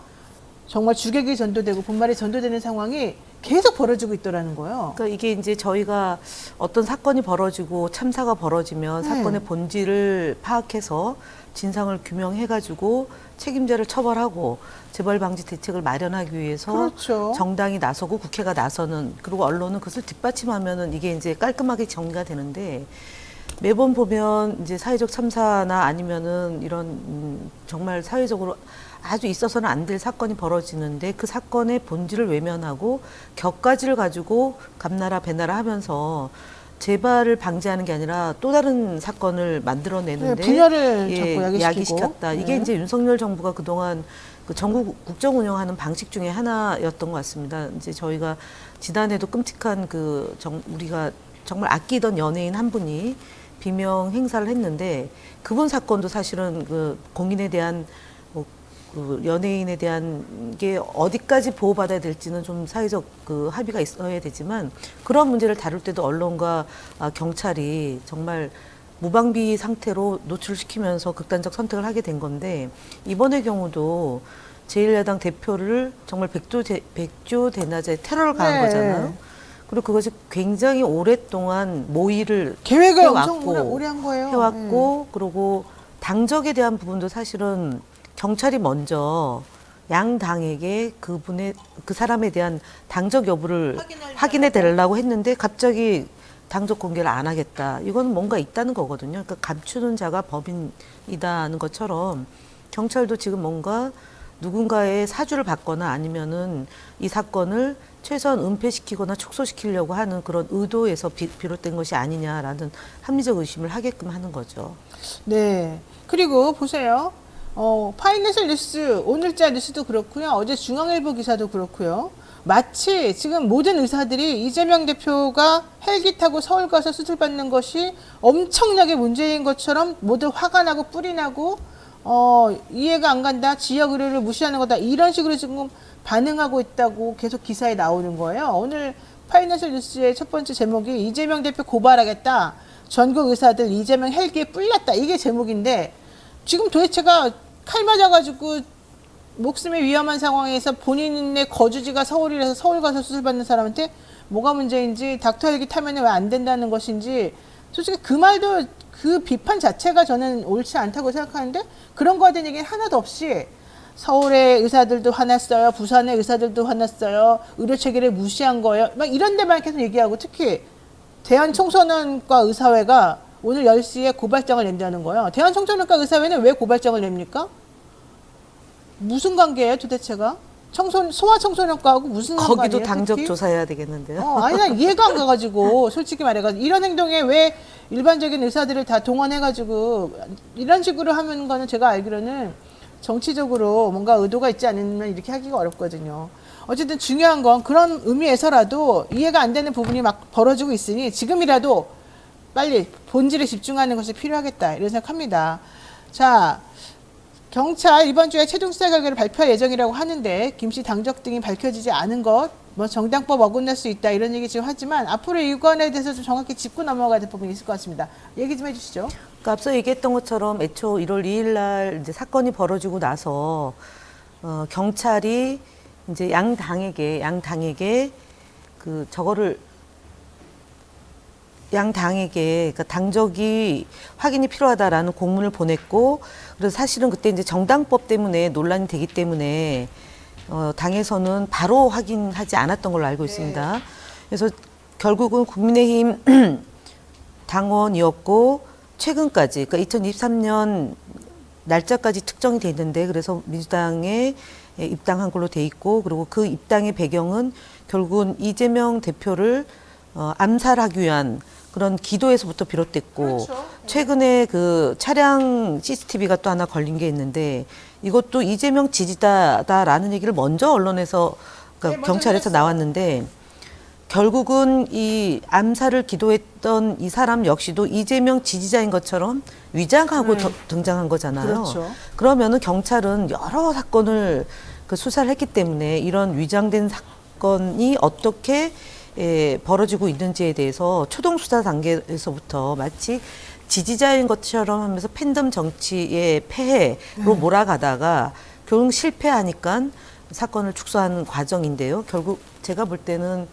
정말 주객이 전도되고 본말이 전도되는 상황이 계속 벌어지고 있더라는 거예요.
그러니까 이게 이제 저희가 어떤 사건이 벌어지고 참사가 벌어지면
네.
사건의 본질을 파악해서 진상을 규명해가지고 책임자를 처벌하고 재발 방지 대책을 마련하기 위해서
그렇죠.
정당이 나서고 국회가 나서는, 그리고 언론은 그것을 뒷받침하면은 이게 이제 깔끔하게 정리가 되는데, 매번 보면 이제 사회적 참사나 아니면은 이런 정말 사회적으로 아주 있어서는 안 될 사건이 벌어지는데 그 사건의 본질을 외면하고 격가지를 가지고 감나라 배나라 하면서 재발을 방지하는 게 아니라 또 다른 사건을 만들어내는데
네, 분야를 자꾸
야기시켰다. 이게
네.
이제 윤석열 정부가 그동안 그 전국 국정 운영하는 방식 중에 하나였던 것 같습니다. 이제 저희가 지난해도 끔찍한 우리가 정말 아끼던 연예인 한 분이 비명 행사를 했는데, 그분 사건도 사실은 그 공인에 대한 그 연예인에 대한 게 어디까지 보호받아야 될지는 좀 사회적 그 합의가 있어야 되지만, 그런 문제를 다룰 때도 언론과 경찰이 정말 무방비 상태로 노출시키면서 극단적 선택을 하게 된 건데, 이번의 경우도 제1야당 대표를 정말 백조대낮에 테러를 가한
네.
거잖아요. 그리고 그것이 굉장히 오랫동안 모의를
계획을
해왔고,
엄청 오래 한 거예요.
해왔고, 그리고 당적에 대한 부분도 사실은 경찰이 먼저 양 당에게 그 사람에 대한 당적 여부를 확인해 달라고 했는데 갑자기 당적 공개를 안 하겠다. 이건 뭔가 있다는 거거든요. 그러니까 감추는 자가 법인이다는 것처럼 경찰도 지금 뭔가 누군가의 사주를 받거나 아니면은 이 사건을 최소한 은폐시키거나 축소시키려고 하는 그런 의도에서 비롯된 것이 아니냐라는 합리적 의심을 하게끔 하는 거죠.
네. 그리고 보세요. 파이낸셜 뉴스, 오늘자 뉴스도 그렇고요. 어제 중앙일보 기사도 그렇고요. 마치 지금 모든 의사들이 이재명 대표가 헬기 타고 서울 가서 수술받는 것이 엄청나게 문제인 것처럼 모두 화가 나고 뿔이 나고 이해가 안 간다, 지역 의료를 무시하는 거다, 이런 식으로 지금 반응하고 있다고 계속 기사에 나오는 거예요. 오늘 파이낸셜 뉴스의 첫 번째 제목이 이재명 대표 고발하겠다, 전국 의사들 이재명 헬기에 뿔났다, 이게 제목인데, 지금 도대체가 칼 맞아가지고 목숨이 위험한 상황에서 본인의 거주지가 서울이라서 서울 가서 수술받는 사람한테 뭐가 문제인지, 닥터 헬기 타면 왜 안 된다는 것인지, 솔직히 그 말도, 그 비판 자체가 저는 옳지 않다고 생각하는데, 그런 거에 대한 얘기는 하나도 없이 서울의 의사들도 화났어요, 부산의 의사들도 화났어요, 의료 체계를 무시한 거예요, 막 이런 데만 계속 얘기하고, 특히 대한청소년과 의사회가 오늘 10시에 고발장을 낸다는 거예요. 대한청소년과 의사회는 왜 고발장을 냅니까? 무슨 관계예요, 도대체가? 소아청소년과하고 무슨 상관이에요?
거기도 당적
특히?
조사해야 되겠는데요.
아니, 난 이해가 안 가가지고, 솔직히 말해가지고, 이런 행동에 왜 일반적인 의사들을 다 동원해가지고, 이런 식으로 하는 거는 제가 알기로는 정치적으로 뭔가 의도가 있지 않으면 이렇게 하기가 어렵거든요. 어쨌든 중요한 건 그런 의미에서라도 이해가 안 되는 부분이 막 벌어지고 있으니 지금이라도 빨리 본질에 집중하는 것이 필요하겠다, 이런 생각합니다. 자, 경찰 이번 주에 최종 수사 결과를 발표할 예정이라고 하는데, 김씨 당적 등이 밝혀지지 않은 것, 뭐 정당법 어긋날 수 있다, 이런 얘기 지금 하지만 앞으로 이건에 대해서 좀 정확히 짚고 넘어가야 될 부분이 있을 것 같습니다. 얘기 좀 해주시죠.
그러니까 앞서 얘기했던 것처럼 애초 1월 2일 날 이제 사건이 벌어지고 나서 경찰이 이제 양 당에게 그 저거를 양 당에게 그러니까 당적이 확인이 필요하다라는 공문을 보냈고, 그래서 사실은 그때 이제 정당법 때문에 논란이 되기 때문에 당에서는 바로 확인하지 않았던 걸로 알고 있습니다. 그래서 결국은 국민의힘 당원이었고, 최근까지 그러니까 2023년 날짜까지 특정이 됐는데, 그래서 민주당에 입당한 걸로 돼 있고, 그리고 그 입당의 배경은 결국은 이재명 대표를 암살하기 위한 그런 기도에서부터 비롯됐고,
그렇죠.
최근에 그 차량 CCTV가 또 하나 걸린 게 있는데, 이것도 이재명 지지자다라는 얘기를 먼저 언론에서, 그러니까
네, 먼저
경찰에서
했어요.
나왔는데, 결국은 이 암살을 기도했던 이 사람 역시도 이재명 지지자인 것처럼 위장하고 등장한 거잖아요.
그렇죠.
그러면은 경찰은 여러 사건을 그 수사를 했기 때문에 이런 위장된 사건이 어떻게 벌어지고 있는지에 대해서 초동 수사 단계에서부터 마치 지지자인 것처럼 하면서 팬덤 정치의 폐해로 몰아가다가 결국 실패하니까 사건을 축소한 과정인데요. 결국 제가 볼 때는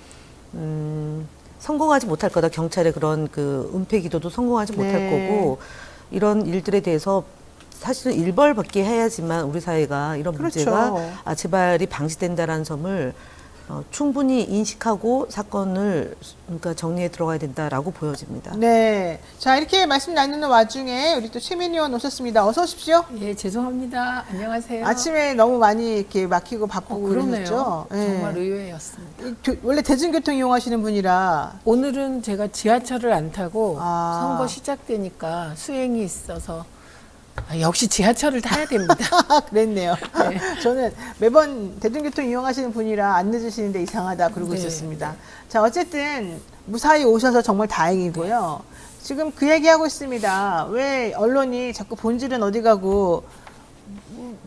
성공하지 못할 거다. 경찰의 그런 그 은폐 기도도 성공하지 못할 거고 이런 일들에 대해서 사실은 일벌받게 해야지만 우리 사회가 이런
그렇죠.
문제가 재발이 방지된다라는 점을 충분히 인식하고 사건을 그러니까 정리해 들어가야 된다라고 보여집니다.
네. 자, 이렇게 말씀 나누는 와중에 우리 또 최민희 의원 오셨습니다. 어서 오십시오.
예, 죄송합니다. 안녕하세요.
아침에 너무 많이 이렇게 막히고 바쁘고
그러네요.
그러셨죠? 예.
정말 의외였습니다.
원래 대중교통 이용하시는 분이라
오늘은 제가 지하철을 안 타고
아.
선거 시작되니까 수행이 있어서 역시 지하철을 타야 됩니다.
그랬네요. 저는 매번 대중교통 이용하시는 분이라 안 늦으시는데 이상하다 그러고
네.
있었습니다. 자, 어쨌든 무사히 오셔서 정말 다행이고요. 지금 그 얘기하고 있습니다. 왜 언론이 자꾸 본질은 어디 가고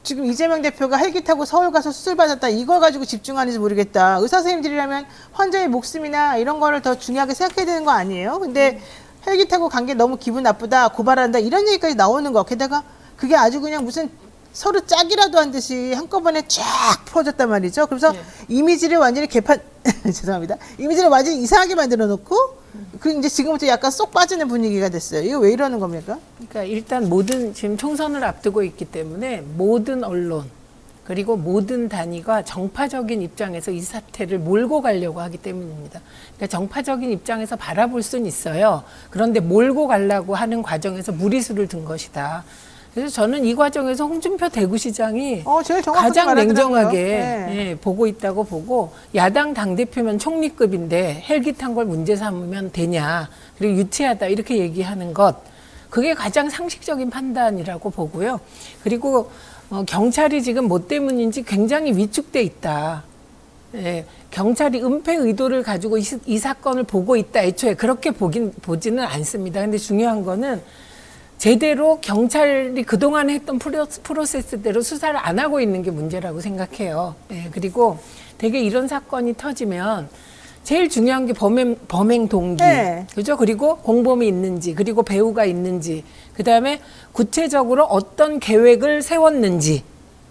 지금 이재명 대표가 헬기 타고 서울 가서 수술 받았다 이걸 가지고 집중하는지 모르겠다. 의사 선생님들이라면 환자의 목숨이나 이런 거를 더 중요하게 생각해야 되는 거 아니에요? 근데 헬기 타고 간 게 너무 기분 나쁘다, 고발한다 이런 얘기까지 나오는 거. 게다가 그게 아주 그냥 무슨 서로 짝이라도 한 듯이 한꺼번에 쫙 풀어졌단 말이죠. 그래서 이미지를 완전히 개판 죄송합니다. 이미지를 완전히 이상하게 만들어 놓고 그 이제 지금부터 약간 쏙 빠지는 분위기가 됐어요. 이거 왜 이러는 겁니까?
그러니까 일단 지금 총선을 앞두고 있기 때문에 모든 언론 그리고 모든 단위가 정파적인 입장에서 이 사태를 몰고 가려고 하기 때문입니다. 그러니까 정파적인 입장에서 바라볼 수는 있어요. 그런데 몰고 가려고 하는 과정에서 무리수를 둔 것이다. 그래서 저는 이 과정에서 홍준표 대구시장이
제일 정확하게
가장
말하더라고요.
냉정하게
네.
보고 있다고 보고 야당 당대표면 총리급인데 헬기 탄 걸 문제 삼으면 되냐. 그리고 유치하다 이렇게 얘기하는 것. 그게 가장 상식적인 판단이라고 보고요. 그리고 경찰이 지금 뭐 때문인지 굉장히 위축돼 있다. 예, 경찰이 은폐 의도를 가지고 이 사건을 보고 있다. 애초에 그렇게 보지는 않습니다. 근데 중요한 거는 제대로 경찰이 그동안 했던 프로세스대로 수사를 안 하고 있는 게 문제라고 생각해요. 예, 그리고 되게 이런 사건이 터지면 제일 중요한 게 범행 동기, 그죠? 그리고 공범이 있는지, 그리고 배우가 있는지, 그 다음에 구체적으로 어떤 계획을 세웠는지,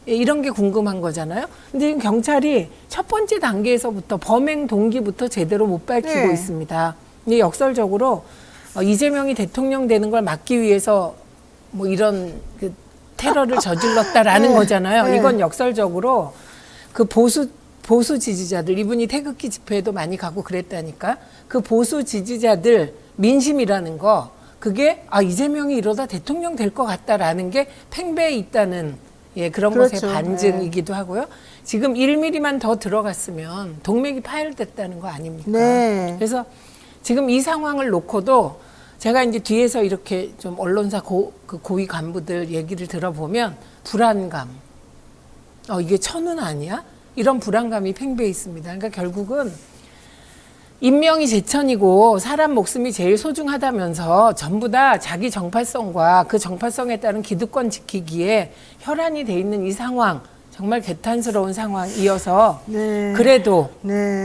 이런 게 궁금한 거잖아요. 근데 지금 경찰이 첫 번째 단계에서부터 범행 동기부터 제대로 못 밝히고 있습니다. 근데 역설적으로 이재명이 대통령 되는 걸 막기 위해서 뭐 이런 그 테러를 저질렀다라는 거잖아요. 이건 역설적으로 그 보수 지지자들, 이분이 태극기 집회에도 많이 가고 그랬다니까. 그 보수 지지자들 민심이라는 거, 그게 이재명이 이러다 대통령 될 것 같다라는 게 팽배해 있다는 그런
그렇죠.
것의 반증이기도 하고요. 지금 1mm만 더 들어갔으면 동맥이 파열됐다는 거 아닙니까?
네.
그래서 지금 이 상황을 놓고도 제가 이제 뒤에서 이렇게 좀 언론사 고위 간부들 얘기를 들어보면 불안감, 이게 천운 아니야? 이런 불안감이 팽배해 있습니다. 그러니까 결국은 인명이 제천이고 사람 목숨이 제일 소중하다면서 전부 다 자기 정파성과 그 정파성에 따른 기득권 지키기에 혈안이 돼 있는 이 상황, 정말 개탄스러운 상황이어서 그래도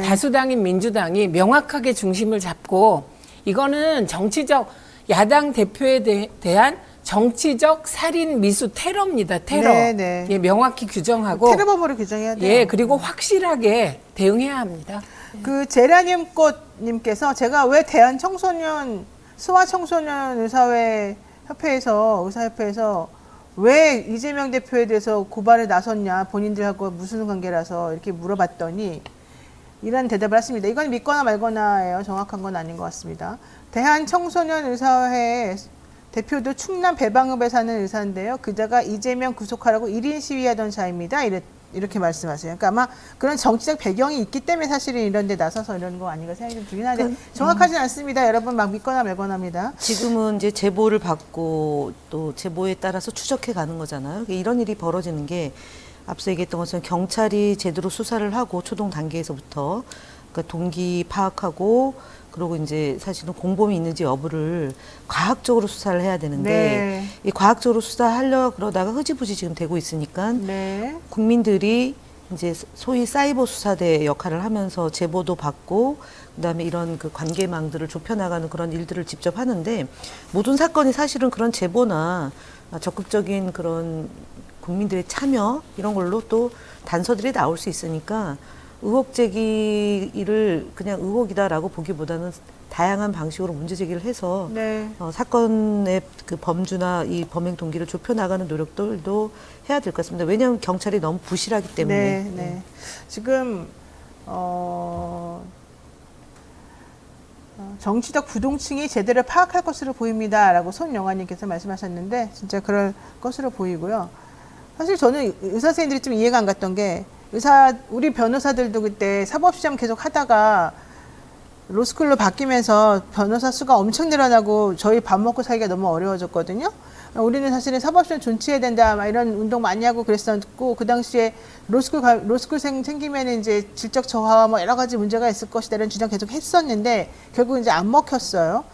다수당인 민주당이 명확하게 중심을 잡고 이거는 정치적 야당 대표에 대한 정치적 살인 미수 테러입니다. 테러. 예, 명확히 규정하고
테러범으로 규정해야 돼요.
예, 그리고 확실하게 대응해야 합니다.
그 제라늄꽃님께서 제가 왜 대한 청소년 수화 청소년 의사협회에서 왜 이재명 대표에 대해서 고발에 나섰냐, 본인들하고 무슨 관계라서 이렇게 물어봤더니 이런 대답을 했습니다. 이건 믿거나 말거나예요. 정확한 건 아닌 것 같습니다. 대한청소년의사회 대표도 충남 배방읍에 사는 의사인데요. 그자가 이재명 구속하라고 1인 시위하던 자입니다. 이렇게 말씀하세요. 그러니까 아마 그런 정치적 배경이 있기 때문에 사실은 이런 데 나서서 이런 거 아닌가 생각이 좀 들긴 한데 정확하진 않습니다. 여러분 막 믿거나 말거나입니다.
지금은 이제 제보를 받고 또 제보에 따라서 추적해 가는 거잖아요. 이런 일이 벌어지는 게 앞서 얘기했던 것처럼 경찰이 제대로 수사를 하고 초동 단계에서부터 그러니까 동기 파악하고 그리고 이제 사실은 공범이 있는지 여부를 과학적으로 수사를 해야 되는데
네.
이 과학적으로 수사하려 그러다가 흐지부지 지금 되고 있으니까
네.
국민들이 이제 소위 사이버 수사대 역할을 하면서 제보도 받고 그다음에 이런 그 관계망들을 좁혀나가는 그런 일들을 직접 하는데 모든 사건이 사실은 그런 제보나 적극적인 그런 국민들의 참여 이런 걸로 또 단서들이 나올 수 있으니까 의혹 제기를 그냥 의혹이다라고 보기보다는 다양한 방식으로 문제 제기를 해서
네.
사건의 그 범주나 이 범행 동기를 좁혀나가는 노력들도 해야 될 것 같습니다. 왜냐하면 경찰이 너무 부실하기 때문에.
네, 네. 지금 정치적 부동층이 제대로 파악할 것으로 보입니다라고 손영아님께서 말씀하셨는데 진짜 그럴 것으로 보이고요. 사실 저는 의사 선생님들이 좀 이해가 안 갔던 게 우리 변호사들도 그때 사법시험 계속 하다가 로스쿨로 바뀌면서 변호사 수가 엄청 늘어나고 저희 밥 먹고 살기가 너무 어려워졌거든요. 우리는 사실은 사법시험 존치해야 된다 막 이런 운동 많이 하고 그랬었고 그 당시에 로스쿨생 생기면 이제 질적 저하와 뭐 여러 가지 문제가 있을 것이다 이런 주장 계속 했었는데 결국 이제 안 먹혔어요.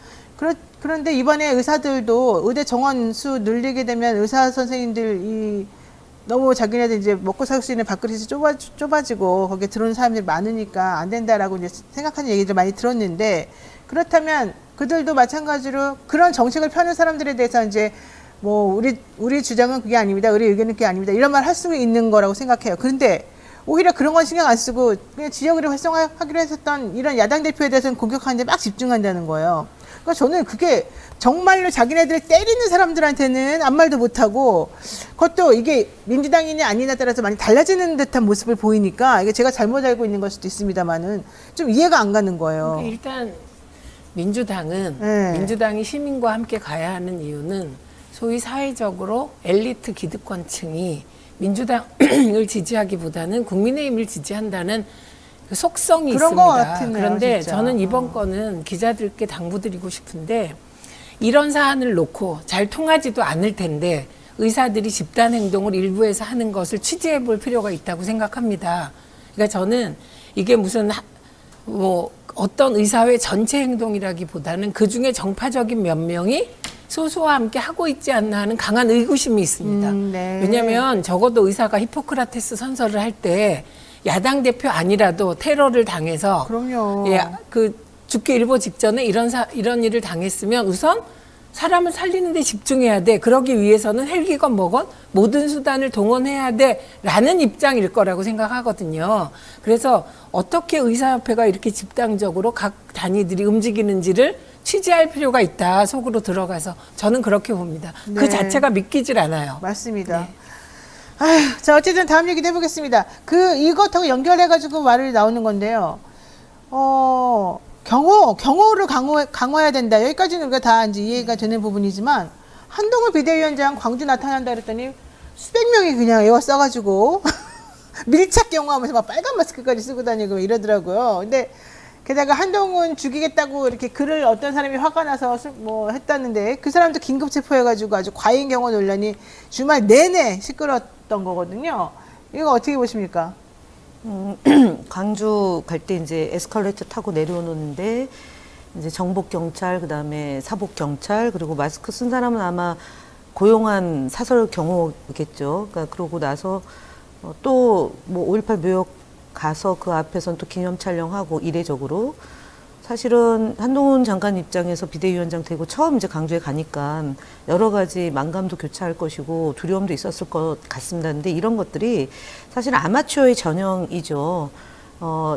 그런데 이번에 의사들도 의대 정원 수 늘리게 되면 의사 선생님들 너무 자기네들 이제 먹고 살 수 있는 밥그릇이 좁아지고 거기에 들어오는 사람들이 많으니까 안 된다라고 이제 생각하는 얘기를 많이 들었는데 그렇다면 그들도 마찬가지로 그런 정책을 펴는 사람들에 대해서 이제 뭐 우리 주장은 그게 아닙니다. 우리 의견은 그게 아닙니다. 이런 말 할 수 있는 거라고 생각해요. 그런데 오히려 그런 건 신경 안 쓰고 그냥 지역으로 활성화하기로 했었던 이런 야당 대표에 대해서는 공격하는데 막 집중한다는 거예요. 그러니까 저는 그게 정말로 자기네들 때리는 사람들한테는 아무 말도 못하고 그것도 이게 민주당이냐 아니냐에 따라서 많이 달라지는 듯한 모습을 보이니까 이게 제가 잘못 알고 있는 걸 수도 있습니다만은 좀 이해가 안 가는 거예요.
그러니까 일단 민주당은
네.
민주당이 시민과 함께 가야 하는 이유는 소위 사회적으로 엘리트 기득권층이 민주당을 지지하기보다는 국민의힘을 지지한다는 그 속성이
그런 것
있습니다.
같으네요,
그런데
진짜.
저는 이번 건은 기자들께 당부드리고 싶은데 이런 사안을 놓고 잘 통하지도 않을 텐데 의사들이 집단 행동을 일부에서 하는 것을 취재해 볼 필요가 있다고 생각합니다. 그러니까 저는 이게 무슨 뭐 어떤 의사회 전체 행동이라기보다는 그중에 정파적인 몇 명이 소수와 함께 하고 있지 않나 하는 강한 의구심이 있습니다.
네.
왜냐하면 적어도 의사가 히포크라테스 선서를 할 때 야당 대표 아니라도 테러를 당해서
그럼요.
예, 그 죽기 일보 직전에 이런 일을 당했으면 우선 사람을 살리는 데 집중해야 돼. 그러기 위해서는 헬기건 뭐건 모든 수단을 동원해야 돼라는 입장일 거라고 생각하거든요. 그래서 어떻게 의사협회가 이렇게 집단적으로 각 단위들이 움직이는지를 취재할 필요가 있다. 속으로 들어가서 저는 그렇게 봅니다.
네.
그 자체가 믿기질 않아요.
맞습니다.
네.
아휴, 자, 어쨌든 다음 얘기도 해보겠습니다. 이것하고 연결해가지고 말이 나오는 건데요. 경호를 강화해야 된다. 여기까지는 우리가 다 이제 이해가 되는 부분이지만, 한동훈 비대위원장 광주 나타난다 그랬더니 수백 명이 그냥 애워 써가지고, 밀착 경호하면서 막 빨간 마스크까지 쓰고 다니고 이러더라고요. 근데, 게다가 한동훈 죽이겠다고 이렇게 글을 어떤 사람이 화가 나서 뭐 했다는데 그 사람도 긴급 체포해가지고 아주 과잉 경호 논란이 주말 내내 시끄러웠던 거거든요. 이거 어떻게 보십니까?
광주 갈 때 이제 에스컬레이터 타고 내려오는데 이제 정복 경찰 그다음에 사복 경찰 그리고 마스크 쓴 사람은 아마 고용한 사설 경호겠죠. 그러니까 그러고 나서 또 뭐 5.18 묘역 가서 그 앞에서는 또 기념 촬영하고 이례적으로 사실은 한동훈 장관 입장에서 비대위원장 되고 처음 이제 강주에 가니까 여러 가지 만감도 교차할 것이고 두려움도 있었을 것 같습니다. 근데 이런 것들이 사실 아마추어의 전형이죠.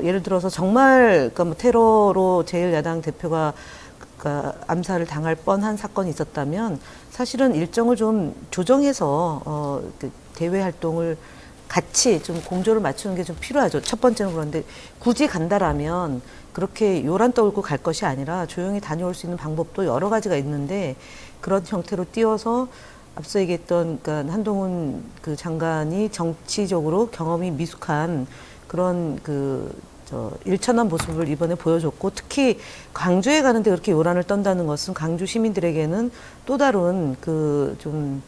예를 들어서 정말 그러니까 뭐 테러로 제1야당 대표가 그러니까 암살을 당할 뻔한 사건이 있었다면 사실은 일정을 좀 조정해서 그 대외 활동을 같이 좀 공조를 맞추는 게 좀 필요하죠. 첫 번째는 그런데 굳이 간다라면 그렇게 요란 떨고 갈 것이 아니라 조용히 다녀올 수 있는 방법도 여러 가지가 있는데 그런 형태로 띄워서 앞서 얘기했던 그러니까 한동훈 그 장관이 정치적으로 경험이 미숙한 그런 일천한 모습을 이번에 보여줬고 특히 광주에 가는데 그렇게 요란을 떤다는 것은 광주 시민들에게는 또 다른 그 좀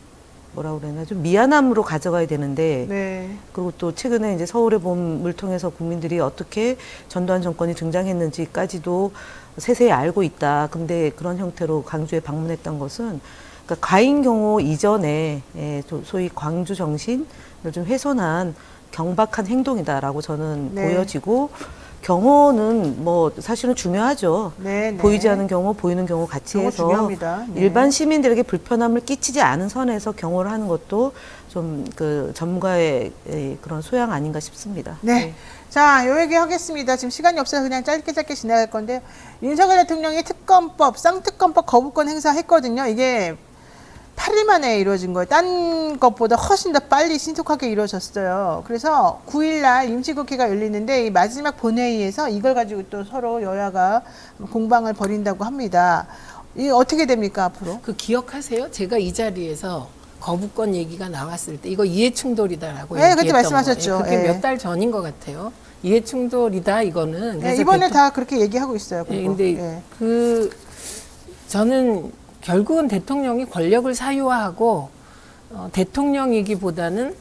뭐라 그러나 좀 미안함으로 가져가야 되는데
네.
그리고 또 최근에 이제 서울의 봄을 통해서 국민들이 어떻게 전두환 정권이 등장했는지까지도 세세히 알고 있다. 근데 그런 형태로 광주에 방문했던 것은 그러니까 가인 경호 이전에 소위 광주 정신을 좀 훼손한 경박한 행동이다라고 저는
네.
보여지고 경호는 뭐 사실은 중요하죠.
네, 네.
보이지 않는 경호, 보이는 경호 같이
경호
해서
중요합니다. 네.
일반 시민들에게 불편함을 끼치지 않은 선에서 경호를 하는 것도 좀 그 전문가의 그런 소양 아닌가 싶습니다.
네. 자, 요 얘기 하겠습니다. 지금 시간이 없어서 그냥 짧게 지나갈 건데, 윤석열 대통령이 특검법, 쌍특검법 거부권 행사했거든요. 이게 8일 만에 이루어진 거예요. 딴 것보다 훨씬 더 빨리 신속하게 이루어졌어요. 그래서 9일날 임시국회가 열리는데 이 마지막 본회의에서 이걸 가지고 또 서로 여야가 공방을 벌인다고 합니다. 이 어떻게 됩니까 앞으로?
그 기억하세요? 제가 이 자리에서 거부권 얘기가 나왔을 때 이거 이해충돌이다라고
네, 그때
얘기했던
말씀하셨죠.
거. 그게
예.
몇 달 전인 것 같아요. 이해충돌이다 이거는.
네,
그래서
이번에 다 그렇게 얘기하고 있어요.
예,
그거.
근데
예.
저는 결국은 대통령이 권력을 사유화하고 대통령이기보다는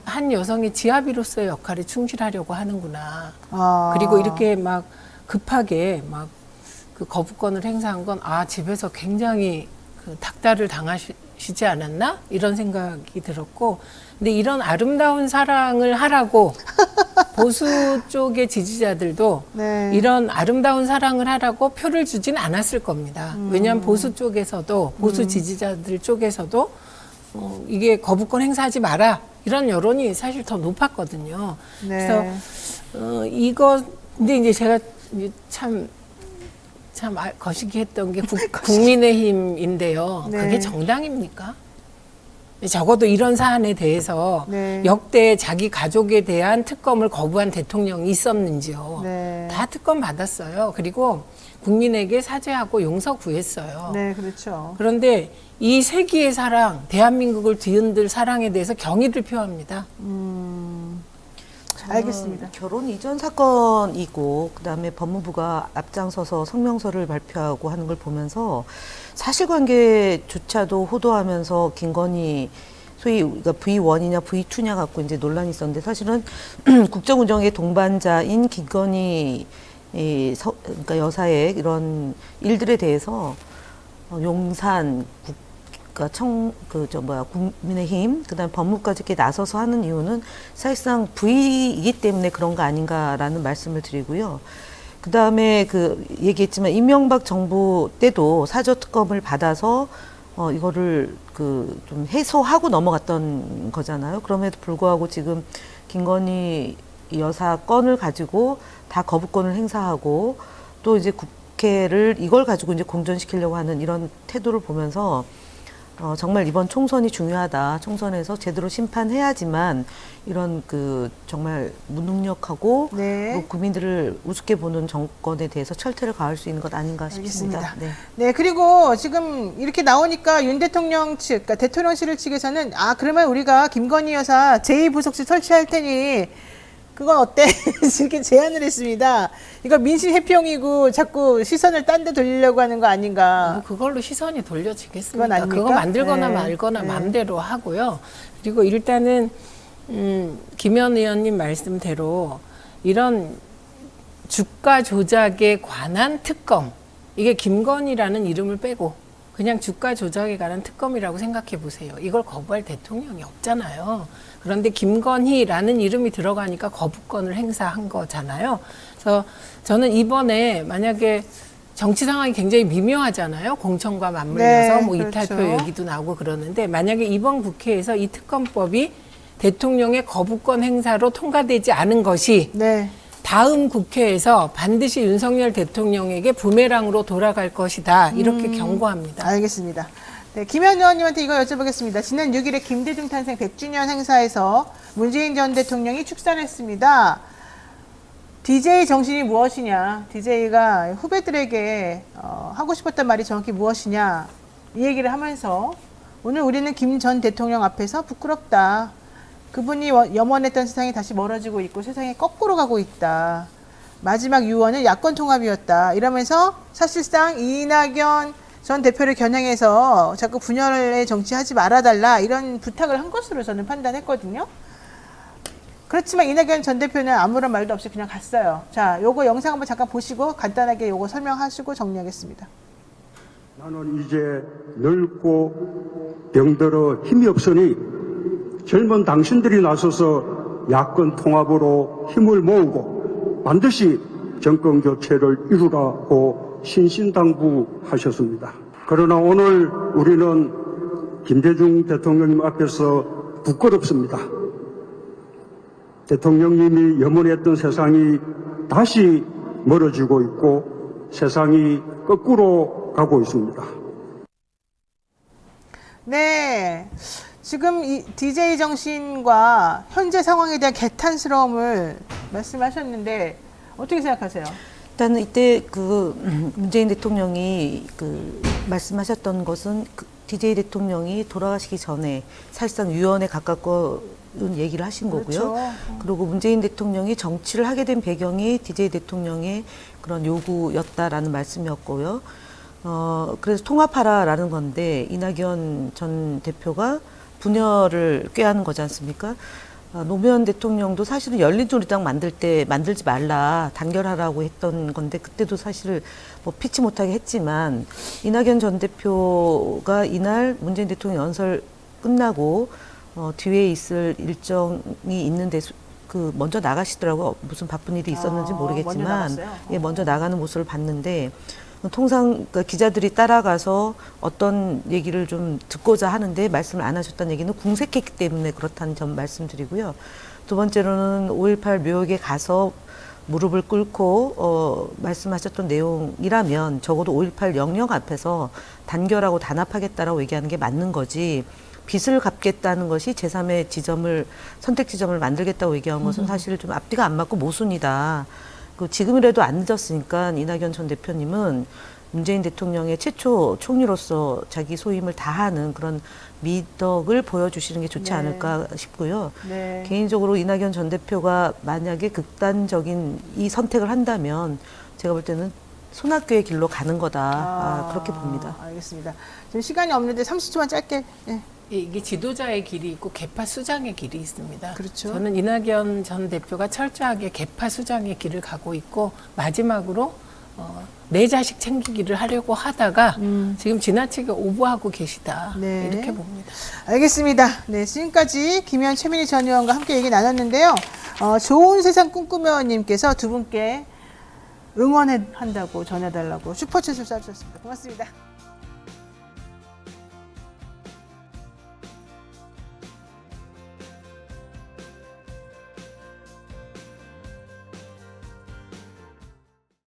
한 여성의 지아비로서의 역할에 충실하려고 하는구나.
아.
그리고 이렇게 막 급하게 막 그 거부권을 행사한 건 집에서 굉장히 그 닥달을 당하시지 않았나? 이런 생각이 들었고, 근데 이런 아름다운 사랑을 하라고 보수 쪽의 지지자들도
네.
이런 아름다운 사랑을 하라고 표를 주진 않았을 겁니다. 왜냐하면 보수 쪽에서도 보수 지지자들 쪽에서도 이게 거부권 행사하지 마라 이런 여론이 사실 더 높았거든요.
네.
그래서 이거 근데 이제 제가 이제 참 거시기 했던 게 국민의힘인데요.
네.
그게 정당입니까? 적어도 이런 사안에 대해서
네.
역대 자기 가족에 대한 특검을 거부한 대통령이 있었는지요.
네.
다 특검 받았어요. 그리고 국민에게 사죄하고 용서 구했어요.
네, 그렇죠.
그런데 이 세기의 사랑, 대한민국을 뒤흔들 사랑에 대해서 경의를 표합니다.
알겠습니다.
결혼 이전 사건이고 그다음에 법무부가 앞장서서 성명서를 발표하고 하는 걸 보면서 사실관계조차도 호도하면서 김건희 소위 그러니까 V1이냐 V2냐 갖고 이제 논란이 있었는데 사실은 국정운정의 동반자인 김건희 그러니까 여사의 이런 일들에 대해서 용산 국민의힘, 그다음에 법무부까지 이렇게 나서서 하는 이유는 사실상 부의이기 때문에 그런 거 아닌가라는 말씀을 드리고요. 그다음에 얘기했지만 이명박 정부 때도 사저특검을 받아서 이거를 좀 해소하고 넘어갔던 거잖아요. 그럼에도 불구하고 지금 김건희 여사 건을 가지고 다 거부권을 행사하고 또 이제 국회를 이걸 가지고 이제 공전시키려고 하는 이런 태도를 보면서 정말 이번 총선이 중요하다. 총선에서 제대로 심판해야지만 이런 정말 무능력하고
네.
또 국민들을 우습게 보는 정권에 대해서 철퇴를 가할 수 있는 것 아닌가 싶습니다.
알겠습니다. 네, 그리고 지금 이렇게 나오니까 윤 대통령 측, 그러니까 대통령실 측에서는 그러면 우리가 김건희 여사 제2부속실 설치할 테니 그건 어때? 이렇게 제안을 했습니다. 이거 민심 회피용이고 자꾸 시선을 딴 데 돌리려고 하는 거 아닌가.
그걸로 시선이 돌려지겠습니까?
그건 아닙니까?
그거 만들거나
네.
말거나
네.
마음대로 하고요. 그리고 일단은 김현 의원님 말씀대로 이런 주가 조작에 관한 특검, 이게 김건희라는 이름을 빼고 그냥 주가 조작에 관한 특검이라고 생각해 보세요. 이걸 거부할 대통령이 없잖아요. 그런데 김건희라는 이름이 들어가니까 거부권을 행사한 거잖아요. 그래서 저는 이번에 만약에 정치 상황이 굉장히 미묘하잖아요. 공천과 맞물려서
네,
뭐
그렇죠.
이탈표 얘기도 나오고 그러는데 만약에 이번 국회에서 이 특검법이 대통령의 거부권 행사로 통과되지 않은 것이
네.
다음 국회에서 반드시 윤석열 대통령에게 부메랑으로 돌아갈 것이다. 이렇게 경고합니다.
알겠습니다. 네, 김현 의원님한테 이거 여쭤보겠습니다. 지난 6일에 김대중 탄생 100주년 행사에서 문재인 전 대통령이 축산했습니다. DJ 정신이 무엇이냐? DJ가 후배들에게 하고 싶었던 말이 정확히 무엇이냐? 이 얘기를 하면서 오늘 우리는 김 전 대통령 앞에서 부끄럽다. 그분이 염원했던 세상이 다시 멀어지고 있고 세상이 거꾸로 가고 있다. 마지막 유언은 야권 통합이었다. 이러면서 사실상 이낙연 전 대표를 겨냥해서 자꾸 분열의 정치하지 말아달라 이런 부탁을 한 것으로 저는 판단했거든요. 그렇지만 이낙연 전 대표는 아무런 말도 없이 그냥 갔어요. 자, 요거 영상 한번 잠깐 보시고 간단하게 요거 설명하시고 정리하겠습니다.
나는 이제 늙고 병들어 힘이 없으니 젊은 당신들이 나서서 야권 통합으로 힘을 모으고 반드시 정권 교체를 이루라고 신신당부하셨습니다. 그러나 오늘 우리는 김대중 대통령님 앞에서 부끄럽습니다. 대통령님이 염원했던 세상이 다시 멀어지고 있고 세상이 거꾸로 가고 있습니다.
네. 지금 이 DJ 정신과 현재 상황에 대한 개탄스러움을 말씀하셨는데 어떻게 생각하세요?
일단은 이때 문재인 대통령이 말씀하셨던 것은 DJ 대통령이 돌아가시기 전에 사실상 유언에 가까운 얘기를 하신 거고요.
그렇죠.
그리고 문재인 대통령이 정치를 하게 된 배경이 DJ 대통령의 그런 요구였다라는 말씀이었고요. 그래서 통합하라라는 건데 이낙연 전 대표가 분열을 꾀하는 거지 않습니까? 노무현 대통령도 사실은 열린우리당 만들 때 만들지 말라 단결하라고 했던 건데 그때도 사실 뭐 피치 못하게 했지만 이낙연 전 대표가 이날 문재인 대통령 연설 끝나고 뒤에 있을 일정이 있는데 먼저 나가시더라고요. 무슨 바쁜 일이 있었는지 모르겠지만 먼저 나가는 모습을 봤는데 통상 기자들이 따라가서 어떤 얘기를 좀 듣고자 하는데 말씀을 안 하셨다는 얘기는 궁색했기 때문에 그렇다는 점 말씀드리고요. 두 번째로는 5.18 묘역에 가서 무릎을 꿇고 말씀하셨던 내용이라면 적어도 5.18 영령 앞에서 단결하고 단합하겠다라고 얘기하는 게 맞는 거지 빚을 갚겠다는 것이 제3의 지점을 선택 지점을 만들겠다고 얘기한 것은 사실 좀 앞뒤가 안 맞고 모순이다. 지금이라도 안 늦었으니까 이낙연 전 대표님은 문재인 대통령의 최초 총리로서 자기 소임을 다하는 그런 미덕을 보여주시는 게 좋지 않을까 싶고요.
네.
개인적으로 이낙연 전 대표가 만약에 극단적인 이 선택을 한다면 제가 볼 때는 손학규의 길로 가는 거다. 그렇게 봅니다.
알겠습니다. 지금 시간이 없는데 30초만 짧게. 네.
이게 지도자의 길이 있고 개파 수장의 길이 있습니다.
그렇죠.
저는 이낙연 전 대표가 철저하게 개파 수장의 길을 가고 있고 마지막으로 내 자식 챙기기를 하려고 하다가 지금 지나치게 오버하고 계시다.
네.
이렇게 봅니다.
알겠습니다. 네, 지금까지 김현 최민희 전 의원과 함께 얘기 나눴는데요. 좋은 세상 꿈꾸며님께서 두 분께 응원한다고 전해달라고 슈퍼챗을 쏴주셨습니다. 고맙습니다.